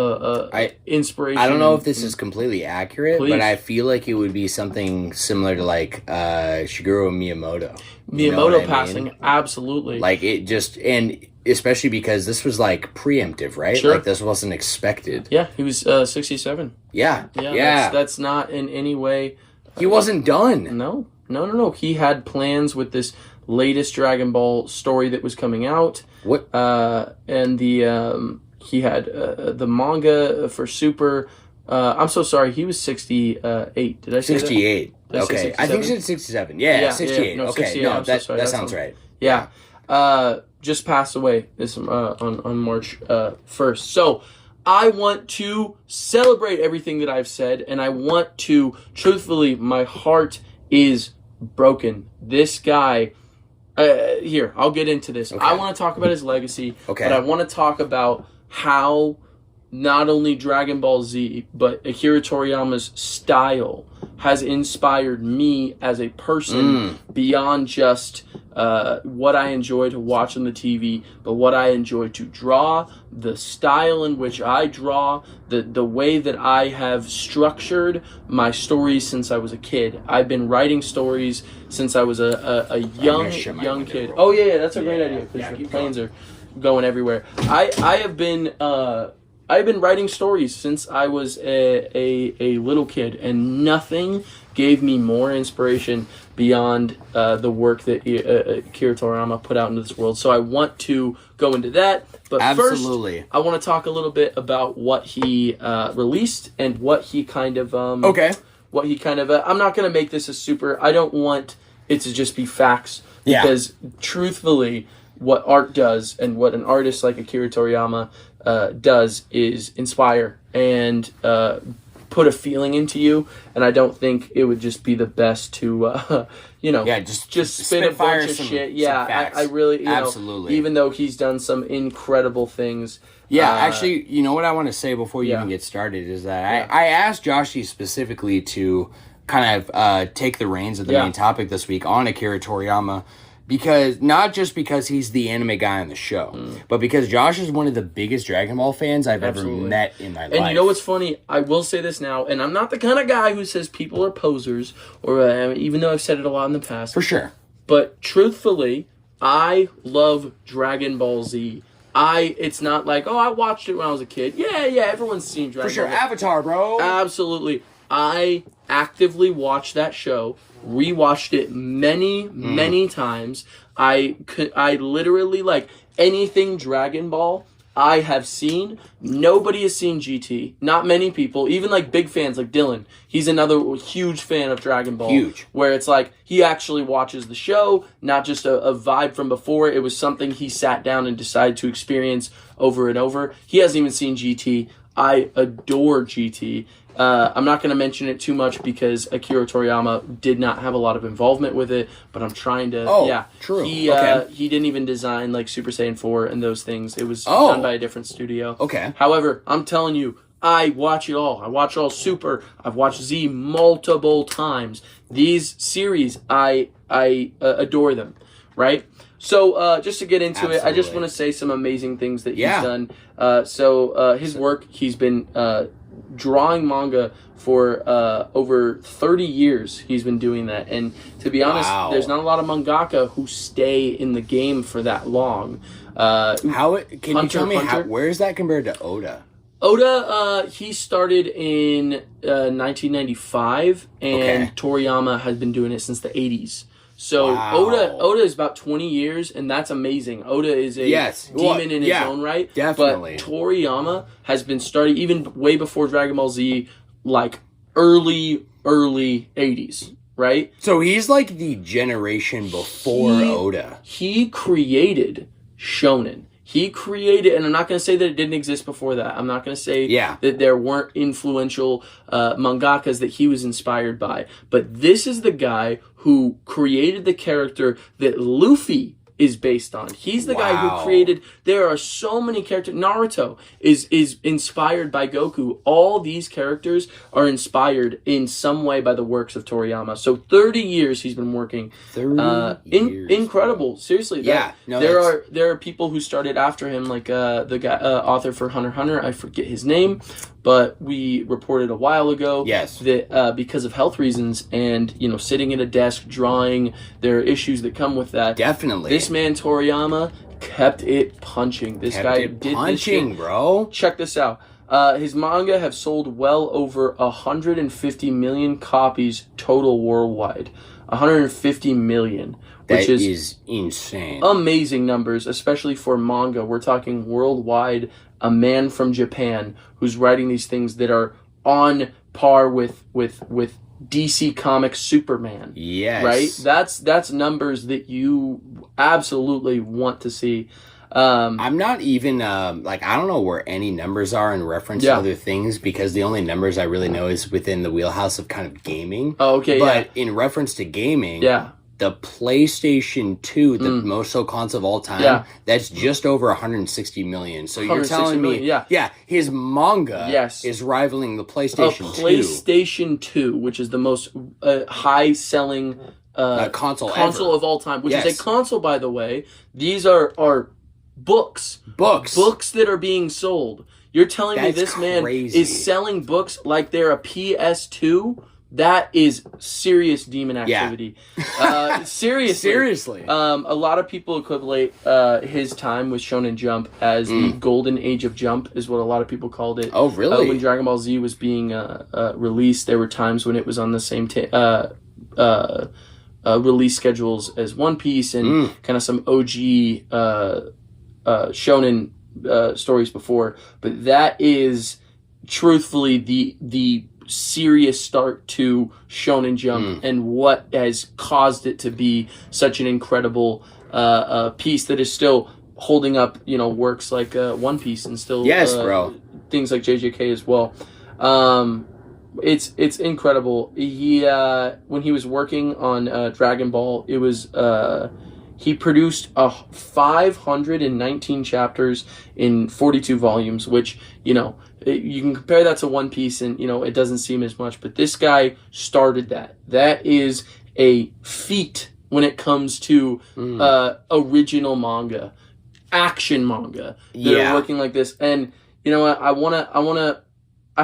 inspiration. I don't know if this is completely accurate, Please. but I feel like it would be something similar to like Shigeru Miyamoto. Miyamoto passing, absolutely. Like it just, and especially because this was like preemptive, right? Sure. Like this wasn't expected. Yeah, he was 67. Yeah. That's not in any way. He wasn't done. No. He had plans with this latest Dragon Ball story that was coming out. What? And the he had the manga for Super. I'm so sorry. He was 68. Did I say 68. That? Okay. I think she said 67. Yeah, 68. No, okay. 68. No, that sorry. sounds right. Yeah. Just passed away this on March 1st. So I want to celebrate everything that I've said, and I want to, truthfully, my heart is broken. This guy, here, I'll get into this. Okay. I want to talk about his legacy, but I want to talk about how not only Dragon Ball Z, but Akira Toriyama's style has inspired me as a person beyond just what I enjoy to watch on the TV, but what I enjoy to draw, the style in which I draw, the way that I have structured my stories since I was a kid. I've been writing stories since I was a young kid. Oh yeah, that's a great idea because the planes are going everywhere. I've been writing stories since I was a little kid, and nothing gave me more inspiration beyond the work that Akira Toriyama put out into this world. So I want to go into that. But Absolutely. First, I want to talk a little bit about what he released and what he kind of... What he kind of... I'm not going to make this a super... I don't want it to just be facts. Yeah. Because truthfully, what art does and what an artist like Akira Toriyama does is inspire and put a feeling into you, and I don't think it would just be the best to just spin a bunch of shit. Yeah, I really absolutely. Even though he's done some incredible things. Yeah, actually, you know what I want to say before you even get started is that I asked Joshie specifically to kind of take the reins of the main topic this week on Akira Toriyama. Because, not just because he's the anime guy on the show, but because Josh is one of the biggest Dragon Ball fans I've ever met in my life. And you know what's funny? I will say this now, and I'm not the kind of guy who says people are posers, or even though I've said it a lot in the past. For sure. But truthfully, I love Dragon Ball Z. It's not like, I watched it when I was a kid. Yeah, everyone's seen Dragon Ball. For sure, Avatar, bro. Absolutely. I actively watched that show. Rewatched it many times. I literally, like, anything Dragon Ball I have seen. Nobody has seen GT. Not many people. Even like big fans like Dylan. He's another huge fan of Dragon Ball. Huge. Where it's like he actually watches the show, not just a vibe from before. It was something he sat down and decided to experience over and over. He hasn't even seen GT. I adore GT. I'm not going to mention it too much because Akira Toriyama did not have a lot of involvement with it, but I'm trying to... true. He didn't even design like Super Saiyan 4 and those things. It was done by a different studio. Okay. However, I'm telling you, I watch it all. I watch all Super. I've watched Z multiple times. These series, I adore them, right? So, just to get into it, I just want to say some amazing things that he's done. His work, he's been drawing manga for over 30 years. He's been doing that. And to be honest, there's not a lot of mangaka who stay in the game for that long. Can you tell me where is that compared to Oda? Oda, he started in 1995, and Toriyama has been doing it since the 80s. So Oda is about 20 years, and that's amazing. Oda is a demon in his own right. Definitely. But Toriyama has been starting even way before Dragon Ball Z, like early 80s, right? So he's like the generation before Oda. He created Shonen. He created, and I'm not going to say that it didn't exist before that. I'm not going to say that there weren't influential mangakas that he was inspired by. But this is the guy who created the character that Luffy is based on. He's the guy who created. There are so many characters. Naruto is inspired by Goku. All these characters are inspired in some way by the works of Toriyama. So 30 years he's been working. 30 years. Incredible. Seriously. Yeah. There are people who started after him, like the guy author for Hunter x Hunter. I forget his name, but we reported a while ago that because of health reasons and sitting at a desk drawing, there are issues that come with that. Definitely. This man Toriyama kept it punching. This guy did this shit. Bro. Check this out. His manga have sold well over 150 million copies total worldwide. 150 million. Which is insane. Amazing numbers, especially for manga. We're talking worldwide. A man from Japan who's writing these things that are on par with DC Comics Superman. Yes. Right? That's numbers that you absolutely want to see. I'm not even I don't know where any numbers are in reference to other things, because the only numbers I really know is within the wheelhouse of kind of gaming. Oh, okay. But in reference to gaming, the PlayStation 2, the most sold console of all time, that's just over 160 million. So you're telling me, his manga is rivaling the PlayStation 2. PlayStation 2, which is the most high-selling console of all time, which is a console, by the way. These are books. Books that are being sold. You're telling me this man is selling books like they're a PS2? That is serious demon activity. Seriously. A lot of people equate his time with Shonen Jump as the golden age of Jump, is what a lot of people called it. Oh, really? When Dragon Ball Z was being released, there were times when it was on the same release schedules as One Piece and kind of some OG Shonen stories before. But that is truthfully the serious start to Shonen Jump and what has caused it to be such an incredible piece that is still holding up, works like One Piece and still things like JJK as well. It's incredible. He when he was working on Dragon Ball, it was he produced 519 chapters in 42 volumes, which you can compare that to One Piece and, it doesn't seem as much, but this guy started that. That is a feat when it comes to original manga, action manga that are working like this. And, I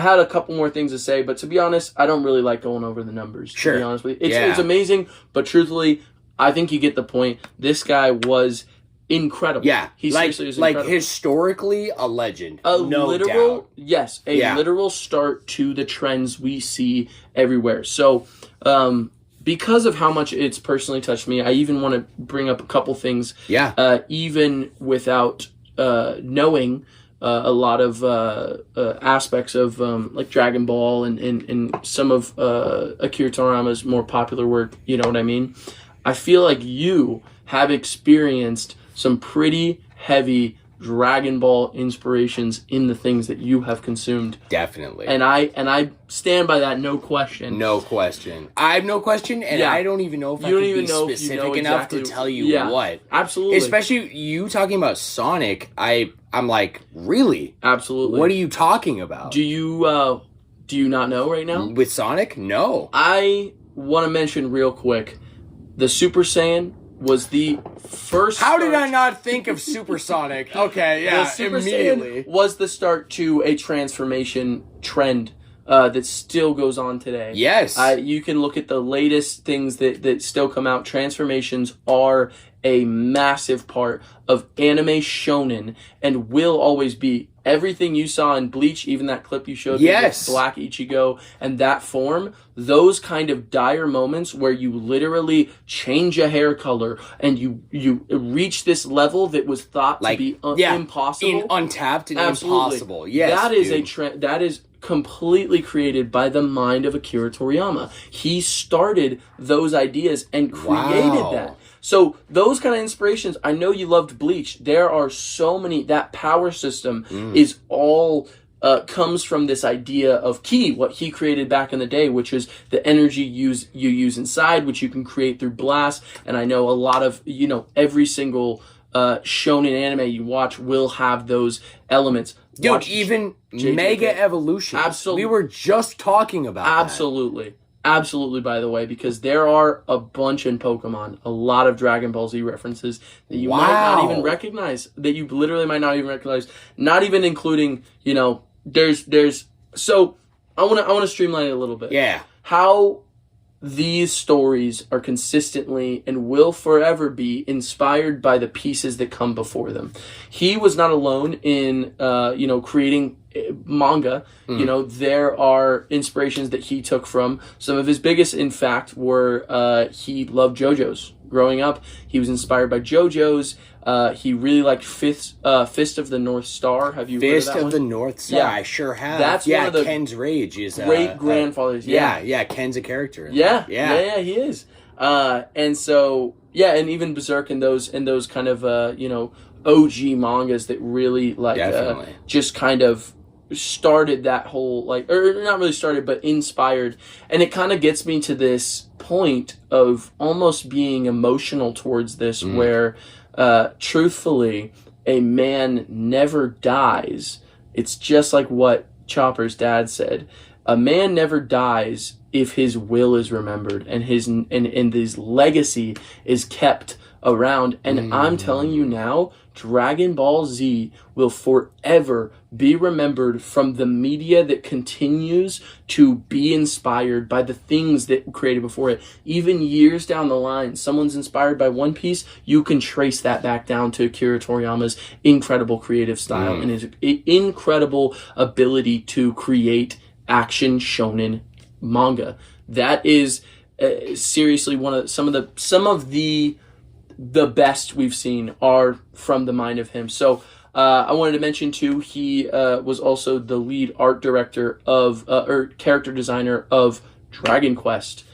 had a couple more things to say, but to be honest, I don't really like going over the numbers, to be honest with you. It's amazing, but truthfully, I think you get the point. This guy was incredible. Yeah, he seriously is incredible. Historically a legend. No doubt. Yes, literal start to the trends we see everywhere. So, because of how much it's personally touched me, I even want to bring up a couple things. Yeah. Even without knowing a lot of aspects of like Dragon Ball and some of Akira Toriyama's more popular work. You know what I mean? I feel like you have experienced some pretty heavy Dragon Ball inspirations in the things that you have consumed. Definitely. And I stand by that, no question. No question. I have no question, and I don't even know if I can be specific enough to tell you what. Absolutely. Especially you talking about Sonic, I'm like, really? Absolutely. What are you talking about? Do you not know right now? With Sonic? No. I want to mention real quick, the Super Saiyan was the first. How did I not think of Supersonic? Okay, yeah, Super immediately. Saiyan was the start to a transformation trend that still goes on today. Yes. You can look at the latest things that still come out. Transformations are a massive part of anime shonen and will always be. Everything you saw in Bleach, even that clip you showed me, with Black Ichigo and that form, those kind of dire moments where you literally change a hair color and you reach this level that was thought to be impossible. Untapped and impossible. Yes, that is a trend. That is completely created by the mind of Akira Toriyama. He started those ideas and created that. So those kind of inspirations, I know you loved Bleach. There are so many, that power system is all comes from this idea of ki, what he created back in the day, which is the energy you use inside, which you can create through blast. And I know a lot of, every single shonen anime you watch will have those elements. Dude, even Mega Evolution. Absolutely. We were just talking about that. Absolutely, by the way, because there are a bunch in Pokemon, a lot of Dragon Ball Z references that you might not even recognize, that you literally might not even recognize, not even including, there's so I want to streamline it a little bit. Yeah. How these stories are consistently and will forever be inspired by the pieces that come before them. He was not alone in, creating manga. There are inspirations that he took from. Some of his biggest, in fact, were he loved JoJo's. Growing up, he was inspired by JoJo's. He really liked Fist of the North Star. Have you heard of that one? Fist of the North Star? Yeah. I sure have. That's one of the Ken's Rage is great grandfathers. Yeah, Ken's a character. Yeah, he is. And so and even Berserk and those kind of OG mangas that really just kind of started that whole or not really started but inspired, and it kind of gets me to this point of almost being emotional towards this where truthfully a man never dies. It's just like what Chopper's dad said, a man never dies if his will is remembered and his legacy is kept around. And I'm telling you now, Dragon Ball Z will forever be remembered from the media that continues to be inspired by the things that were created before it. Even years down the line, someone's inspired by One Piece, you can trace that back down to Akira Toriyama's incredible creative style and his incredible ability to create action shonen manga. That is seriously some of the best we've seen are from the mind of him. So I wanted to mention too, he was also the lead art director of or character designer of Dragon Quest.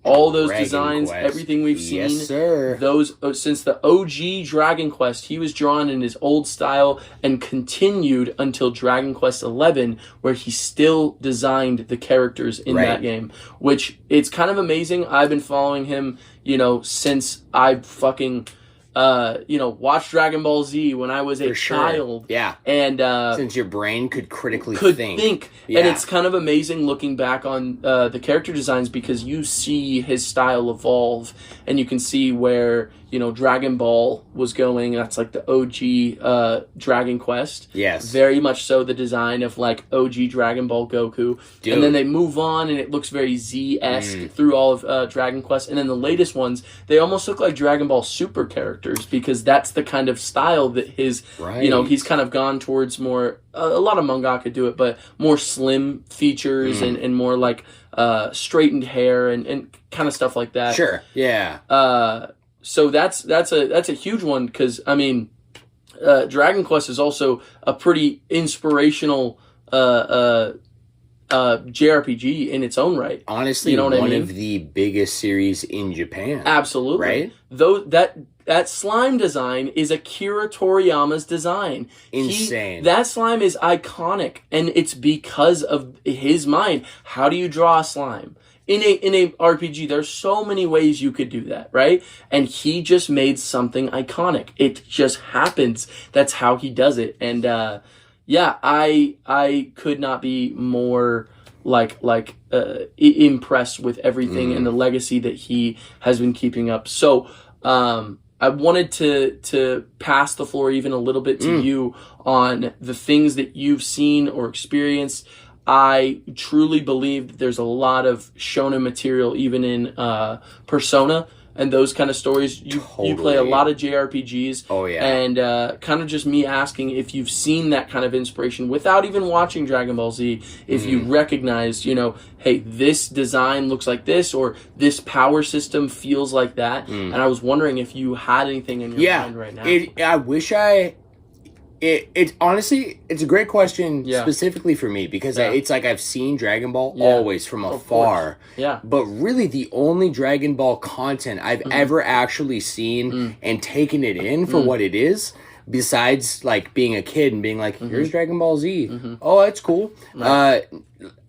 All those designs, everything we've seen, yes, sir. Those since the OG Dragon Quest, he was drawn in his old style and continued until Dragon Quest 11, where he still designed the characters in that game. Which it's kind of amazing. I've been following him, since I fucking watched Dragon Ball Z when I was a child. Yeah. And since your brain could critically think. Yeah. And it's kind of amazing looking back on the character designs, because you see his style evolve and you can see where, Dragon Ball was going. That's like the OG Dragon Quest. Yes. Very much so the design of like OG Dragon Ball Goku. Dude. And then they move on and it looks very Z-esque through all of Dragon Quest. And then the latest ones, they almost look like Dragon Ball Super characters, because that's the kind of style that his, he's kind of gone towards more, a lot of mangaka do it, but more slim features and more like straightened hair and kind of stuff like that. Sure. Yeah. So that's a huge one, because Dragon Quest is also a pretty inspirational JRPG in its own right. Honestly, one of the biggest series in Japan. Absolutely. Right? Though that slime design is Akira Toriyama's design. Insane. That slime is iconic, and it's because of his mind. How do you draw a slime? In a RPG, there's so many ways you could do that, right? And he just made something iconic. It just happens. That's how he does it. And I could not be more impressed with everything and the legacy that he has been keeping up. So I wanted to pass the floor even a little bit to you on the things that you've seen or experienced. I truly believe that there's a lot of shonen material even in Persona and those kind of stories. You play a lot of JRPGs. Oh, yeah. And kind of just me asking if you've seen that kind of inspiration without even watching Dragon Ball Z, if you recognize, hey, this design looks like this, or this power system feels like that. And I was wondering if you had anything in your mind right now. I wish It's honestly, it's a great question specifically for me, because it's like I've seen Dragon Ball always from afar. Yeah. But really the only Dragon Ball content I've ever actually seen and taken it in for what it is besides like being a kid and being like, here's Dragon Ball Z. Oh, that's cool. Right.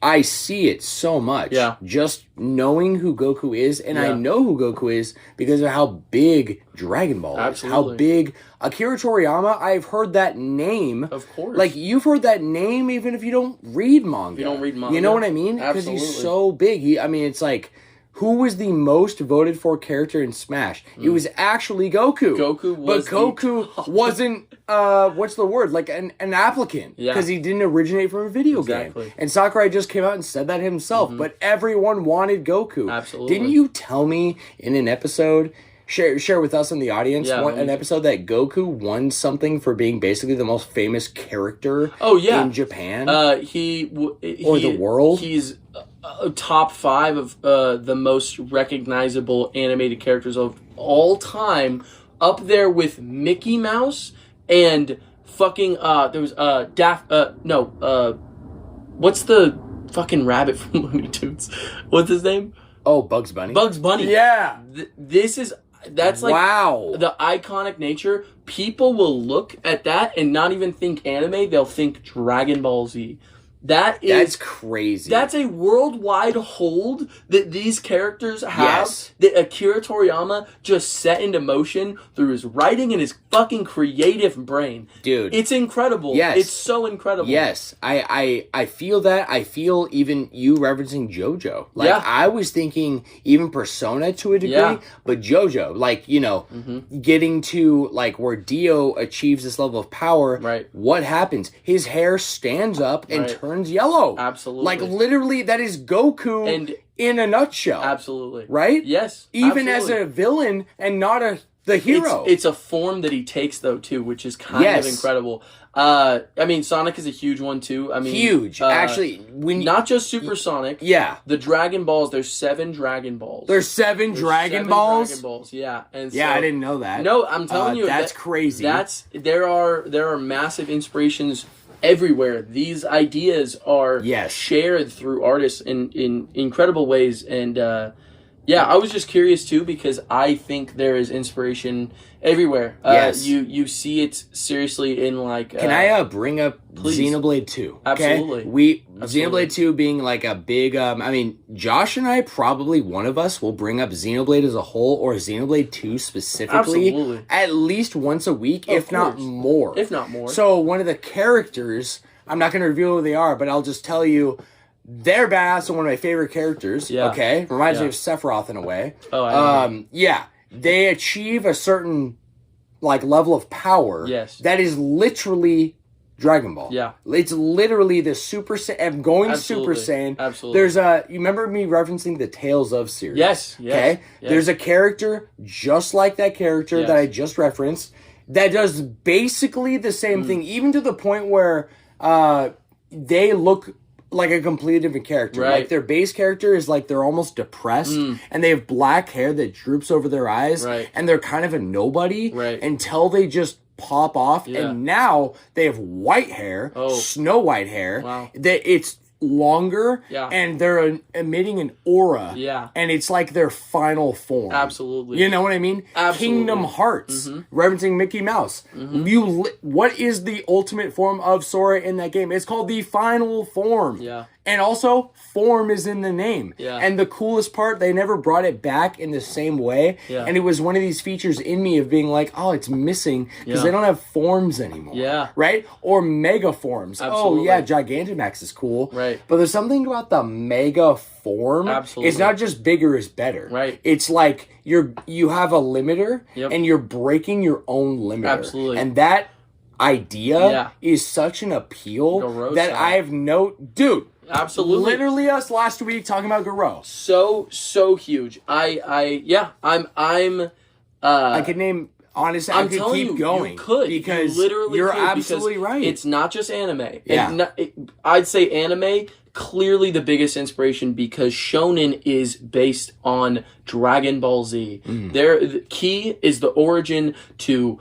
I see it so much. Yeah. Just knowing who Goku is, and I know who Goku is because of how big Dragon Ball is. How big Akira Toriyama, I've heard that name. Of course. Like, you've heard that name even if you don't read manga. You don't read manga. You know what I mean? Because he's so big. It's like, who was the most voted for character in Smash? It was actually Goku. But Goku wasn't, what's the word? Like an applicant. Because he didn't originate from a video game. And Sakurai just came out and said that himself. But everyone wanted Goku. Absolutely. Didn't you tell me in an episode, share with us in the audience, an episode that Goku won something for being basically the most famous character in Japan? Or the world? He's top 5 of the most recognizable animated characters of all time, up there with Mickey Mouse and fucking there was what's the fucking rabbit from Looney Tunes? What's his name? Oh, Bugs Bunny. Bugs Bunny. Yeah. That's like the iconic nature. People will look at that and not even think anime, they'll think Dragon Ball Z. That's crazy. That's a worldwide hold that these characters have, that Akira Toriyama just set into motion through his writing and his fucking creative brain. Dude. It's incredible. Yes. It's so incredible. Yes. I feel that. I feel even you referencing JoJo. Like, I was thinking even Persona to a degree, but JoJo, like, getting to, like, where Dio achieves this level of power, what happens? His hair stands up and turns yellow. Absolutely. Like, literally, that is Goku in a nutshell. Absolutely. Right? Yes. Even as a villain and not the hero. It's a form that he takes, though, too, which is kind of incredible. Sonic is a huge one, too. Huge. Actually, not just Super Sonic. Yeah. The Dragon Balls, there's 7 Dragon Balls. There's 7 Dragon Balls? Dragon Balls, yeah. And so, I didn't know that. No, I'm telling you. That's crazy. There are massive inspirations everywhere. These ideas are shared through artists in incredible ways. And I was just curious too, because I think there is inspiration everywhere. You see it seriously in like... Can I bring up Xenoblade 2? Okay? Absolutely. Xenoblade 2 being like a big... Josh and I, probably one of us, will bring up Xenoblade as a whole, or Xenoblade 2 specifically, at least once a week, if not more. So one of the characters, I'm not going to reveal who they are, but I'll just tell you, they're badass and one of my favorite characters. Okay? Reminds me of Sephiroth in a way. Oh, I know. They achieve a certain like level of power that is literally Dragon Ball. Yeah. It's literally the Super Saiyan, going Super Saiyan. Absolutely. There's you remember me referencing the Tales of series? Yes. Okay? Yes. There's a character just like that character that I just referenced that does basically the same thing, even to the point where they look like a completely different character. Right. Like, their base character is like they're almost depressed, and they have black hair that droops over their eyes, and they're kind of a nobody until they just pop off, and now they have white hair, Snow White hair, that it's longer, and they're emitting an aura, and it's like their final form. Absolutely. You know what I mean? Absolutely. Kingdom Hearts, referencing Mickey Mouse. What is the ultimate form of Sora in that game? It's called the final form. Yeah. And also, form is in the name. Yeah. And the coolest part, they never brought it back in the same way. Yeah. And it was one of these features in me of being like, oh, it's missing because they don't have forms anymore. Yeah. Right? Or mega forms. Absolutely. Oh, yeah, Gigantamax is cool. Right. But there's something about the mega form. Absolutely. It's not just bigger is better. Right. It's like you have a limiter and you're breaking your own limiter. Absolutely. And that idea is such an appeal that I have dude. Absolutely. Literally us last week talking about Garo. So huge. I could name, honestly, I could keep going. You could. Because you literally you're could, absolutely right. It's not just anime. Yeah. I'd say anime clearly the biggest inspiration because Shonen is based on Dragon Ball Z. The Ki is the origin to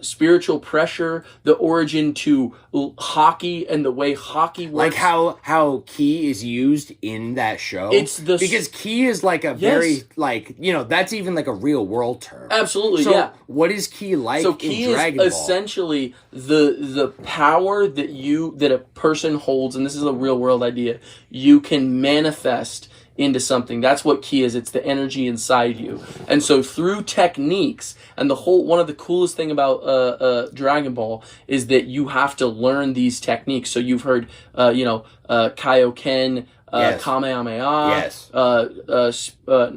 spiritual pressure, the origin to hockey and the way hockey works. Like how Ki is used in that show. Because Ki is like a very that's even like a real world term. Absolutely, so what is Ki like in Dragon Ball? Essentially the power that a person holds, and this is a real world idea, you can manifest into something. That's what Ki is. It's the energy inside you. And so through techniques, and one of the coolest thing about Dragon Ball is that you have to learn these techniques. So you've heard Kaioken, Kamehameha. Yes. I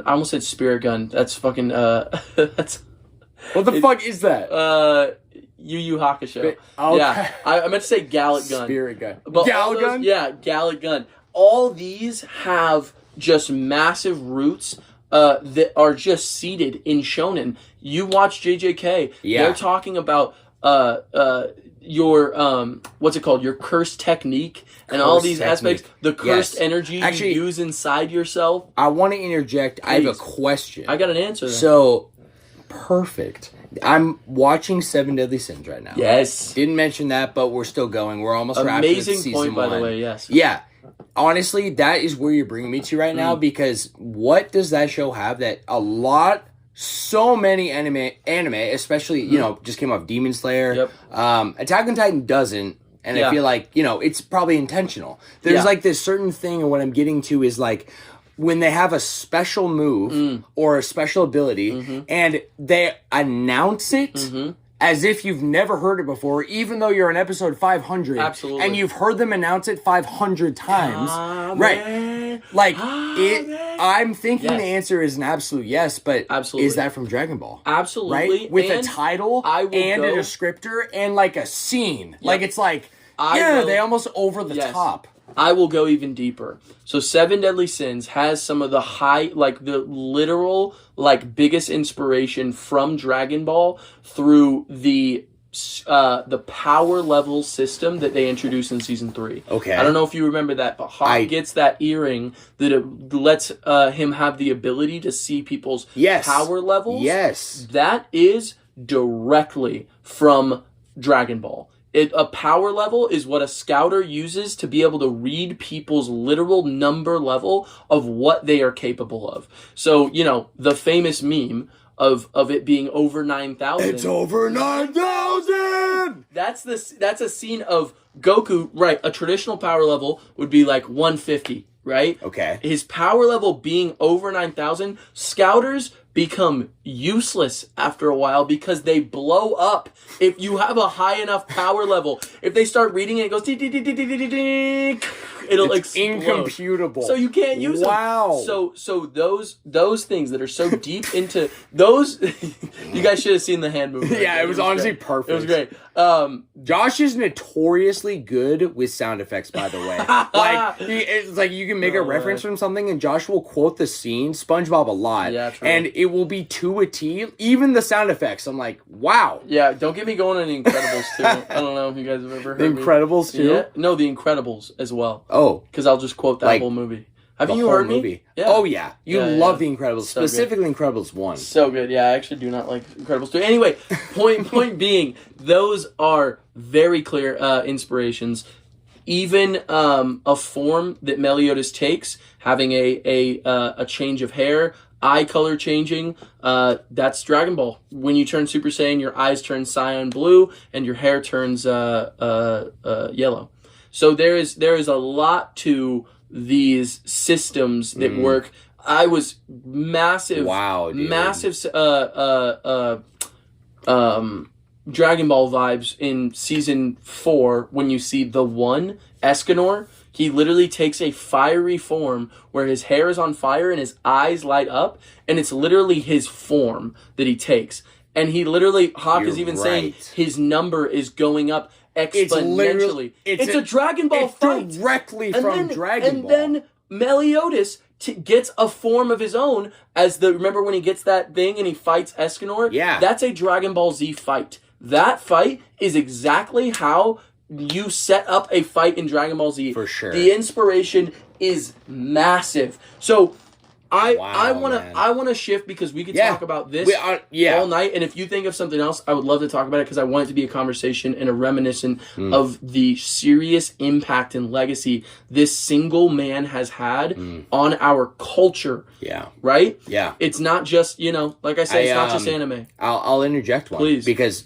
almost said Spirit Gun. That's fucking that's what the fuck is that? Yu Yu Hakusho. Okay. Yeah, I meant to say Gallic Gun. Spirit Gun. But Gallic Gun? Yeah, Gallic Gun. All these have just massive roots that are just seated in Shonen. You watch JJK. Yeah. They're talking about your what's it called? Your curse technique and all these aspects. The cursed energy you use inside yourself. I want to interject. Please. I have a question. I got an answer then. So, perfect. I'm watching Seven Deadly Sins right now. Yes. Didn't mention that, but we're still going. We're almost wrapping up season 1. Amazing point, by the way, yes. Yeah. Honestly, that is where you're bringing me to right now, because what does that show have that so many anime, especially, just came off Demon Slayer. Yep. Attack on Titan doesn't, and I feel like, it's probably intentional. There's like this certain thing, and what I'm getting to is like, when they have a special move or a special ability, and they announce it as if you've never heard it before, even though you're on episode 500. Absolutely. And you've heard them announce it 500 times. Right. Like, I'm thinking the answer is an absolute yes, but is that from Dragon Ball? Absolutely. Right? With a title and a descriptor and like a scene. Yep. Like, it's like, they almost over the top. I will go even deeper. So Seven Deadly Sins has some of the the literal, biggest inspiration from Dragon Ball through the power level system that they introduced in season 3. Okay. I don't know if you remember that, but Hawk gets that earring that it lets him have the ability to see people's power levels. Yes. That is directly from Dragon Ball. A power level is what a scouter uses to be able to read people's literal number level of what they are capable of. So, the famous meme of it being over 9,000. It's over 9,000! That's a scene of Goku, right? A traditional power level would be like 150, right? Okay. His power level being over 9,000, scouters become useless after a while because they blow up. If you have a high enough power level, if they start reading it, it goes it'll explode. Incomputable. So you can't use them. Wow. So those things that are so deep into those, you guys should have seen the hand movement. Yeah, it was honestly perfect. It was great. Josh is notoriously good with sound effects, by the way. It's like you can make a reference from something, and Josh will quote the scene, SpongeBob a lot. Yeah, true. And it will be to a T. Even the sound effects, I'm like, wow. Yeah, don't get me going on The Incredibles too. I don't know if you guys have ever heard The Incredibles too? Yeah. No, The Incredibles as well. Oh. Because I'll just quote that whole movie. Have you heard movie? Me? Yeah. Oh, yeah. You love The Incredibles. So specifically good. Incredibles 1. So good. Yeah, I actually do not like Incredibles 2. Anyway, point being, those are very clear inspirations. Even a form that Meliodas takes, having a change of hair, eye color changing, that's Dragon Ball. When you turn Super Saiyan, your eyes turn cyan blue, and your hair turns yellow. So there is a lot to these systems that work. I was massive Dragon Ball vibes in season 4 when you see the one Escanor. He literally takes a fiery form where his hair is on fire and his eyes light up, and it's literally his form that he takes. And he literally, Hawk is even saying his number is going up exponentially. It's a Dragon Ball fight. Directly from Dragon Ball. And then Meliodas gets a form of his own remember when he gets that thing and he fights Escanor? Yeah. That's a Dragon Ball Z fight. That fight is exactly how you set up a fight in Dragon Ball Z. For sure. The inspiration is massive. So I wanna shift because we could talk about this all night. And if you think of something else, I would love to talk about it because I want it to be a conversation and a reminiscent of the serious impact and legacy this single man has had on our culture. Yeah. Right? Yeah. It's not just, like I said, it's not just anime. I'll interject one. Please. Because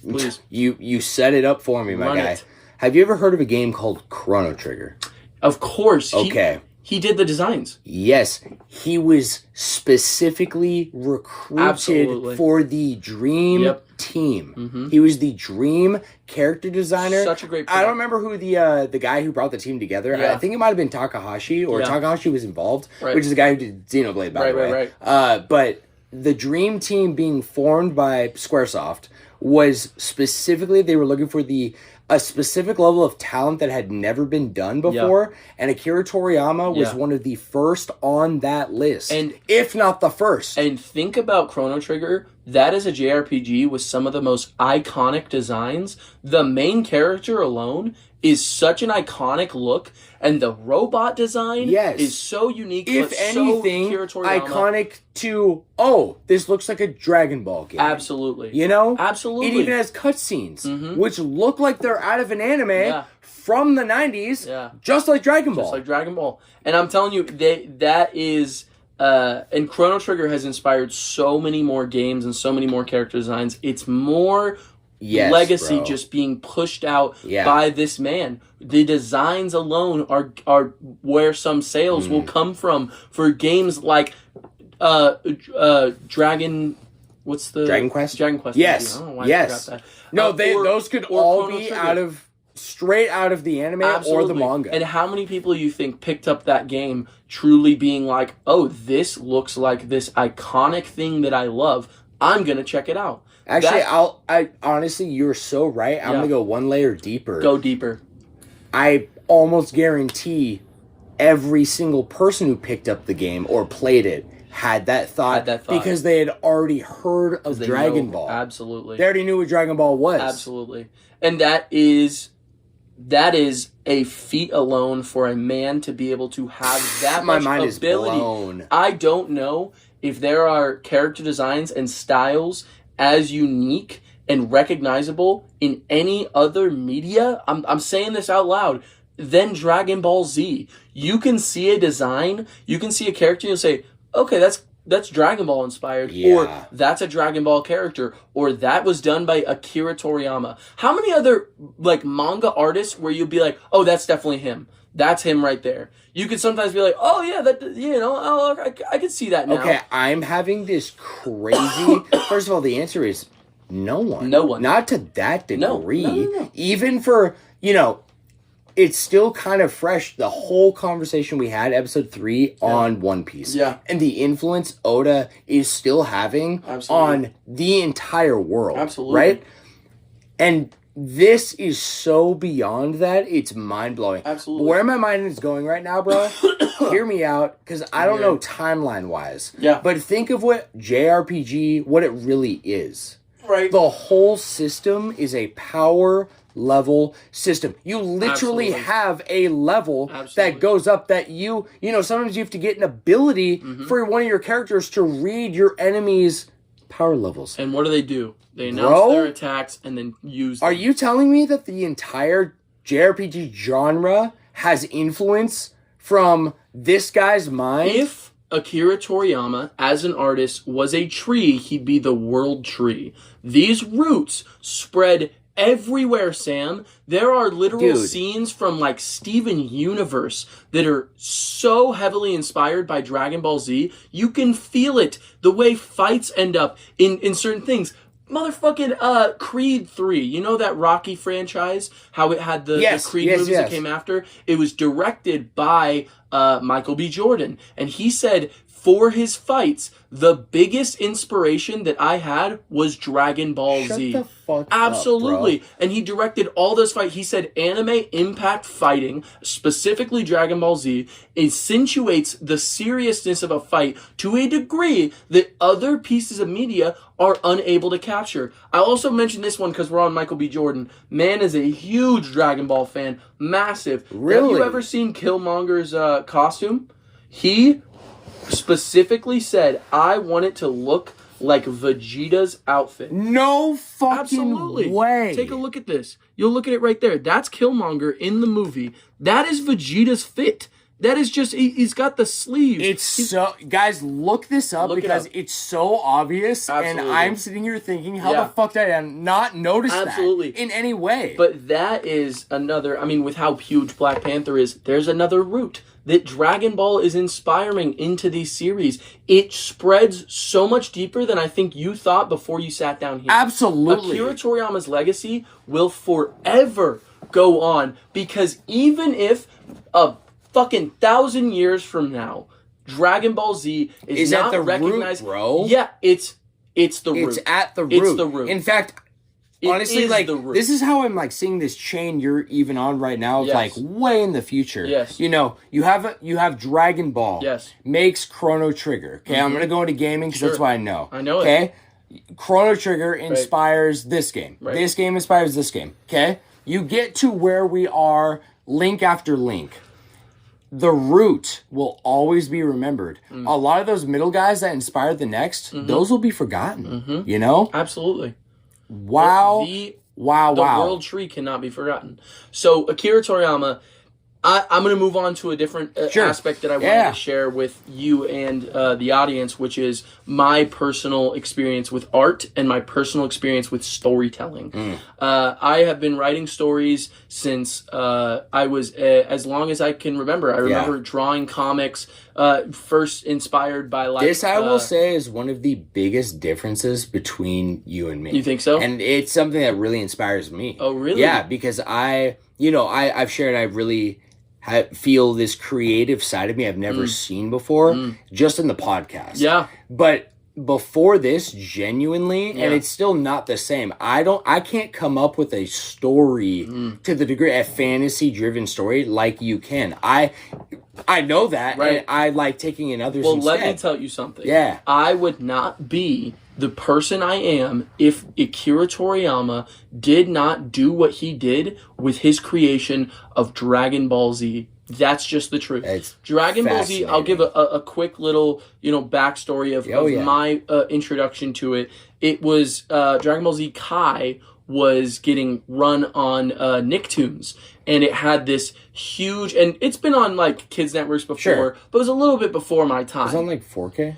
you set it up for me, my guy. It. Have you ever heard of a game called Chrono Trigger? Of course. Okay. He did the designs. Yes, he was specifically recruited for the Dream Team. Mm-hmm. He was the Dream character designer. Such a great product. I don't remember who the guy who brought the team together. Yeah. I think it might have been Takahashi, or Takahashi was involved, which is the guy who did Xenoblade, by the way. Right. But the Dream Team being formed by Squaresoft was specifically, they were looking for a specific level of talent that had never been done before, and Akira Toriyama was one of the first on that list, and if not the first. And think about Chrono Trigger. That is a JRPG with some of the most iconic designs. The main character alone is such an iconic look, and the robot design is so unique. If anything, iconic to, this looks like a Dragon Ball game. Absolutely. Absolutely. It even has cutscenes, which look like they're out of an anime from the 90s, just like Dragon Ball. Just like Dragon Ball. And I'm telling you, that is... and Chrono Trigger has inspired so many more games and so many more character designs. It's more... legacy just being pushed out by this man. The designs alone are where some sales will come from for games like Dragon. What's the Dragon Quest? Dragon Quest. Yes. I don't know why I forgot that. No, those could all be straight out of the anime or the manga. And how many people you think picked up that game truly being like, oh, this looks like this iconic thing that I love. I'm gonna check it out. Actually, I honestly, you're so right. I'm gonna go one layer deeper. Go deeper. I almost guarantee every single person who picked up the game or played it had that thought because they had already heard of Dragon Ball. Absolutely. They already knew what Dragon Ball was. Absolutely. And that is a feat alone for a man to be able to have that much ability. Is blown. I don't know if there are character designs and styles as unique and recognizable in any other media, I'm saying this out loud, than Dragon Ball Z. You can see a design, you can see a character, and you'll say, okay, that's Dragon Ball inspired, or that's a Dragon Ball character, or that was done by Akira Toriyama. How many other manga artists where you'd be like, oh, that's definitely him. That's him right there. You could sometimes be like, oh yeah, I could see that now. Okay, I'm having this crazy. First of all, the answer is no one. No one. Not to that degree. No. Even for it's still kind of fresh. The whole conversation we had, episode 3 on One Piece, and the influence Oda is still having on the entire world, right? And this is so beyond that, it's mind-blowing. Absolutely. But where my mind is going right now, bro, hear me out, because I don't know timeline-wise. Yeah. But think of what JRPG, what it really is. Right. The whole system is a power level system. You literally have a level that goes up that sometimes you have to get an ability for one of your characters to read your enemy's power levels. And what do? They announce their attacks and then use them. Are you telling me that the entire JRPG genre has influence from this guy's mind? If Akira Toriyama, as an artist, was a tree, he'd be the world tree. These roots spread everywhere, Sam. There are literal scenes from Steven Universe that are so heavily inspired by Dragon Ball Z. You can feel it. The way fights end up in certain things. Motherfucking Creed 3. You know that Rocky franchise? How it had the Creed movies that came after? It was directed by Michael B. Jordan. And he said, for his fights, the biggest inspiration that I had was Dragon Ball Z. Shut the fuck Absolutely. up, bro. And he directed all those fights. He said anime impact fighting, specifically Dragon Ball Z, accentuates the seriousness of a fight to a degree that other pieces of media are unable to capture. I also mentioned this one because we're on Michael B. Jordan. Man is a huge Dragon Ball fan. Massive. Really? Have you ever seen Killmonger's costume? He specifically said, I want it to look like Vegeta's outfit. No fucking Absolutely. way. Take a look at this. You'll look at it right there. That's Killmonger in the movie. That is Vegeta's fit. That is just, he's got the sleeves. Guys, look this up because it's so obvious. Absolutely. And I'm sitting here thinking, how the fuck did I not notice that in any way? But that is another, I mean, with how huge Black Panther is, there's another route that Dragon Ball is inspiring into these series. It spreads so much deeper than I think you thought before you sat down here. Absolutely. Akira Toriyama's legacy will forever go on because even if a fucking 1,000 years from now, Dragon Ball Z is not at the recognized, root, bro. Yeah, it's the root. It's at the root. It's the root. In fact, honestly, like, this is how I'm like seeing this chain you're even on right now, like way in the future. Yes. You know, you have Dragon Ball. Yes. Makes Chrono Trigger. Okay, I'm gonna go into gaming because that's what I know. I know it. Okay. Chrono Trigger inspires this game. Right. This game inspires this game. Okay. You get to where we are, link after link. The root will always be remembered. A lot of those middle guys that inspired the next, those will be forgotten. You know? Absolutely. Wow. The wow. world tree cannot be forgotten. So, Akira Toriyama, I'm going to move on to a different aspect that I wanted to share with you and the audience, which is my personal experience with art and my personal experience with storytelling. I have been writing stories since I was as long as I can remember. I remember drawing comics, first inspired by like... This, I will say, is one of the biggest differences between you and me. You think so? And it's something that really inspires me. Oh, really? Yeah, because I've shared, I really... feel this creative side of me I've never seen before, just in the podcast. Yeah. But before this, genuinely, and it's still not the same. I can't come up with a story to the degree, a fantasy-driven story like you can. I know that, and I like taking in others instead. Well, let me tell you something. Yeah. I would not be the person I am if Akira Toriyama did not do what he did with his creation of Dragon Ball Z. That's just the truth. It's Dragon Ball Z, I'll give a quick little, backstory of my introduction to it. It was Dragon Ball Z Kai was getting run on Nicktoons. And it had this huge, and it's been on like kids networks before, but it was a little bit before my time. It was on like 4K?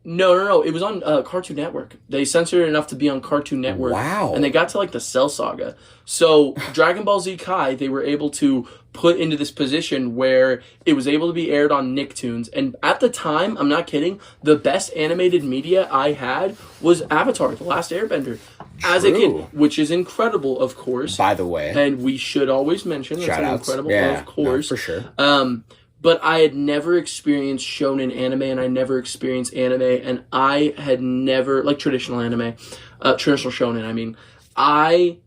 No. It was on Cartoon Network. They censored it enough to be on Cartoon Network. Wow. And they got to like the Cell Saga. So Dragon Ball Z Kai, they were able to put into this position where it was able to be aired on Nicktoons. And at the time, I'm not kidding, the best animated media I had was Avatar, The Last Airbender. As a kid, which is incredible, of course. By the way. And we should always mention that's incredible, of course. No, for sure. But I had never experienced shonen anime, and I never experienced anime, and I had never, like traditional anime, traditional shonen, I mean, I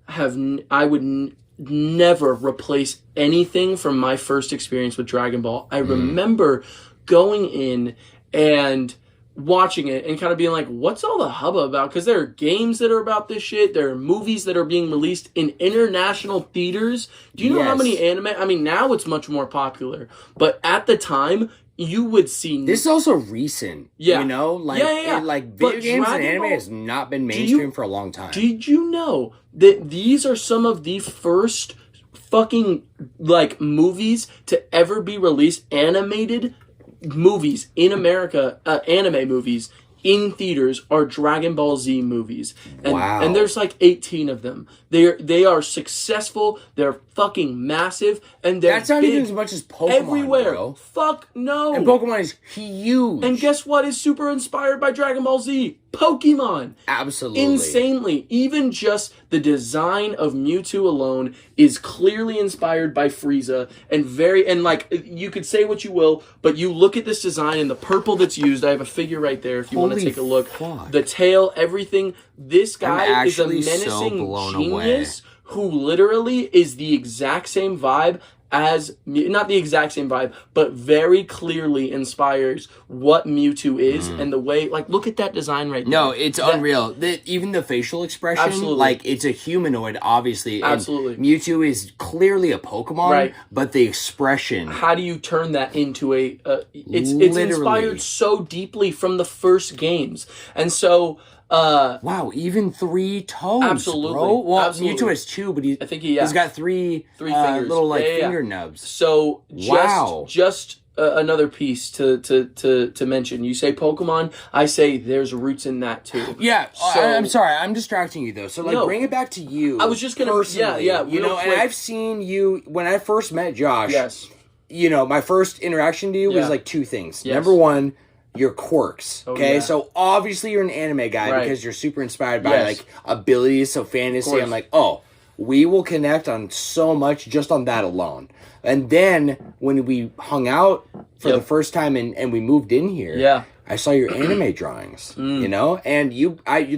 would never replace anything from my first experience with Dragon Ball. I remember going in and watching it and kind of being like, what's all the hubbub about? Because there are games that are about this shit. There are movies that are being released in international theaters. Do you know how many anime? I mean, now it's much more popular. But at the time, you would see... This is also recent. Yeah. You know? Like, like video games and anime has not been mainstream for a long time. Did you know that these are some of the first fucking, like, movies to ever be released, animated movies in America, anime movies in theaters are Dragon Ball Z movies. And, and there's like 18 of them. They are successful, they're fucking massive, and they're That's not even as much as Pokemon, everywhere. Bro. Fuck no. And Pokemon is huge. And guess what is super inspired by Dragon Ball Z? Pokemon. Absolutely. Insanely. Even just the design of Mewtwo alone is clearly inspired by Frieza and like, you could say what you will, but you look at this design and the purple that's used. I have a figure right there if you want to take a look. Fuck. The tail, everything. This guy is a menacing genius who literally is the exact same vibe as, not the exact same vibe, but very clearly inspires what Mewtwo is and the way, like, look at that design right there. No, it's unreal. Even the facial expression, Absolutely. like, it's a humanoid, obviously. Absolutely. And Mewtwo is clearly a Pokemon, right. But the expression. How do you turn that into it's inspired so deeply from the first games. And so, wow, even 3 toes, absolutely, bro. Well, absolutely. Mewtwo has 2, but I think he's got three fingers. little finger nubs. So just another piece to mention. You say Pokemon, I say there's roots in that too. Yeah, so, I'm sorry, I'm distracting you though. So like, bring it back to you. I was just gonna, you know, quick. And I've seen you when I first met Josh. Yes. You know, my first interaction to you was like 2 things. Yes. Number 1. Your quirks, okay? Oh, yeah. So obviously you're an anime guy because you're super inspired by like abilities, so fantasy. I'm like, oh, we will connect on so much just on that alone. And then when we hung out for the first time and we moved in here, I saw your anime drawings, you know, and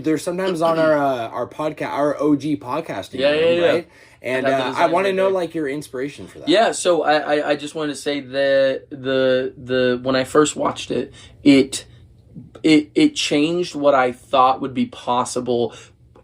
there's sometimes on our podcast, our OG podcasting, right? And I want to know like your inspiration for that. Yeah, so I just wanted to say that the when I first watched it, it changed what I thought would be possible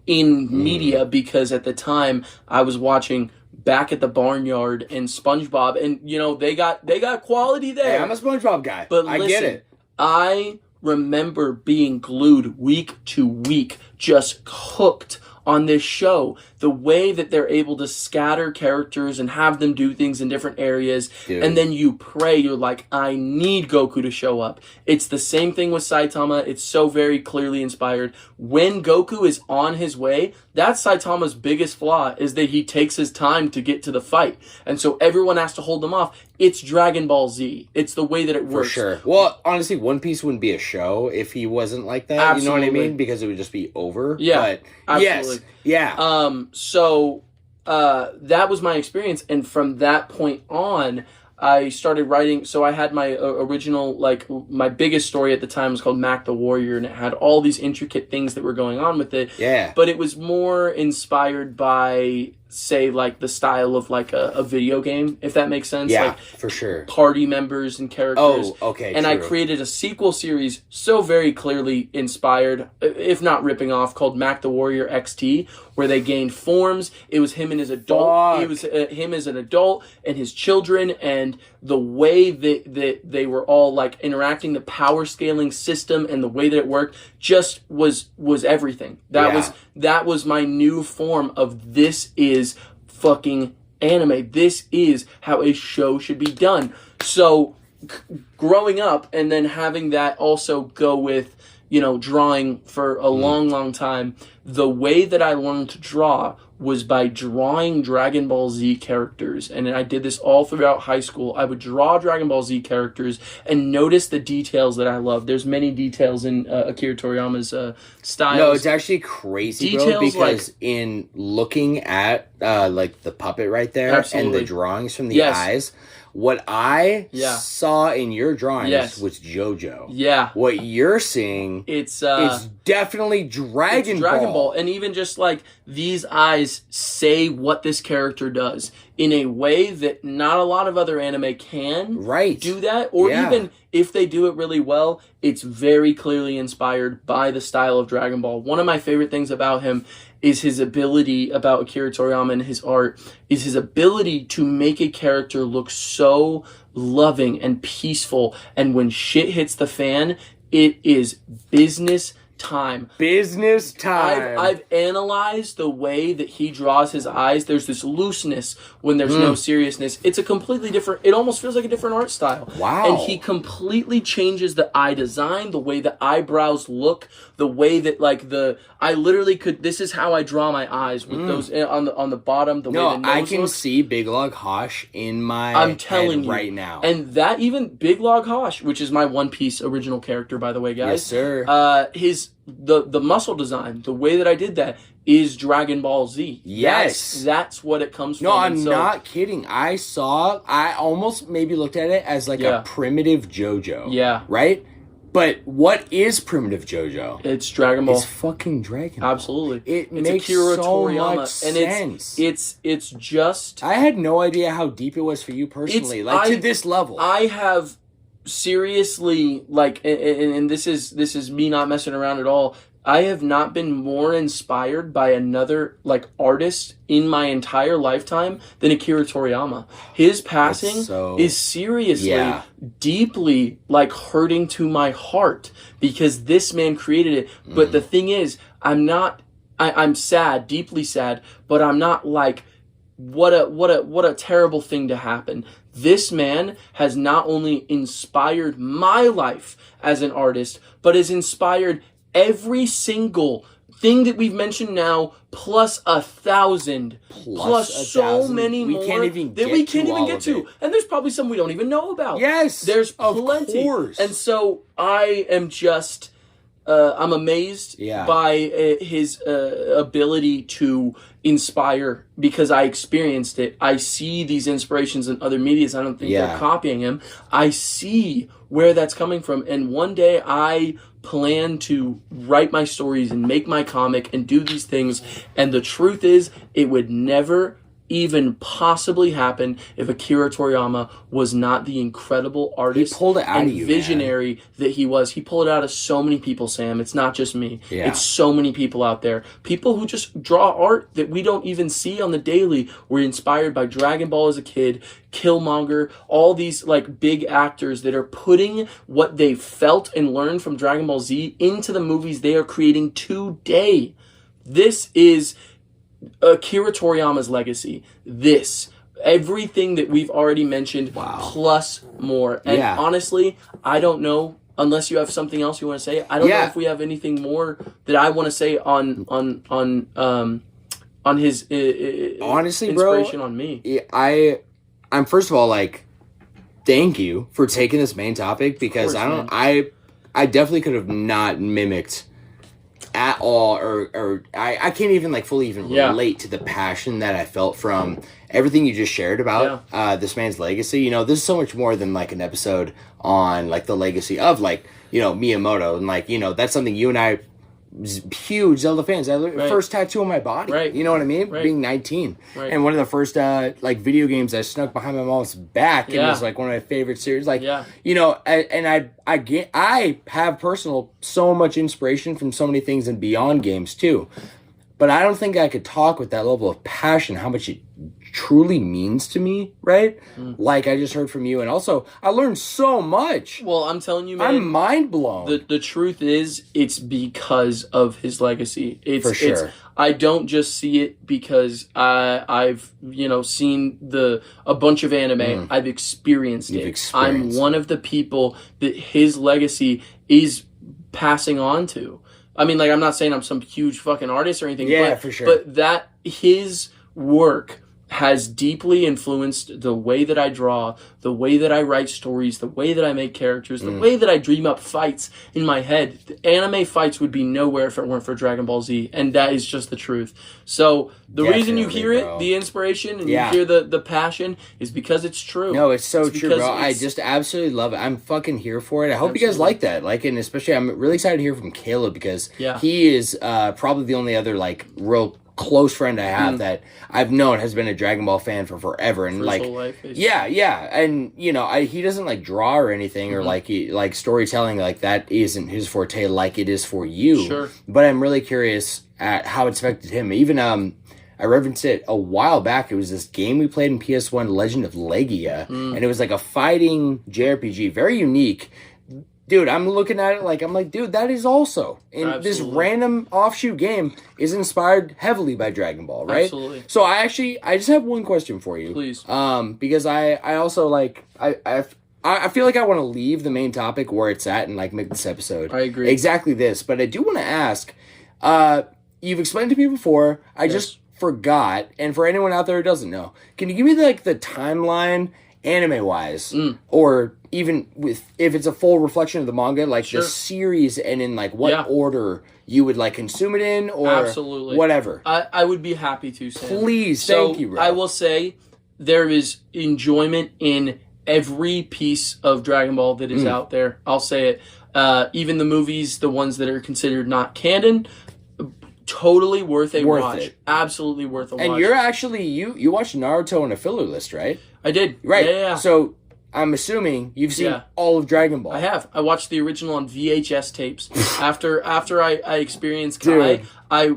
in media, because at the time I was watching Back at the Barnyard and SpongeBob, and you know they got quality there. Hey, I'm a SpongeBob guy, but I get it. I remember being glued week to week, just hooked on this show. The way that they're able to scatter characters and have them do things in different areas. Dude. And then you pray, you're like, I need Goku to show up. It's the same thing with Saitama. It's so very clearly inspired. When Goku is on his way, that's Saitama's biggest flaw, is that he takes his time to get to the fight. And so everyone has to hold him off. It's Dragon Ball Z. It's the way that it works. For sure. Well, honestly, One Piece wouldn't be a show if he wasn't like that. Absolutely. You know what I mean? Because it would just be over. Yeah. But absolutely. Yes. Yeah. So that was my experience. And from that point on, I started writing. So I had my original, like, my biggest story at the time was called Mac the Warrior, and it had all these intricate things that were going on with it. Yeah. But it was more inspired by, say, like, the style of, like, a video game, if that makes sense. Yeah, like, for sure. Party members and characters. Oh, okay, And true. I created a sequel series so very clearly inspired, if not ripping off, called Mac the Warrior XT, where they gained forms. It was him and his adult. Fuck. It was him as an adult and his children, and the way that they were all, like, interacting, the power scaling system and the way that it worked just was everything. That was my new form of, this is fucking anime. This is how a show should be done. So growing up and then having that also go with, you know, drawing for a long time, the way that I learned to draw was by drawing Dragon Ball Z characters. And I did this all throughout high school. I would draw Dragon Ball Z characters and notice the details that I love. There's many details in Akira Toriyama's style. No, it's actually crazy, details, bro, because in looking at like the puppet right there and the drawings from the eyes, what I saw in your drawings was JoJo. Yeah. What you're seeing, it's definitely Dragon Ball. And even just like these eyes say what this character does in a way that not a lot of other anime can do that. Or even if they do it really well, it's very clearly inspired by the style of Dragon Ball. One of my favorite things about him is his ability, about Akira Toriyama and his art, is his ability to make a character look so loving and peaceful. And when shit hits the fan, it is business time. Business time. I've analyzed the way that he draws his eyes. There's this looseness when there's no seriousness. It's a completely different, it almost feels like a different art style. Wow. And he completely changes the eye design, the way the eyebrows look, the way that, like, I literally could, this is how I draw my eyes with those on the bottom, the way the nose I can looks. see Big Log Hosh in my I'm telling you right now. And that, even Big Log Hosh, which is my One Piece original character, by the way, guys. Yes, sir. the muscle design, the way that I did that is Dragon Ball Z. Yes. That's what it comes from. No, I'm not kidding. I almost maybe looked at it as like a primitive JoJo. Yeah. Right? But what is primitive JoJo? It's Dragon Ball. It's fucking Dragon Ball. Absolutely. It it's makes Akira so Toriyama, much sense. And it's just... I had no idea how deep it was for you personally. To this level. I have seriously, like, and this is me not messing around at all. I have not been more inspired by another like artist in my entire lifetime than Akira Toriyama. His passing is seriously, deeply like hurting to my heart because this man created it. But the thing is, I'm sad, deeply sad, but I'm not like, what a terrible thing to happen. This man has not only inspired my life as an artist, but has inspired every single thing that we've mentioned now, plus 1,000, plus so many more that we can't even get to. And there's probably some we don't even know about. Yes, there's plenty. Of course. And so I am just, I'm amazed by his ability to inspire because I experienced it. I see these inspirations in other medias. I don't think they're copying him. I see where that's coming from. And one day I plan to write my stories and make my comic and do these things. And the truth is, it would never even possibly happen if Akira Toriyama was not the incredible artist and visionary that he was. He pulled it out of so many people, Sam. It's not just me. Yeah. It's so many people out there. People who just draw art that we don't even see on the daily were inspired by Dragon Ball as a kid, Killmonger, all these like big actors that are putting what they felt and learned from Dragon Ball Z into the movies they are creating today. This is Akira Toriyama's legacy. Everything that we've already mentioned, plus more. And honestly, I don't know, unless you have something else you want to say. I don't know if we have anything more that I want to say on his honestly, inspiration bro, on me. I'm first of all like, thank you for taking this main topic because I definitely could have not mimicked at all, or I can't even like fully even relate to the passion that I felt from everything you just shared about this man's legacy. You know, this is so much more than like an episode on like the legacy of like, you know, Miyamoto, and like, you know, that's something you and I, huge Zelda fans. First tattoo on my body. Right. You know what I mean? Right. Being 19. Right. And one of the first like video games I snuck behind my mom's back and it was like one of my favorite series. Like, you know, and I have personal so much inspiration from so many things and beyond games too. But I don't think I could talk with that level of passion, how much it truly means to me, right? Like I just heard from you. And also, I learned so much. Well, I'm telling you, man. I'm mind blown. The truth is, it's because of his legacy. For sure. I don't just see it because I've, you know, seen a bunch of anime. I've experienced it. I'm one of the people that his legacy is passing on to. I mean, like, I'm not saying I'm some huge fucking artist or anything. For sure. But that his work has deeply influenced the way that I draw, the way that I write stories, the way that I make characters, the way that I dream up fights in my head. The anime fights would be nowhere if it weren't for Dragon Ball Z, and that is just the truth. So the reason you hear it, the inspiration, and you hear the passion, is because it's true. No, it's so true, bro. I just absolutely love it. I'm fucking here for it. I hope you guys like that. Like, and especially, I'm really excited to hear from Caleb because he is probably the only other like real close friend I have that I've known has been a Dragon Ball fan for forever, and like and you know, he doesn't like draw or anything or like storytelling, like that isn't his forte like it is for you. But I'm really curious at how it's affected him. Even I referenced it a while back. It was this game we played in PS1, Legend of Legia, and it was like a fighting JRPG, very unique. Dude, I'm looking at it like, I'm like, dude, that is also, in this random offshoot game, is inspired heavily by Dragon Ball, right? Absolutely. So I just have one question for you. Please. Because I also, like, I feel like I want to leave the main topic where it's at and, like, make this episode. I agree. Exactly this. But I do want to ask, you've explained to me before, I just forgot, and for anyone out there who doesn't know, can you give me, like, the timeline anime wise, or even if it's a full reflection of the manga, like the series, and in like what order you would like consume it in, or absolutely whatever. I would be happy to, Sam. Please, thank you, bro. I will say there is enjoyment in every piece of Dragon Ball that is out there. I'll say it. Even the movies, the ones that are considered not canon, totally worth a watch. It. Absolutely worth a watch. And you're actually, you watched Naruto on a filler list, right? I did. Right. Yeah. So I'm assuming you've seen all of Dragon Ball. I have. I watched the original on VHS tapes. after I experienced Kai,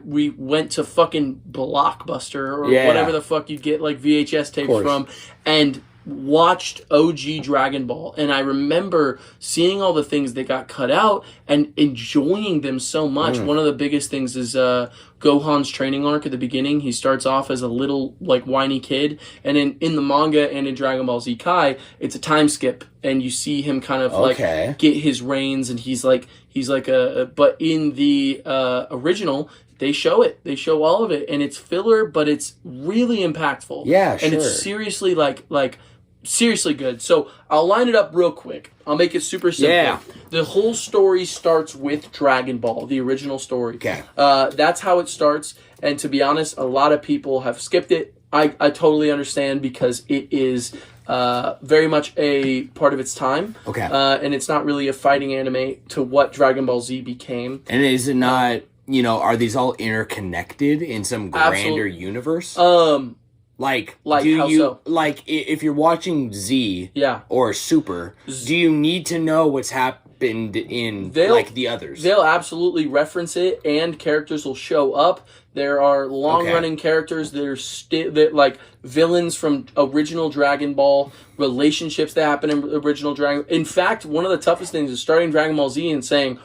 we went to fucking Blockbuster or whatever the fuck you'd get like VHS tapes from, and watched OG Dragon Ball. And I remember seeing all the things that got cut out and enjoying them so much. One of the biggest things is Gohan's training arc at the beginning. He starts off as a little like whiny kid, and in the manga and in Dragon Ball Z Kai, it's a time skip, and you see him kind of like get his reins, and he's like but in the original, they show it. They show all of it, and it's filler, but it's really impactful. Yeah, sure. And it's seriously seriously good. So I'll line it up real quick. I'll make it super simple. Yeah. The whole story starts with Dragon Ball, the original story. Okay. That's how it starts. And to be honest, a lot of people have skipped it. I totally understand, because it is very much a part of its time. Okay. And it's not really a fighting anime to what Dragon Ball Z became. And is it not, are these all interconnected in some grander universe? Like do how you so? Like if you're watching Z or Super, do you need to know what's happened in the others? They'll absolutely reference it, and characters will show up. There are long-running characters that are that like villains from original Dragon Ball, relationships that happen in original Dragon. In fact, one of the toughest things is starting Dragon Ball Z and saying,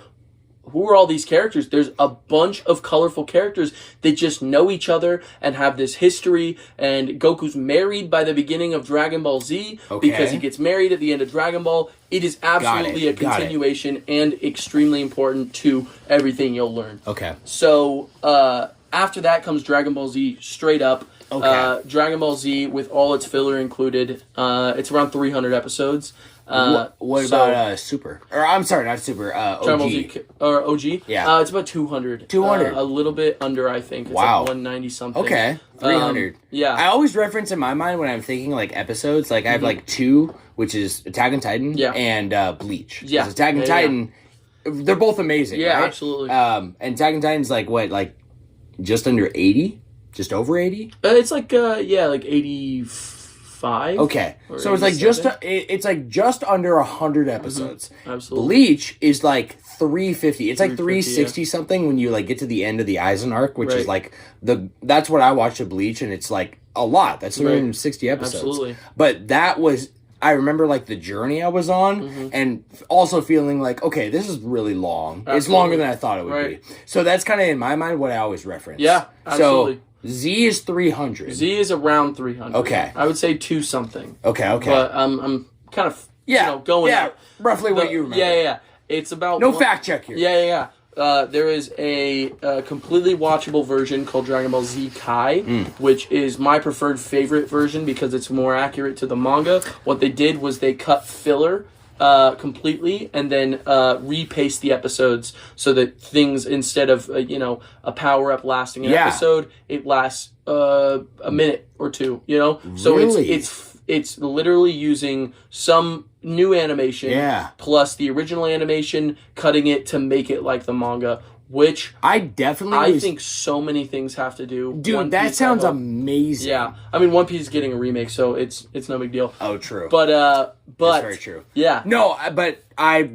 who are all these characters? There's a bunch of colorful characters that just know each other and have this history. And Goku's married by the beginning of Dragon Ball Z because he gets married at the end of Dragon Ball. It is absolutely a continuation and extremely important to everything you'll learn. Okay. So after that comes Dragon Ball Z straight up. Dragon Ball Z with all its filler included. It's around 300 episodes. What about Super? Or I'm sorry, not Super. OG. Or OG? Yeah. It's about 200. 200. A little bit under, I think. It's like 190 something. Okay. 300. I always reference in my mind when I'm thinking like episodes, like I have like two, which is Attack on Titan and Bleach. Yeah. Attack on Titan, they're both amazing. Yeah, right? absolutely. And Attack on Titan's like what, like just under 80? Just over 80? It's like 85. Okay, so it's like just under 100 episodes. Absolutely. Bleach is like 350. It's like 360 something when you like get to the end of the Aizen arc, which is like that's what I watched of Bleach, and it's like a lot. That's 360 episodes. Absolutely. But that was, I remember like the journey I was on, and also feeling like, okay, this is really long. Absolutely. It's longer than I thought it would be. So that's kind of in my mind what I always reference. Yeah, absolutely. So Z is 300. Z is around 300. Okay. I would say 2 something. Okay. But I'm kind of going out. Roughly what you remember. Yeah. It's about fact check here. Yeah. There is a completely watchable version called Dragon Ball Z Kai, which is my preferred favorite version because it's more accurate to the manga. What they did was they cut filler completely and then repaste the episodes so that things, instead of a power up lasting an episode, it lasts a minute or two. So really? It's literally using some new animation plus the original animation, cutting it to make it like the manga, which I think so many things have to do. Dude, that sounds amazing. Yeah. I mean, One Piece is getting a remake, so it's no big deal. Oh, true. But that's very true. Yeah. No, but I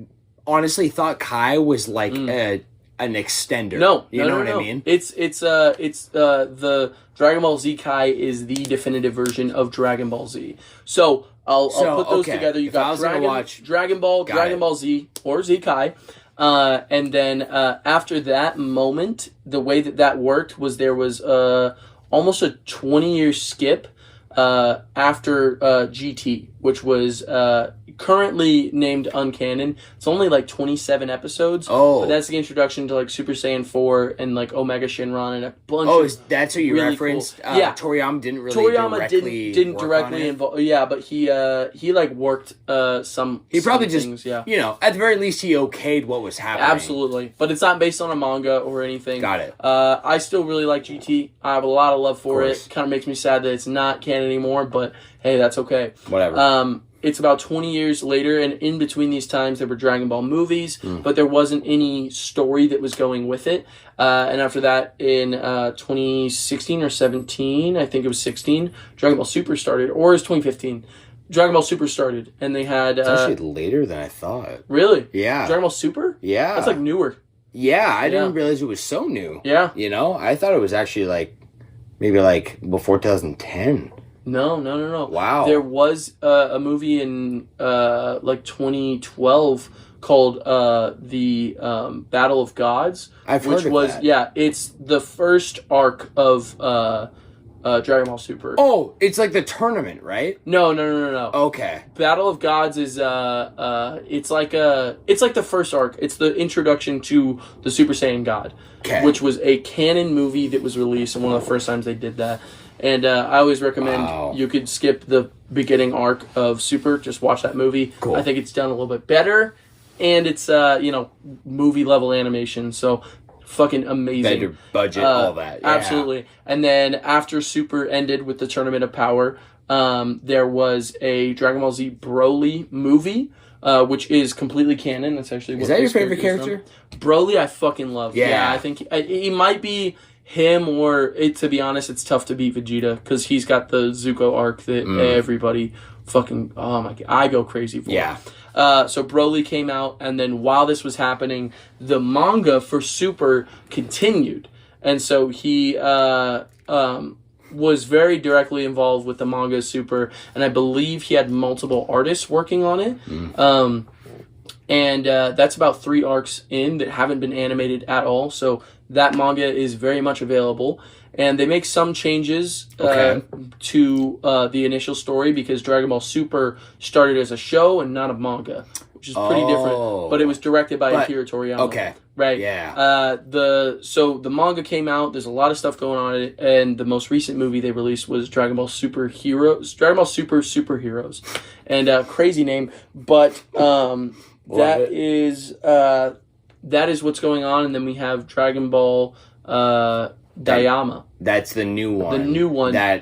honestly thought Kai was like an extender. No, you know what I mean? It's the Dragon Ball Z Kai is the definitive version of Dragon Ball Z. So I'll put those together. You got Dragon Ball, Dragon Ball Z, or Z Kai. And then after that moment, the way that worked was there was almost a 20-year skip after GT, which was currently named Uncanon. It's only like 27 episodes. Oh. But that's the introduction to like Super Saiyan 4 and like Omega Shenron and a bunch of that's what you really referenced? Cool. Yeah. Toriyama didn't didn't directly involve. Yeah, but he like worked some. He probably things, at the very least he okayed what was happening. Absolutely, but it's not based on a manga or anything. Got it. I still really like GT. I have a lot of love for it. Kind of makes me sad that it's not canon anymore, but hey, that's okay. Whatever. It's about 20 years later, and in between these times, there were Dragon Ball movies, but there wasn't any story that was going with it. And after that, in 2016 or 17, I think it was 16, Dragon Ball Super started, or it was 2015. Dragon Ball Super started, and they had... it's actually later than I thought. Really? Yeah. Dragon Ball Super? Yeah. That's like newer. Yeah, I didn't realize it was so new. Yeah. You know? I thought it was actually like, maybe like before 2010. No. Wow. There was a movie in like 2012 called the Battle of Gods. I've heard of that. Yeah, it's the first arc of Dragon Ball Super. Oh, it's like the tournament, right? No. Okay. Battle of Gods is it's like the first arc. It's the introduction to the Super Saiyan God, which was a canon movie that was released, and one of the first times they did that. And I always recommend you could skip the beginning arc of Super. Just watch that movie. Cool. I think it's done a little bit better, and it's movie level animation. So fucking amazing. Better budget, all that. Yeah. Absolutely. And then after Super ended with the Tournament of Power, there was a Dragon Ball Z Broly movie. Which is completely canon. That's actually is that your favorite character? Broly, I fucking love. Yeah, I think he might be him, or to be honest, it's tough to beat Vegeta because he's got the Zuko arc that everybody fucking I go crazy for. Yeah. So Broly came out, and then while this was happening, the manga for Super continued, and so he was very directly involved with the manga Super, and I believe he had multiple artists working on it. And that's about 3 arcs in that haven't been animated at all. So that manga is very much available. And they make some changes to the initial story because Dragon Ball Super started as a show and not a manga, which is pretty different. But it was directed by Akira Toriyama. Okay. Right. Yeah. So the manga came out. There's a lot of stuff going on in it, and the most recent movie they released was Dragon Ball Super Superheroes, and crazy name, but that is what's going on. And then we have Dragon Ball Daiyama. That's the new one. The new one.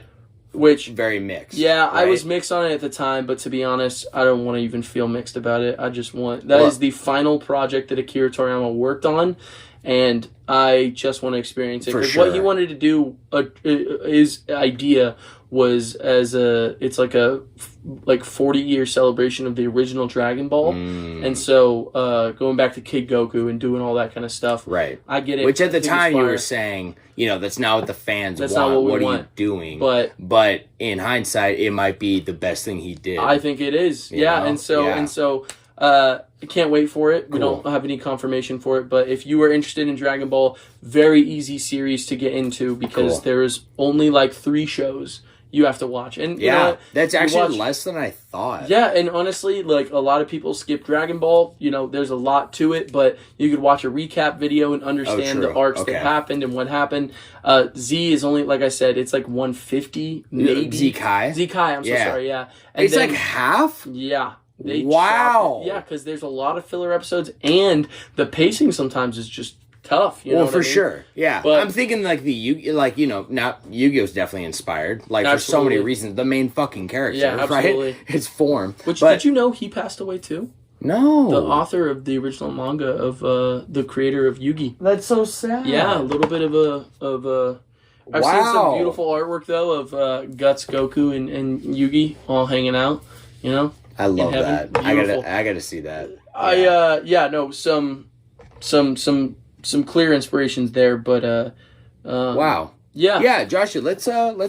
Which very mixed. Yeah, right? I was mixed on it at the time, but to be honest, I don't want to even feel mixed about it. I just want is the final project that Akira Toriyama worked on, and I just want to experience it. Because what he wanted to do, his idea was it's like a 40-year celebration of the original Dragon Ball, and so going back to Kid Goku and doing all that kind of stuff. Right. I get it. Which at the time you were saying, that's not what the fans want. Not what are want. you doing? But in hindsight, it might be the best thing he did. I think it is. Yeah, and so I can't wait for it. We don't have any confirmation for it, but if you are interested in Dragon Ball, very easy series to get into because there's only like 3 shows you have to watch. And you know what? That's actually less than I thought. Yeah, and honestly, like a lot of people skip Dragon Ball. There's a lot to it, but you could watch a recap video and understand the arcs that happened and what happened. Z is only, like I said, it's like 150 maybe. Z-Kai? Z-Kai, I'm so sorry, yeah. And it's like half? Yeah. Wow. Yeah, because there's a lot of filler episodes, and the pacing sometimes is just tough. You know what I mean? Sure. Yeah. But I'm thinking like now Yu-Gi-Oh's definitely inspired. Like for so many reasons. The main fucking character, right? His form. Did you know he passed away too? No. The author of the original manga of the creator of Yu-Gi. That's so sad. Yeah, a little bit of a I've seen some beautiful artwork though of Guts, Goku, and Yugi all hanging out. I love that. I gotta see that. Some clear inspirations there, but wow. Yeah, Joshie, let's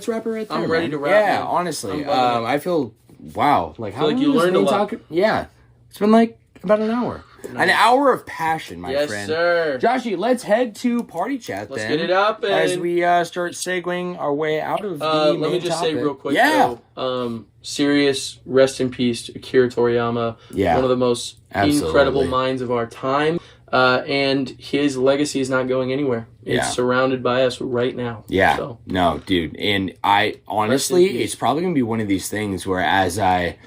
wrap it right there. I'm ready to wrap. Yeah, honestly, I feel like how long you learned a lot. Yeah, it's been like about an hour. An hour of passion, my friend. Yes, sir. Joshie, let's head to party chat then. Let's get it up. And as we start segueing our way out of the main let me just topic. say real quick, though, serious rest in peace to Akira Toriyama. Yeah. One of the most incredible minds of our time. And his legacy is not going anywhere. It's surrounded by us right now. Yeah. So. No, dude. And I honestly, it's probably going to be one of these things where as I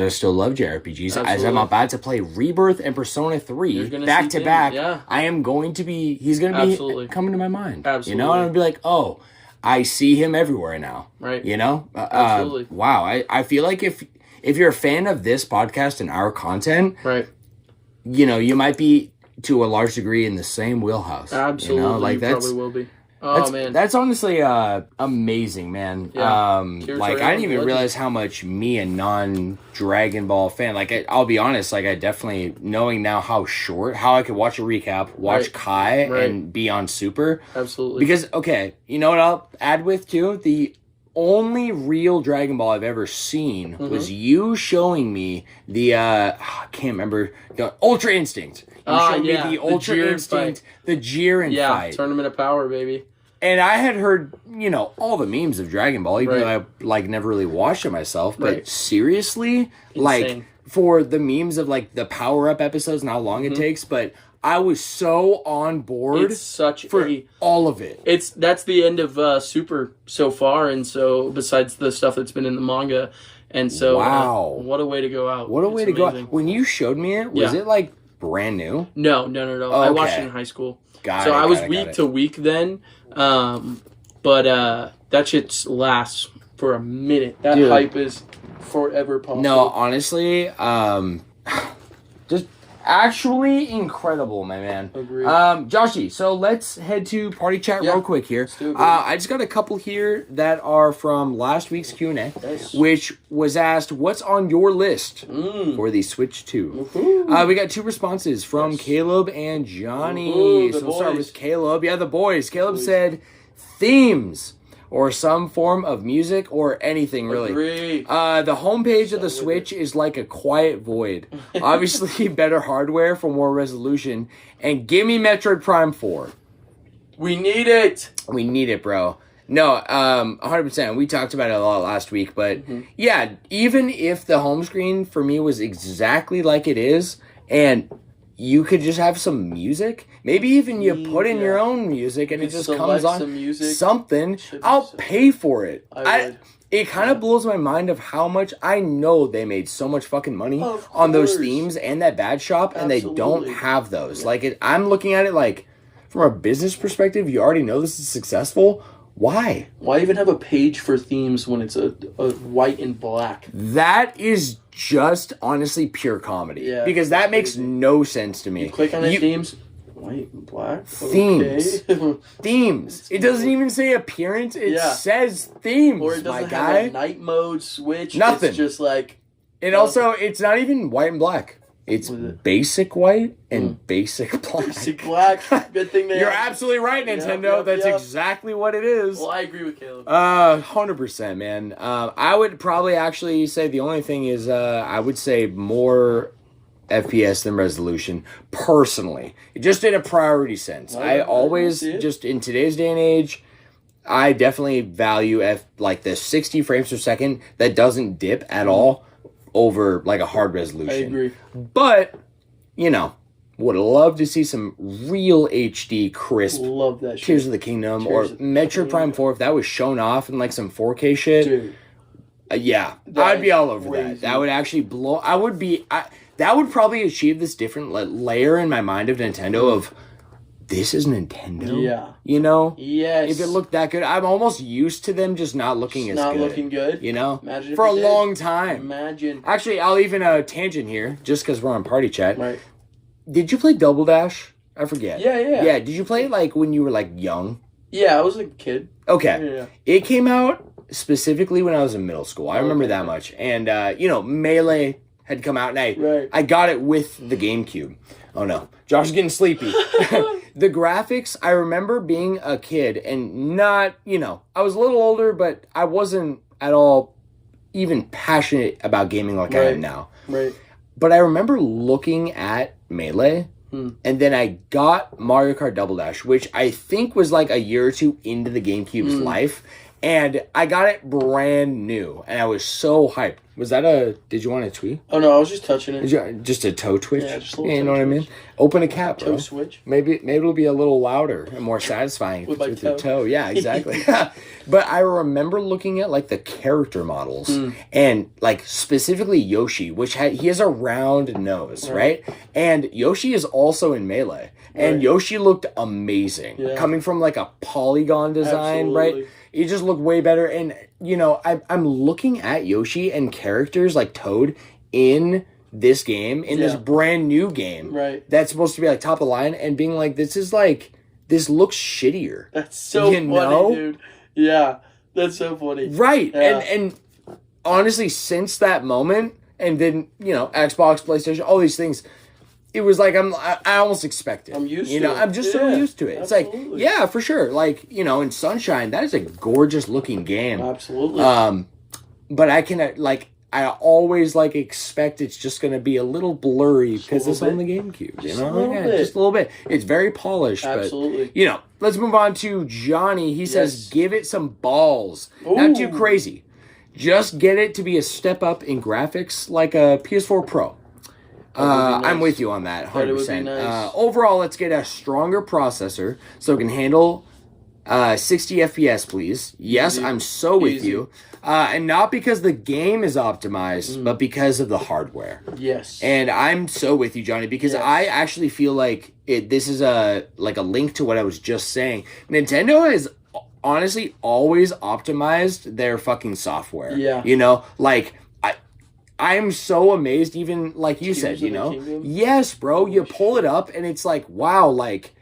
still love JRPGs, as I'm about to play Rebirth and Persona 3 back to back, I am going to be, he's going to be coming to my mind. Absolutely. You know, and I'll be like, oh, I see him everywhere now. Right. You know? Absolutely. Wow. I feel like if you're a fan of this podcast and our content, right, you know, you might be to a large degree in the same wheelhouse. Absolutely. You know? Like that's, probably will be. Oh, man. That's honestly amazing, man. Yeah. Like, I didn't even realize how much me, a non-Dragon Ball fan, like, I'll be honest, like, I definitely, knowing now how I could watch a recap, watch Kai, and be on Super. Absolutely. Because, okay, you know what I'll add with, too? The only real Dragon Ball I've ever seen was you showing me the, I can't remember, the Ultra Instinct. You showed me the Ultra Instinct, the Jiren fight. Tournament of Power, baby. And I had heard, you know, all the memes of Dragon Ball, even though I, like, never really watched it myself. But seriously, like, for the memes of, like, the power-up episodes and how long it takes, but I was so on board for all of it. That's the end of Super so far, and so, besides the stuff that's been in the manga. And so, what a way to go out. What a way to go out. When you showed me it, was it, like, brand new? No. Okay. I watched it in high school. I was week to week then. But that shit lasts for a minute. That hype is forever possible. No, honestly, just actually incredible, my man. Agreed. Joshie, so let's head to party chat real quick here. I just got a couple here that are from last week's Q&A, which was asked, what's on your list for the Switch 2? We got 2 responses from Caleb and Johnny. So we'll start with Caleb. Yeah, the boys. Caleb said, themes. Or some form of music or anything, really. Agree. The homepage of the Switch is like a quiet void. Obviously, better hardware for more resolution. And give me Metroid Prime 4. We need it. We need it, bro. No, 100%. We talked about it a lot last week. But, yeah, even if the home screen for me was exactly like it is, and you could just have some music. Maybe even you put in your own music and it just comes on something. I'll pay for it. It kind of blows my mind of how much I know they made so much fucking money on those themes and that bad shop, and they don't have those. Like, I'm looking at it like, from a business perspective, you already know this is successful. Why? Why even have a page for themes when it's a white and black? That is just honestly pure comedy. Yeah, because that makes no sense to me. You click on the themes, white and black. Themes. Okay. Themes. It doesn't even say appearance. It says themes, or it doesn't my guy. Have a night mode switch. Nothing. It's just like... And also, it's not even white and black. It's basic white and basic black. Basic black. Good thing they... You're absolutely right, Nintendo. That's exactly what it is. Well, I agree with Caleb. 100%, man. I would probably actually say the only thing is I would say more FPS than resolution, personally. Just in a priority sense. I always, just in today's day and age, I definitely value like the 60 frames per second that doesn't dip at all over like a hard resolution. I agree. But, you know, would love to see some real HD crisp love that shit. Tears of the Kingdom or Metroid Prime 4 if that was shown off in like some 4K shit. Dude. I'd be all over that. That would actually blow. That would probably achieve this different layer in my mind of Nintendo of this is Nintendo. Yeah. You know? Yes. If it looked that good, I'm almost used to them just not looking as good. Not looking good. You know? Imagine for a long time. Imagine. Actually, I'll even tangent here, just because we're on party chat. Right. Did you play Double Dash? I forget. Yeah. Yeah, did you play it like when you were like young? Yeah, I was a kid. Okay. Yeah. It came out specifically when I was in middle school. I remember that much. And, you know, Melee had come out, and I got it with the GameCube. Oh, no. Josh is getting sleepy. The graphics, I remember being a kid and not, you know, I was a little older, but I wasn't at all even passionate about gaming like I am now. Right. But I remember looking at Melee, and then I got Mario Kart Double Dash, which I think was like a year or two into the GameCube's life. And I got it brand new, and I was so hyped. Was that did you want a tweet? Oh, no, I was just touching it. Just a toe twitch? Yeah, just a little you know what I mean? Open a cap, bro. Toe switch. Maybe it'll be a little louder and more satisfying with your toe. Yeah, exactly. But I remember looking at, like, the character models, and, like, specifically Yoshi, which he has a round nose, right? And Yoshi is also in Melee. And Yoshi looked amazing. Yeah. Coming from, like, a polygon design, right? It just looked way better. And, you know, I'm looking at Yoshi and characters like Toad in this game, in this brand new game. Right. That's supposed to be like top of the line, and being like, this looks shittier. That's so funny, dude. Yeah. That's so funny. Right. Yeah. And honestly, since that moment, and then, you know, Xbox, PlayStation, all these things, it was like I almost expect it. I'm used to it. I'm just so used to it. Absolutely. It's like, yeah, for sure. Like, you know, in Sunshine, that is a gorgeous looking game. Absolutely. But I always like expect it's just going to be a little blurry because it's on the GameCube. You know, just a little bit. It's very polished. Absolutely. But, you know, let's move on to Johnny. He says, give it some balls. Ooh. Not too crazy. Just get it to be a step up in graphics like a PS4 Pro. Nice. I'm with you on that, 100%. Nice. Overall, let's get a stronger processor so it can handle 60 FPS, please. Yes, I'm so with you. And not because the game is optimized, but because of the hardware. Yes. And I'm so with you, Johnny, because I actually feel like this is a link to what I was just saying. Nintendo has honestly always optimized their fucking software. Yeah. You know, like... I am so amazed, even like you said, you know? Yes, bro. You pull it up and it's like, wow, like,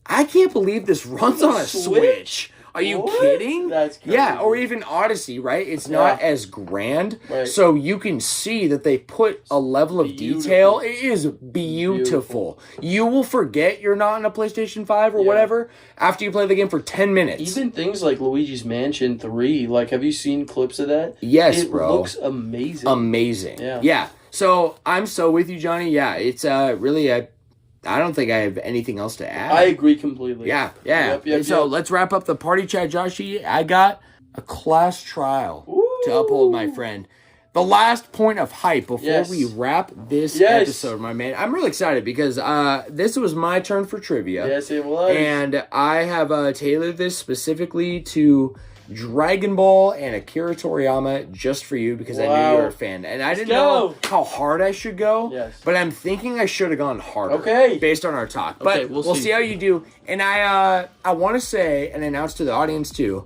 I can't believe this runs on a Switch. Are you kidding? That's crazy. Yeah, or even Odyssey, right? It's not as grand. Right. So you can see that they put a level of detail. It is beautiful. You will forget you're not on a PlayStation 5 or whatever after you play the game for 10 minutes. Even things like Luigi's Mansion 3, like, have you seen clips of that? Yes, bro. It looks amazing. Amazing. Yeah. So I'm so with you, Johnny. Yeah, it's really I don't think I have anything else to add. I agree completely. Yeah. So let's wrap up the party chat, Joshie. I got a class trial to uphold, my friend. The last point of hype before we wrap this episode, my man. I'm really excited because this was my turn for trivia. Yes, it was. And I have tailored this specifically to Dragon Ball and Akira Toriyama just for you because I knew you were a fan. And I didn't know how hard I should go, but I'm thinking I should have gone harder based on our talk. But we'll see how you do. And I want to say and announce to the audience too,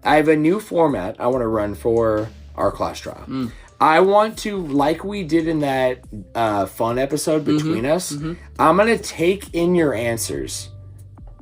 I have a new format I want to run for our class trial. I want to, like we did in that fun episode between us, I'm going to take in your answers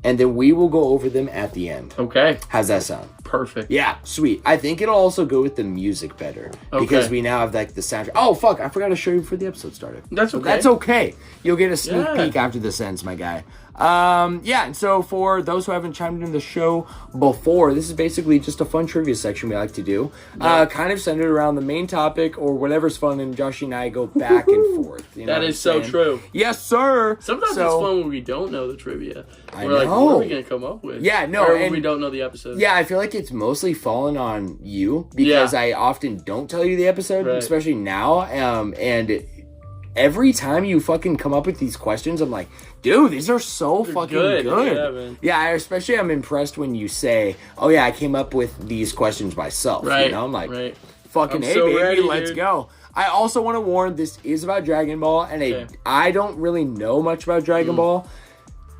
and then we will go over them at the end. Okay. How's that sound? Perfect. Yeah, sweet. I think it'll also go with the music better because we now have like the soundtrack. Oh fuck! I forgot to show you before the episode started. That's okay. That's okay. You'll get a sneak peek after this ends, my guy. And so for those who haven't chimed in the show before, this is basically just a fun trivia section we like to do. Kind of centered around the main topic or whatever's fun, and Joshie and I go back and forth. You know that is so true. Yes, sir. Sometimes it's fun when we don't know the trivia. We're like, what are we going to come up with? Yeah, no. Or when we don't know the episode. Yeah, I feel like it's mostly fallen on you because I often don't tell you the episode, especially now. And every time you fucking come up with these questions, I'm like, dude, these are so fucking good. Yeah, especially I'm impressed when you say, oh yeah, I came up with these questions myself. You know, I'm like, fucking hey, baby, ready, let's go. I also want to warn, this is about Dragon Ball, and I don't really know much about Dragon Ball.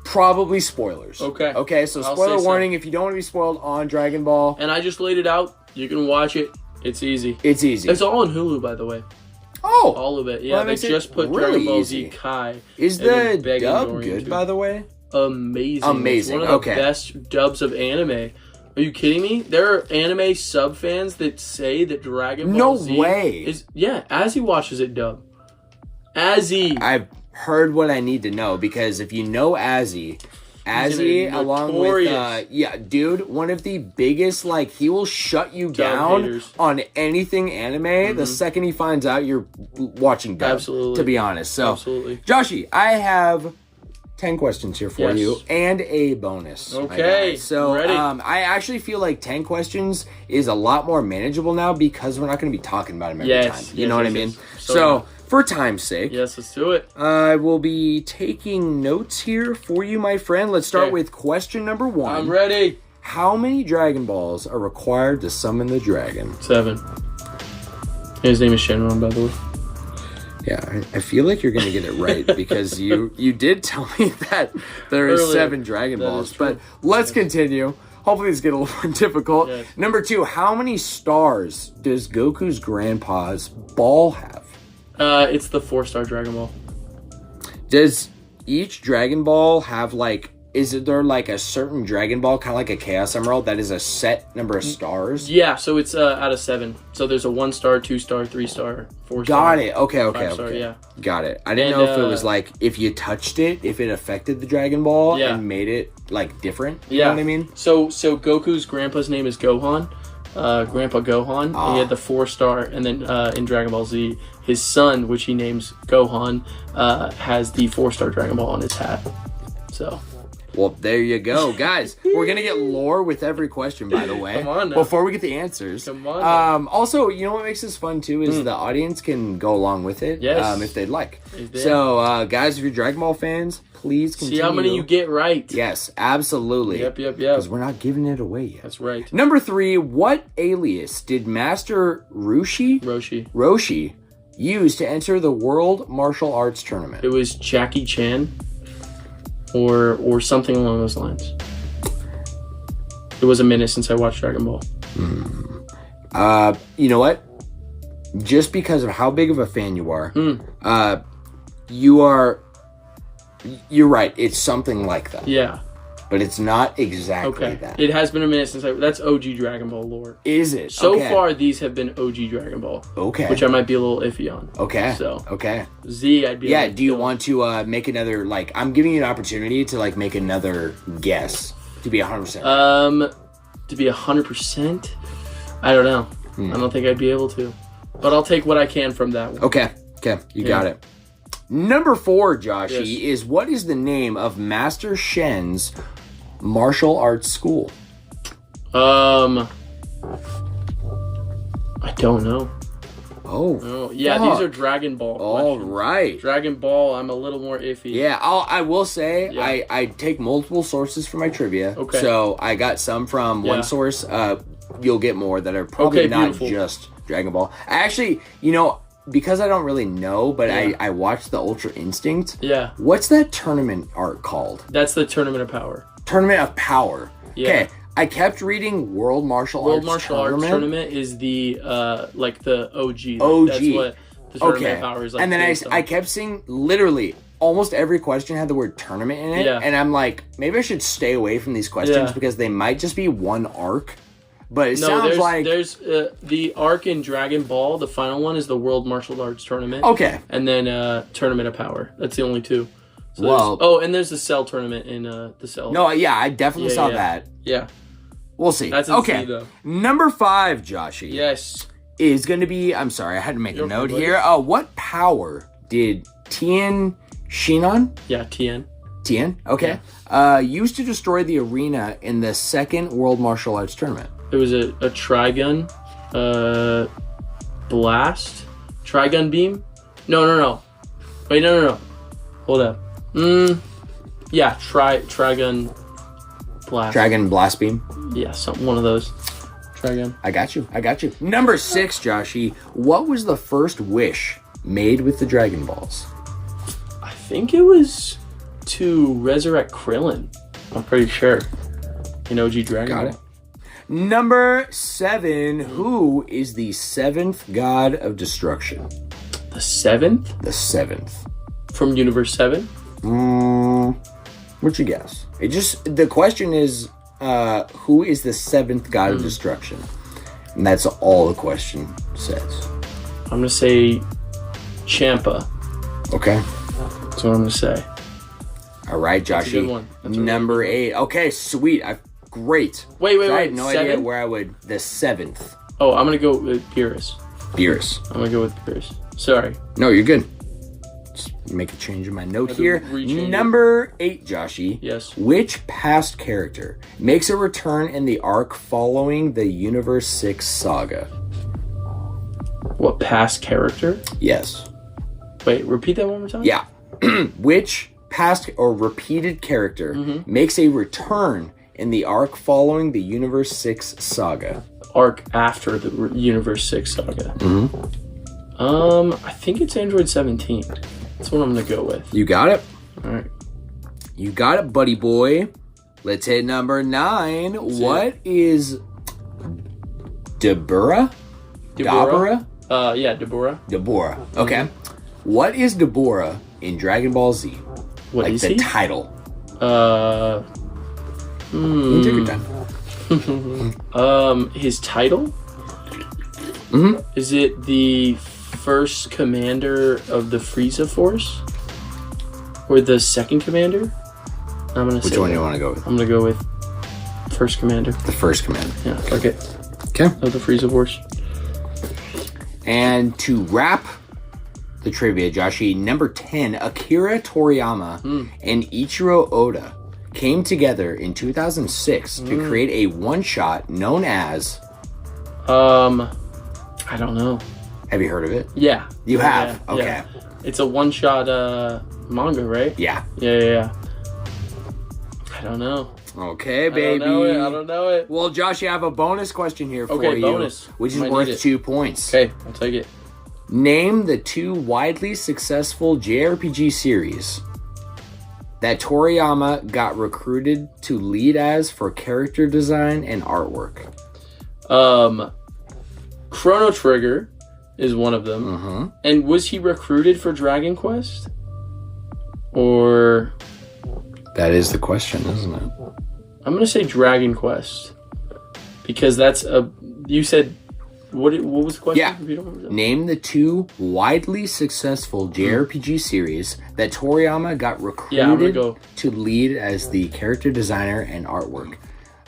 Probably spoilers. Okay, so spoiler warning if you don't want to be spoiled on Dragon Ball. And I just laid it out. You can watch it. It's easy. It's all on Hulu, by the way. Oh! All of it. Yeah, well, they just put Dragon Ball Z Kai. Is the dub good, by the way? Amazing. It's one of the best dubs of anime. Are you kidding me? There are anime sub-fans that say that Dragon Ball Z is... Yeah, Azzy watches it dub. Azzy! I've heard what I need to know, because if you know Azzy, Azzy, along with dude, one of the biggest, like, he will shut you down on anything anime the second he finds out you're watching dub. Absolutely. To be honest. So, absolutely. Joshie, I have 10 questions here for you and a bonus. Okay. So, I actually feel like 10 questions is a lot more manageable now because we're not going to be talking about them every time. You know what I mean? So, for time's sake. Yes, let's do it. I will be taking notes here for you, my friend. Let's start with question number 1. I'm ready. How many Dragon Balls are required to summon the dragon? 7. His name is Shenron, by the way. Yeah, I feel like you're going to get it right because you did tell me that there is 7 Dragon Balls. But let's continue. Hopefully this gets a little more difficult. Yes. Number 2, how many stars does Goku's grandpa's ball have? It's the 4-star Dragon Ball. Does each Dragon Ball have, like, is there, like, a certain Dragon Ball, kind of like a Chaos Emerald, that is a set number of stars? Yeah, so it's out of 7. So there's a 1-star, 2-star, 3-star, 4-star. Got it. Okay. 5-star, yeah. Got it. I didn't know if it was, like, if you touched it, if it affected the Dragon Ball and made it, like, different. You know what I mean? So Goku's grandpa's name is Gohan. Grandpa Gohan. He had the 4-star, and then in Dragon Ball Z, his son, which he names Gohan, has the 4-star Dragon Ball on his hat. So, well, there you go, guys. We're gonna get lore with every question, by the way. Come on now. Before we get the answers. Come on now. Also, you know what makes this fun too is the audience can go along with it. Yes. If they'd like. So, guys, if you're Dragon Ball fans, please continue. See how many you get right. Yes, absolutely. Yep. Because we're not giving it away yet. That's right. Number 3, what alias did Master Roshi use to enter the World Martial Arts Tournament? It was Jackie Chan or something along those lines. It was a minute since I watched Dragon Ball. You know what? Just because of how big of a fan you are, you're right. It's something like that. Yeah. But it's not exactly that. It has been a minute since that's OG Dragon Ball lore. Is it? So far, these have been OG Dragon Ball. Okay. Which I might be a little iffy on. Okay. So. Okay. Z, I'd be. Yeah. Do you want to make another? Like, I'm giving you an opportunity to like make another guess to be 100%. To be 100%, I don't know. I don't think I'd be able to, but I'll take what I can from that one. Okay. You got it. Number 4, Joshie, is what is the name of Master Shen's martial arts school? I don't know. Oh, yeah, these are Dragon Ball questions. All right. Dragon Ball, I'm a little more iffy. Yeah, I will say I take multiple sources for my trivia. Okay. So I got some from one source. You'll get more that are probably not just Dragon Ball. Actually, because I don't really know, but I watched the Ultra Instinct. Yeah. What's that tournament arc called? That's the Tournament of Power. Tournament of Power. Yeah. Okay. I kept reading World Martial Arts Tournament is the like the OG. OG. That's what the Tournament of Power is like. And then I kept seeing literally almost every question had the word tournament in it. Yeah. And I'm like, maybe I should stay away from these questions because they might just be one arc. But it sounds like there's the arc in Dragon Ball. The final one is the World Martial Arts Tournament. Okay. And then Tournament of Power. That's the only two. So and there's the Cell Tournament in the Cell. No, yeah, I definitely saw that. Yeah. We'll see. That's okay. C, though. Number 5, Joshie. Yes. Is going to be. I'm sorry, I had to make a note here. What power did Tien Shinan? Yeah, Tien. Okay. Used to destroy the arena in the second World Martial Arts Tournament? It was a Trigun blast. Trigun beam? No. Wait, no. Hold up. Yeah, Trigun blast. Dragon blast beam? Yeah, one of those. Trigun. I got you. Number 6, Joshie. What was the first wish made with the Dragon Balls? I think it was to resurrect Krillin. I'm pretty sure. In OG Dragon Ball. Got it. Number 7. Who is the 7th god of destruction? The 7th? The 7th. From Universe 7? What'd you guess? The question is, who is the 7th god of destruction? And that's all the question says. I'm going to say Champa. Okay. That's what I'm going to say. All right, That's a good Joshie. one. Number 8. Okay, sweet. Great. Wait. I had no 7? idea where I would. The 7th. Oh, I'm gonna go with Beerus. Beerus. I'm gonna go with Beerus. Sorry. No, you're good. Just make a change in my note here. Number 8, Joshie. Yes. Which past character makes a return in the arc following the Universe 6 saga? What past character? Yes. Wait, repeat that one more time? Yeah. Which past or repeated character makes a return in the arc following the Universe 6 saga? Arc after the Universe 6 saga. I think it's Android 17. That's what I'm gonna go with. You got it. All right. You got it, buddy boy. Let's hit number 9. What is Dabura? Dabura? Yeah, Dabura. Dabura. Okay. What is Dabura in Dragon Ball Z? What like is the he? title. You take your time. His title? Is it the first commander of the Frieza Force? Or the second commander? I'm gonna Which one do you want to go with? I'm gonna go with first commander. The first commander. Yeah, fuck it. Okay. Of the Frieza Force. And to wrap the trivia, Joshie, number 10, Akira Toriyama and Ichiro Oda came together in 2006 to create a one-shot known as... I don't know. Have you heard of it? Yeah. You have? Yeah, okay. yeah. It's a one-shot manga, right? Yeah. Yeah. I don't know. Okay, baby. I don't know it. Well, Josh, I have a bonus question here for you. Bonus. Which is worth 2 points. Okay, I'll take it. Name the 2 widely successful JRPG series that Toriyama got recruited to lead as for character design and artwork. Chrono Trigger is one of them. And was he recruited for Dragon Quest? Or... That is the question, isn't it? I'm gonna say Dragon Quest because that's a. You said what was the question? Yeah. Name the 2 widely successful JRPG series that Toriyama got recruited to lead as the character designer and artwork.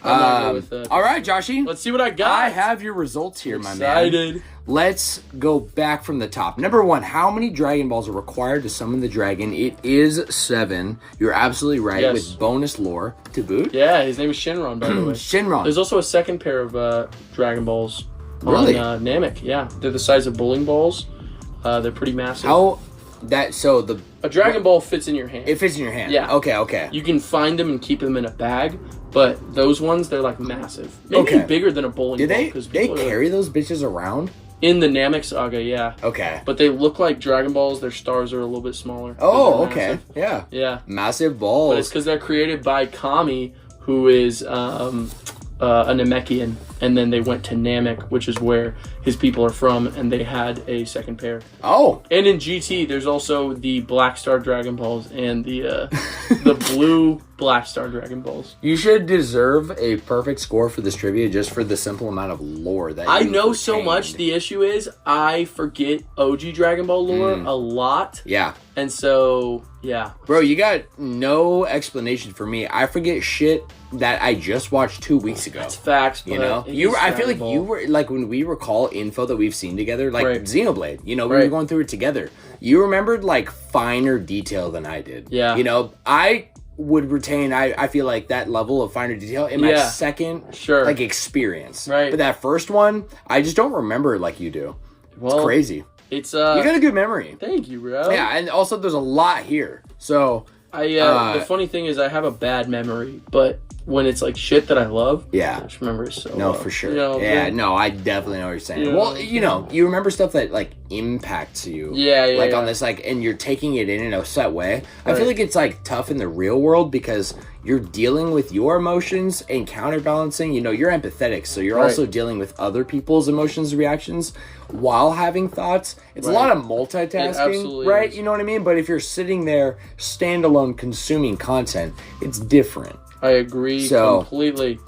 All right, Joshie. Let's see what I got. I have your results here, my Excited. man. Let's go back from the top. Number 1, how many Dragon Balls are required to summon the dragon? It is 7. You're absolutely right, with bonus lore to boot. Yeah, his name is Shenron, by the way. Shenron. There's also a second pair of Dragon Balls on Namek. Yeah, they're the size of bowling balls. They're pretty massive. A Dragon Ball fits in your hand. It fits in your hand. Yeah. Okay. You can find them and keep them in a bag, but those ones, they're like massive. Maybe bigger than a bowling ball. Do they carry those bitches around? In the Namek Saga, yeah. Okay. But they look like Dragon Balls. Their stars are a little bit smaller. Oh, okay. Yeah. Yeah. Massive balls. But it's because they're created by Kami, who is a Namekian, and then they went to Namek, which is where his people are from, and they had a second pair. Oh. And in GT, there's also the Black Star Dragon Balls and the the blue Black Star Dragon Balls. You should deserve a perfect score for this trivia just for the simple amount of lore that I know so much. The issue is I forget OG Dragon Ball lore a lot. Yeah. And so, yeah. Bro, you got no explanation for me. I forget shit that I just watched 2 weeks ago. That's facts, you know? I feel like you were, like, when we recall info that we've seen together, like Xenoblade, you know, we were going through it together. You remembered, like, finer detail than I did. Yeah. You know, I would retain, I feel like, that level of finer detail in my second, like, experience. Right. But that first one, I just don't remember it like you do. Well, it's crazy. It's you got a good memory. Thank you, bro. Yeah, and also there's a lot here. So the funny thing is I have a bad memory, but when it's like shit that I love, I just remember it so no, for sure. You know, I definitely know what you're saying. Yeah. Well, you know, you remember stuff that like impacts you. Like on this, like, and you're taking it in a set way. I feel like it's like tough in the real world because you're dealing with your emotions and counterbalancing. You know, you're empathetic, so you're also dealing with other people's emotions and reactions while having thoughts. It's a lot of multitasking, right? Is. You know what I mean? But if you're sitting there standalone consuming content, it's different. I agree completely.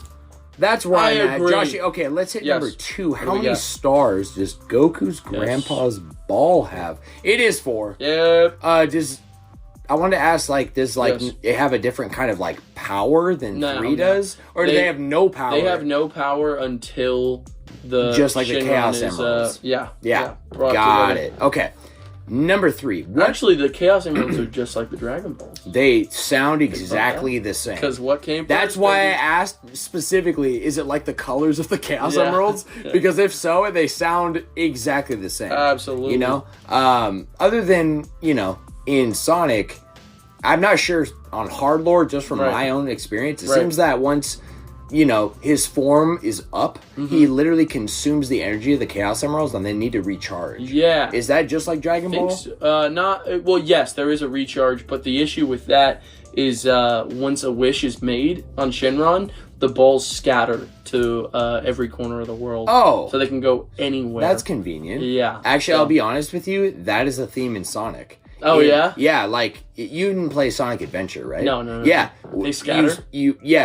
That's where I'm at. Joshie, okay, let's hit number 2. How many stars does Goku's grandpa's ball have? It is 4. Yep. Does wanted to ask, like, does like it have a different kind of like power than 3 does, or do they have no power? They have no power until the just like Shinron the Chaos is, Emeralds. Yeah. Got it. Okay. Number 3. Actually, the Chaos Emeralds are just like the Dragon Balls. They sound exactly the same. Because what came first? That's why I asked specifically, is it like the colors of the Chaos Emeralds? Because if so, they sound exactly the same. Absolutely. You know? Other than, you know, in Sonic, I'm not sure on hard lore, just from my own experience. It seems that once, you know, his form is up, he literally consumes the energy of the Chaos Emeralds and they need to recharge. Yeah. Is that just like Dragon Ball? Well, yes, there is a recharge, but the issue with that is once a wish is made on Shinron, the balls scatter to every corner of the world. Oh. So they can go anywhere. That's convenient. Yeah. Actually, I'll be honest with you, that is a theme in Sonic. Oh, yeah? Yeah, like, you didn't play Sonic Adventure, right? No. Yeah. They scatter?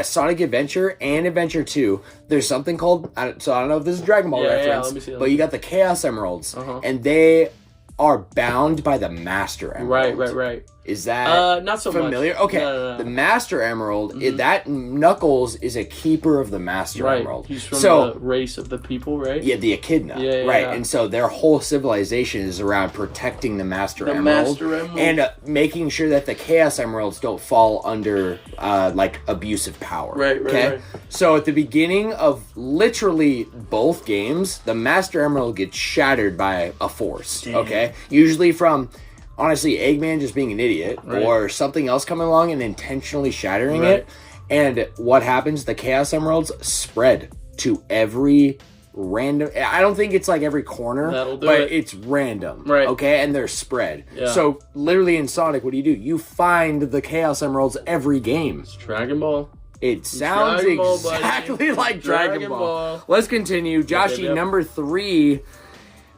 Sonic Adventure and Adventure 2, there's something called, so I don't know if this is Dragon Ball reference, let me see. but you got the Chaos Emeralds, and they are bound by the Master Emerald. Right. Is that not so familiar? much. Okay, No. the Master Emerald, that Knuckles is a keeper of the Master Emerald. He's from the race of the people, right? Yeah, the Echidna. Right, and so their whole civilization is around protecting the Master Emerald. And making sure that the Chaos Emeralds don't fall under, like, abusive power. Right. So at the beginning of literally both games, the Master Emerald gets shattered by a force, okay? Usually from... honestly, Eggman just being an idiot, or something else coming along and intentionally shattering it. And what happens? The Chaos Emeralds spread to every random... I don't think it's like every corner, but it's random. Okay? And they're spread. So, literally in Sonic, what do? You find the Chaos Emeralds every game. It's Dragon Ball. It sounds exactly like Dragon Ball. Let's continue. Joshie, number 3...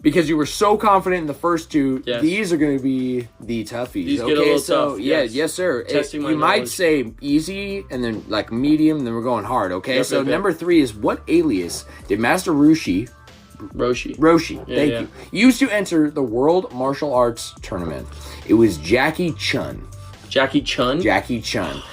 because you were so confident in the first 2, these are going to be the toughies. These get a little tough. Yes, sir. Testing my you knowledge. might say easy, and then like medium, and then we're going hard. Okay, number 3 is, what alias did Master Roshi, thank you, used to enter the World Martial Arts Tournament? It was Jackie Chun. Jackie Chun.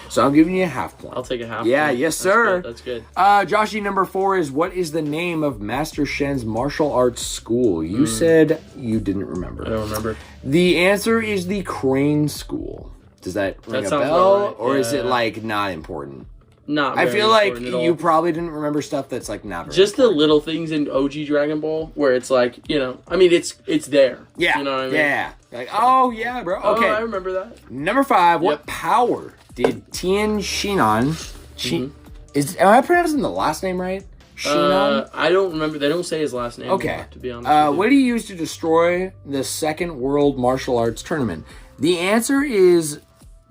So I'm giving you a half point. I'll take a half point. Yes, sir. That's good. Joshie, number 4 is, what is the name of Master Shen's martial arts school? You said you didn't remember. I don't remember. The answer is the Crane School. Does that ring a bell? Right. Or is it like not important? Not I feel like you probably didn't remember stuff that's like not very just important. the little things in OG Dragon Ball where it's like, you know, I mean, it's there. Yeah. You know what I mean? Yeah. Like, oh, yeah, bro. Okay. Oh, I remember that. Number 5, what power did Tien Shinan... am I pronouncing the last name right? Shinan? I don't remember. They don't say his last name. Okay. To be honest what did he use to destroy the second World Martial Arts Tournament? The answer is...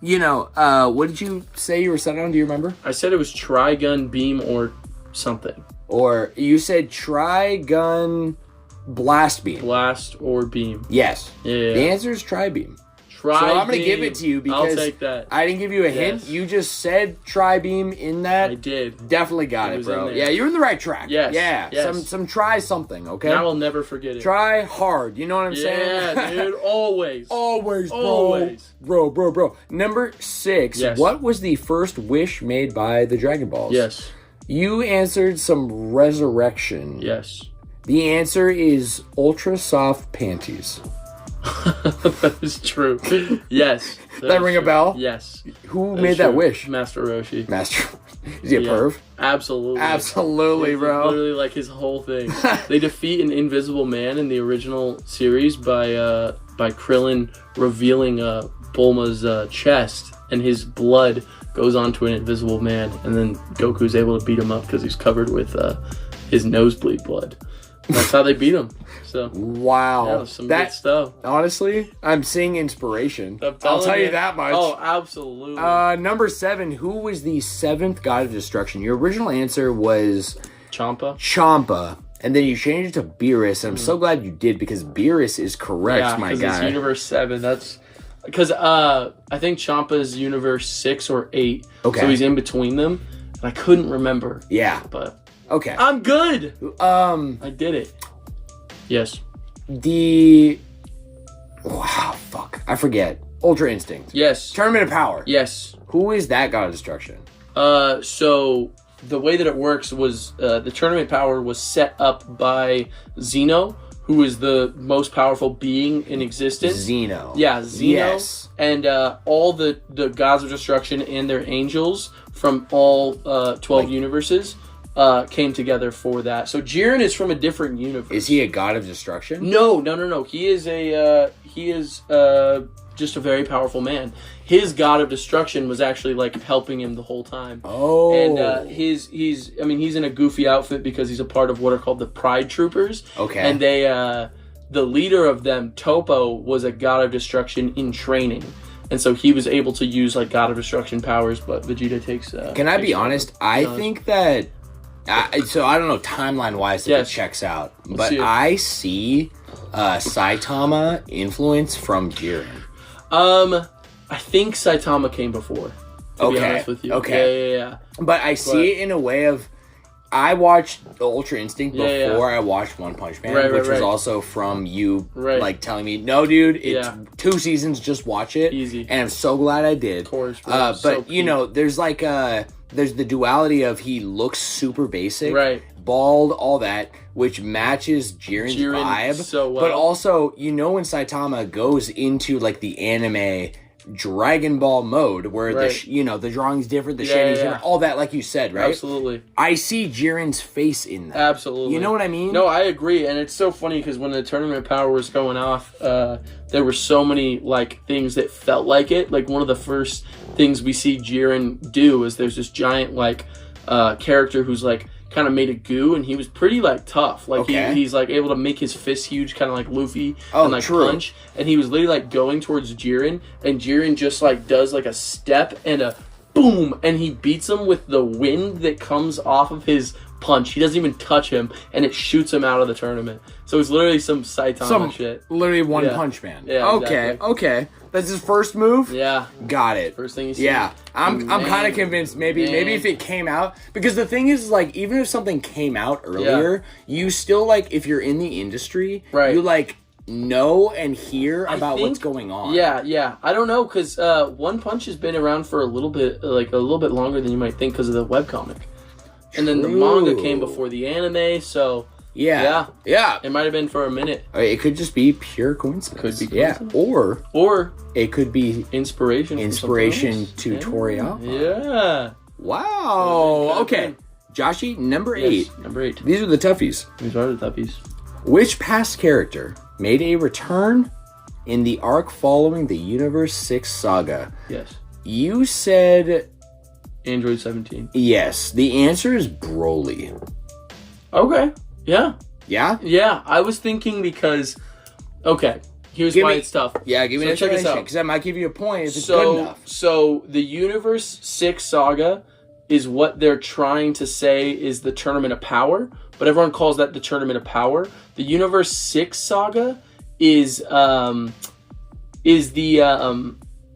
you know, what did you say you were set on? Do you remember? I said it was Trigun Beam or something. Or you said Trigun Blast Beam. Blast or Beam. Yes. Yeah. The answer is Tri-Beam. So I'm going to give it to you because I'll take that. I didn't give you a hint. You just said Tri-Beam in that. I did. Definitely got it, bro. Yeah, you're in the right track. Yes. Yeah. Yes. Some try something, okay? I will never forget it. Try hard. You know what I'm saying? Yeah, dude. Always. Always, bro. Always. Bro. Number 6. Yes. What was the first wish made by the Dragon Balls? Yes. You answered some resurrection. Yes. The answer is ultra soft panties. That is true. Yes. That ring a bell? Yes. Who made that wish? Master Roshi. Is he a perv? Absolutely. Absolutely, bro. Literally like his whole thing. They defeat an invisible man in the original series by Krillin revealing Bulma's chest, and his blood goes onto an invisible man, and then Goku's able to beat him up because he's covered with his nosebleed blood. That's how they beat him. So wow, some good stuff. Honestly, I'm seeing inspiration. I'll tell you that much. Oh, absolutely. Number 7. Who was the 7th god of destruction? Your original answer was Champa, and then you changed it to Beerus. And I'm so glad you did, because Beerus is correct, my guy. It's Universe 7. That's because I think Champa's Universe 6 or 8. Okay, so he's in between them, and I couldn't remember. Yeah, but. Okay. I'm good. I did it. Yes. Wow, fuck. I forget. Ultra Instinct. Yes. Tournament of Power. Yes. Who is that God of Destruction? So the way that it works was the Tournament Power was set up by Xeno, who is the most powerful being in existence. Xeno. Yeah, Xeno. Yes. And all the Gods of Destruction and their angels from all 12 universes came together for that. So Jiren is from a different universe. Is he a God of Destruction? No. He is just a very powerful man. His God of Destruction was actually like helping him the whole time. Oh. And he's in a goofy outfit because he's a part of what are called the Pride Troopers. Okay. And they the leader of them, Topo, was a God of Destruction in training. And so he was able to use like God of Destruction powers, but Vegeta takes Can I be honest? I think that so I don't know timeline wise if it checks out, but I see Saitama influence from Jiren. I think Saitama came before. To be honest with you. Okay. Yeah. But I see it in a way of I watched Ultra Instinct before I watched One Punch Man, which was also from you like telling me, no, dude, it's 2 seasons, just watch it. Easy. And I'm so glad I did. Of course, bro. But you know, there's like there's the duality of he looks super basic, bald, all that, which matches Jiren's vibe so well. But also, you know, when Saitama goes into like the anime Dragon Ball mode, where the drawing's different, the shading's different, all that, like you said, right? Absolutely. I see Jiren's face in that. Absolutely. You know what I mean? No, I agree, and it's so funny because when the Tournament of Power was going off, there were so many like things that felt like it. Like one of the first things we see Jiren do is there's this giant like character who's like kind of made of goo, and he was pretty like tough. Like he's like able to make his fist huge, kind of like Luffy, and like punch. And he was literally like going towards Jiren, and Jiren just like does like a step and a boom, and he beats him with the wind that comes off of his punch. He doesn't even touch him, and it shoots him out of the tournament. So it's literally some Saitama shit. Literally One Punch Man. Yeah. Okay. That's his first move? Yeah. Got it. First thing you see. Yeah. I'm kind of convinced maybe if it came out, because the thing is like even if something came out earlier, you still like if you're in the industry, you like know and hear about what's going on. Yeah. I don't know because One Punch has been around for a little bit longer than you might think because of the webcomic. And then the manga came before the anime, so yeah. It might have been for a minute. It could just be pure coincidence. Could be coincidence. Or it could be inspiration to Toriyama. Yeah. Wow. Okay. Joshie, number 8. Number 8. These are the toughies. Which past character made a return in the arc following the Universe 6 saga? Yes. You said Android 17. Yes. The answer is Broly. Okay. Yeah? Yeah, I was thinking because... Okay. Here's why it's tough. Yeah, give me an explanation, because that might give you a point if it's good enough. So, the Universe 6 saga is what they're trying to say is the Tournament of Power, but everyone calls that the Tournament of Power. The Universe 6 saga is the...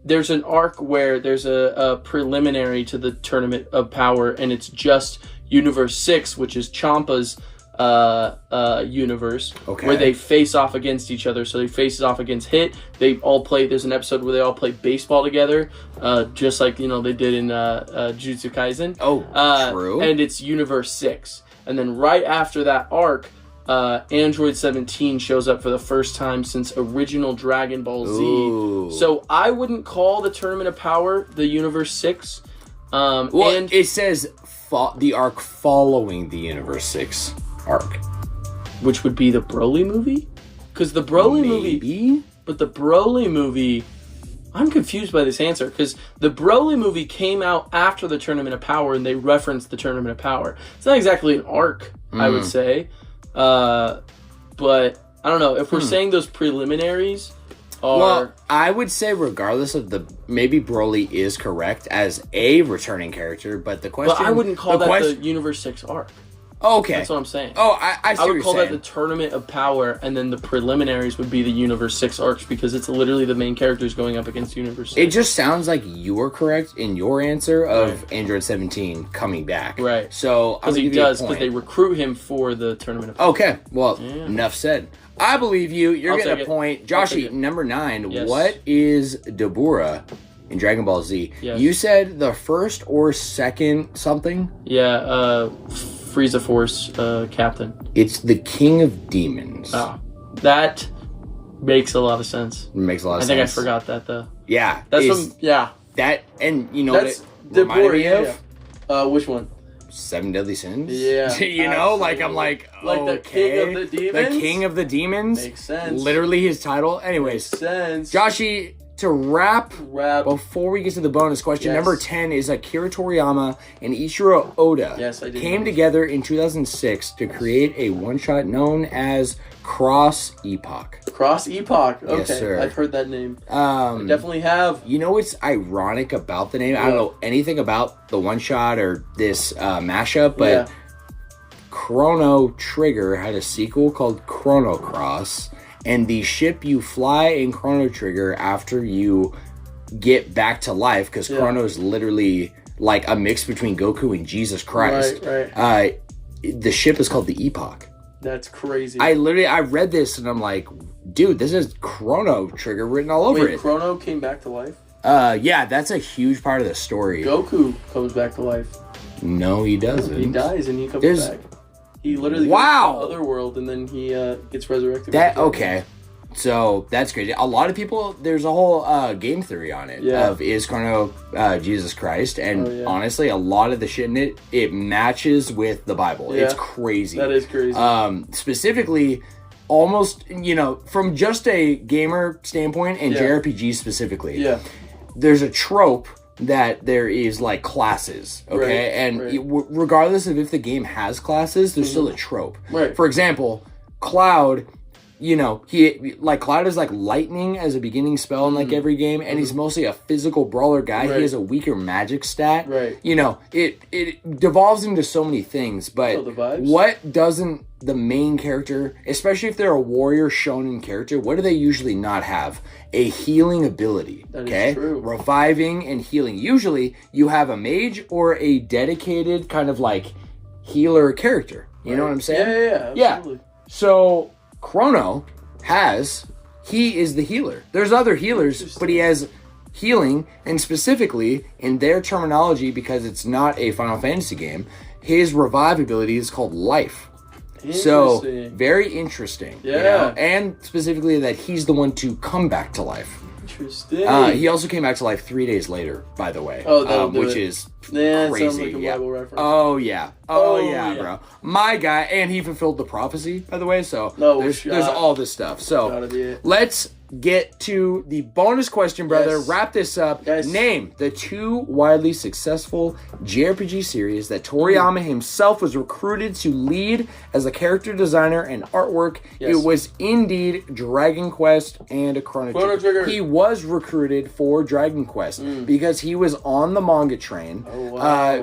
there's an arc where there's a preliminary to the Tournament of Power, and it's just Universe 6, which is Champa's universe, where they face off against each other. So they face off against Hit. They all play. There's an episode where they all play baseball together, just like they did in Jujutsu Kaisen. True. And it's Universe 6, and then right after that arc, Android 17 shows up for the first time since original Dragon Ball Z. Ooh. So I wouldn't call the Tournament of Power the Universe 6. And it says the arc following the Universe 6 arc, which would be the Broly movie, because the Broly movie. But the Broly movie, I'm confused by this answer because the Broly movie came out after the Tournament of Power, and they referenced the Tournament of Power. It's not exactly an arc, I would say. But I don't know if we're saying those preliminaries are. Well, I would say regardless of maybe Broly is correct as a returning character, but the question. But I wouldn't call that the Universe 6 arc. Okay, that's what I'm saying. Oh, I see. I would call that the Tournament of Power, and then the preliminaries would be the Universe 6 arcs because it's literally the main characters going up against Universe 6. It just sounds like you were correct in your answer of Android 17 coming back. Right. So because he does, because they recruit him for the Tournament of Power. Okay. Well, enough said. I believe you. You're I'll getting take a it. point. Joshie, number 9. Yes. What is Dabura in Dragon Ball Z? Yes. You said the first or second something? Yeah, Frieza Force captain. It's the King of Demons. Oh, that makes a lot of sense. It makes a lot of sense. I think I forgot that, though. Yeah. That's from, yeah. That, and you know That's what it reminded me of? Yeah. Which one? 7 Deadly Sins? Yeah. You know, like, I'm like, like the King of the Demons? The King of the Demons? Makes sense. Literally his title. Anyways. Makes sense. Joshie, to wrap, before we get to the bonus question, number 10 is Akira Toriyama and Ichiro Oda came together in 2006 to create a one-shot known as Cross Epoch. Cross Epoch. Okay, yes, sir. I've heard that name. I definitely have. You know what's ironic about the name? I don't know anything about the one-shot or this mashup, but Chrono Trigger had a sequel called Chrono Cross. And the ship you fly in Chrono Trigger after you get back to life, because Chrono is literally like a mix between Goku and Jesus Christ. Right. The ship is called the Epoch. That's crazy. I read this and I'm like, dude, this is Chrono Trigger written all over it. Chrono came back to life? Yeah, that's a huge part of the story. Goku comes back to life. No, he doesn't. He dies and he comes back. He literally goes to the other world and then he gets resurrected. Okay. So that's crazy. A lot of people, there's a whole game theory on it of is Chrono Jesus Christ, and honestly, a lot of the shit in it matches with the Bible. It's crazy. That is crazy. Specifically, almost from just a gamer standpoint and JRPG specifically, there's a trope that there is like classes, okay, regardless of if the game has classes, there's still a trope. For example, Cloud. Cloud is like lightning as a beginning spell in like every game, and he's mostly a physical brawler guy. He has a weaker magic stat. It devolves into so many things, but what doesn't the main character, especially if they're a warrior shonen character, what do they usually not have? A healing ability. That is true. Reviving and healing. Usually you have a mage or a dedicated kind of like healer character. You know what I'm saying? Yeah, absolutely. So Chrono he is the healer. There's other healers, but he has healing, and specifically in their terminology, because it's not a Final Fantasy game, his revive ability is called life. So very interesting. And specifically that he's the one to come back to life. Interesting. He also came back to life 3 days later, by the way. Which is crazy. Sounds like a Bible reference. Oh yeah, bro. My guy, and he fulfilled the prophecy, by the way. So there's all this stuff. So let's get to the bonus question, brother. Wrap this up. Name the 2 widely successful JRPG series that Toriyama himself was recruited to lead as a character designer and artwork. It was indeed Dragon Quest and Chrono Trigger. He was recruited for Dragon Quest because he was on the manga train,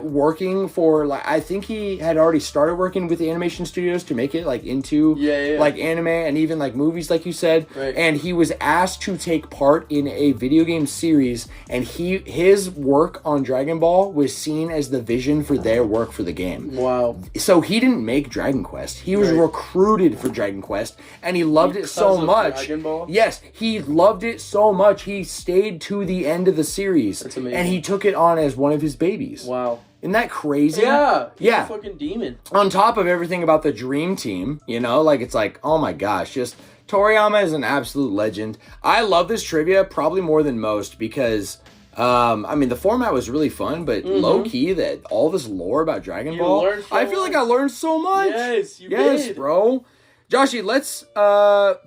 working for I think he had already started working with the animation studios to make it into like anime and even like movies, like you said. And he was asked to take part in a video game series, and his work on Dragon Ball was seen as the vision for their work for the game. Wow. So he didn't make Dragon Quest. He was recruited for Dragon Quest, and he loved it so much. Dragon Ball? Yes, he loved it so much he stayed to the end of the series. That's amazing. And he took it on as one of his babies. Wow. Isn't that crazy? Yeah. He's a fucking demon. On top of everything about the Dream Team, it's like, oh my gosh, just Toriyama is an absolute legend. I love this trivia probably more than most because, the format was really fun, but low-key, that all this lore about Dragon Ball, I feel like I learned so much. Yes, you did. Yes, bro. Joshie, let's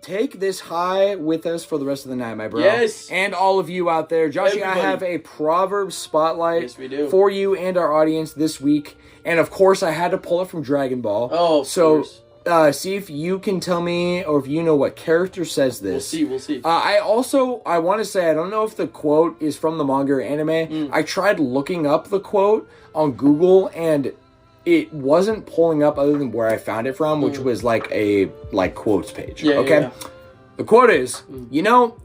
take this high with us for the rest of the night, my bro. Yes. And all of you out there. Joshie, I have a Proverb Spotlight for you and our audience this week. And, of course, I had to pull it from Dragon Ball. Oh, of course. See if you can tell me or if you know what character says this. We'll see. I want to say, I don't know if the quote is from the manga or anime. I tried looking up the quote on Google and it wasn't pulling up other than where I found it from, which was like a quotes page. Okay? The quote is,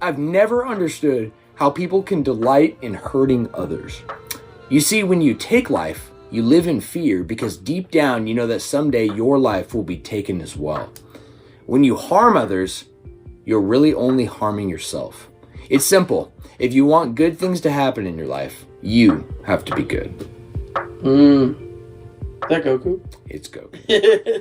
I've never understood how people can delight in hurting others. You see, when you take life, you live in fear because deep down you know that someday your life will be taken as well. When you harm others, you're really only harming yourself. It's simple. If you want good things to happen in your life, you have to be good. Is that Goku? It's Goku.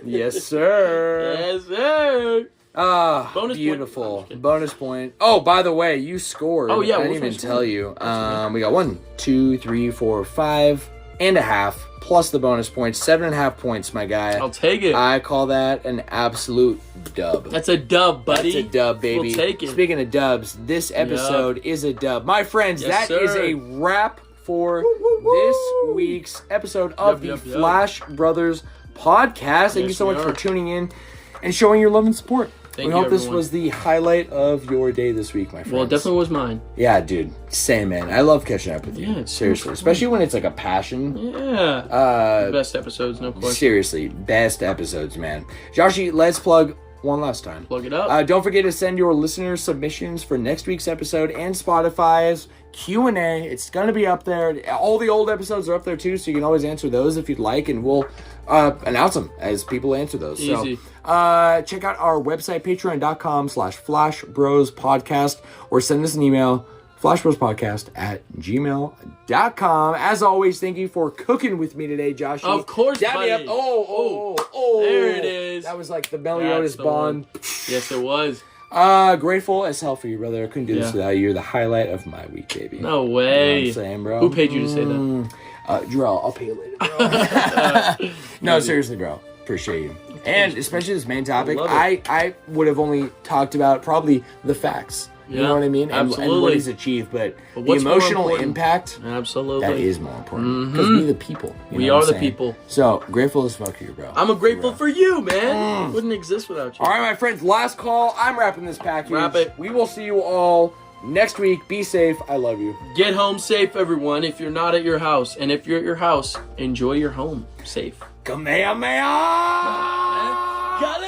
Yes, sir. Yes, sir. Bonus beautiful. Point. Bonus point. Oh, by the way, you scored. Oh, yeah. I didn't even tell you. We got 1, 2, 3, 4, 5 and a half plus the bonus points. 7.5 points, my guy. I'll take it. I call that an absolute dub. That's a dub, buddy. That's a dub, baby. We'll take it. Speaking of dubs, this episode is a dub. My friends, yes, that is a wrap for this week's episode of the Flash Brothers podcast. Thank you so much for tuning in and showing your love and support. We hope this was the highlight of your day this week, my friends. Well, it definitely was mine. Yeah, dude. Same, man. I love catching up with you. Yeah, seriously. Especially when it's like a passion. Yeah. Best episodes, no question. Seriously. Best episodes, man. Joshie, let's plug one last time. Plug it up. Don't forget to send your listener submissions for next week's episode and Spotify's Q&A. It's going to be up there. All the old episodes are up there too, so you can always answer those if you'd like, and we'll announce them as people answer those. Easy. So check out our website, patreon.com/flashbrospodcast, or send us an email, flashbrospodcast@gmail.com. As always, thank you for cooking with me today, Joshie. Of course, Dab me up. Oh. There it is. That was like the Meliodas Bond. Yes, it was. Grateful as hell for you, brother. I couldn't do this without you. You're the highlight of my week, baby. No way. You know what I'm saying, bro? Who paid you to say that? Jarrell, I'll pay you later, bro. No, seriously, bro. Appreciate you. And especially this main topic, I would have only talked about probably the facts. You know what I mean? And what he's achieved, but the emotional impact, absolutely, that is more important. Because we're the people. We are the people. So, grateful as fuck for you, bro. I'm grateful for you, man. It wouldn't exist without you. All right, my friends, last call. I'm wrapping this package. Wrap it. We will see you all next week. Be safe. I love you. Get home safe, everyone, if you're not at your house. And if you're at your house, enjoy your home safe. Kamehameha! Got it!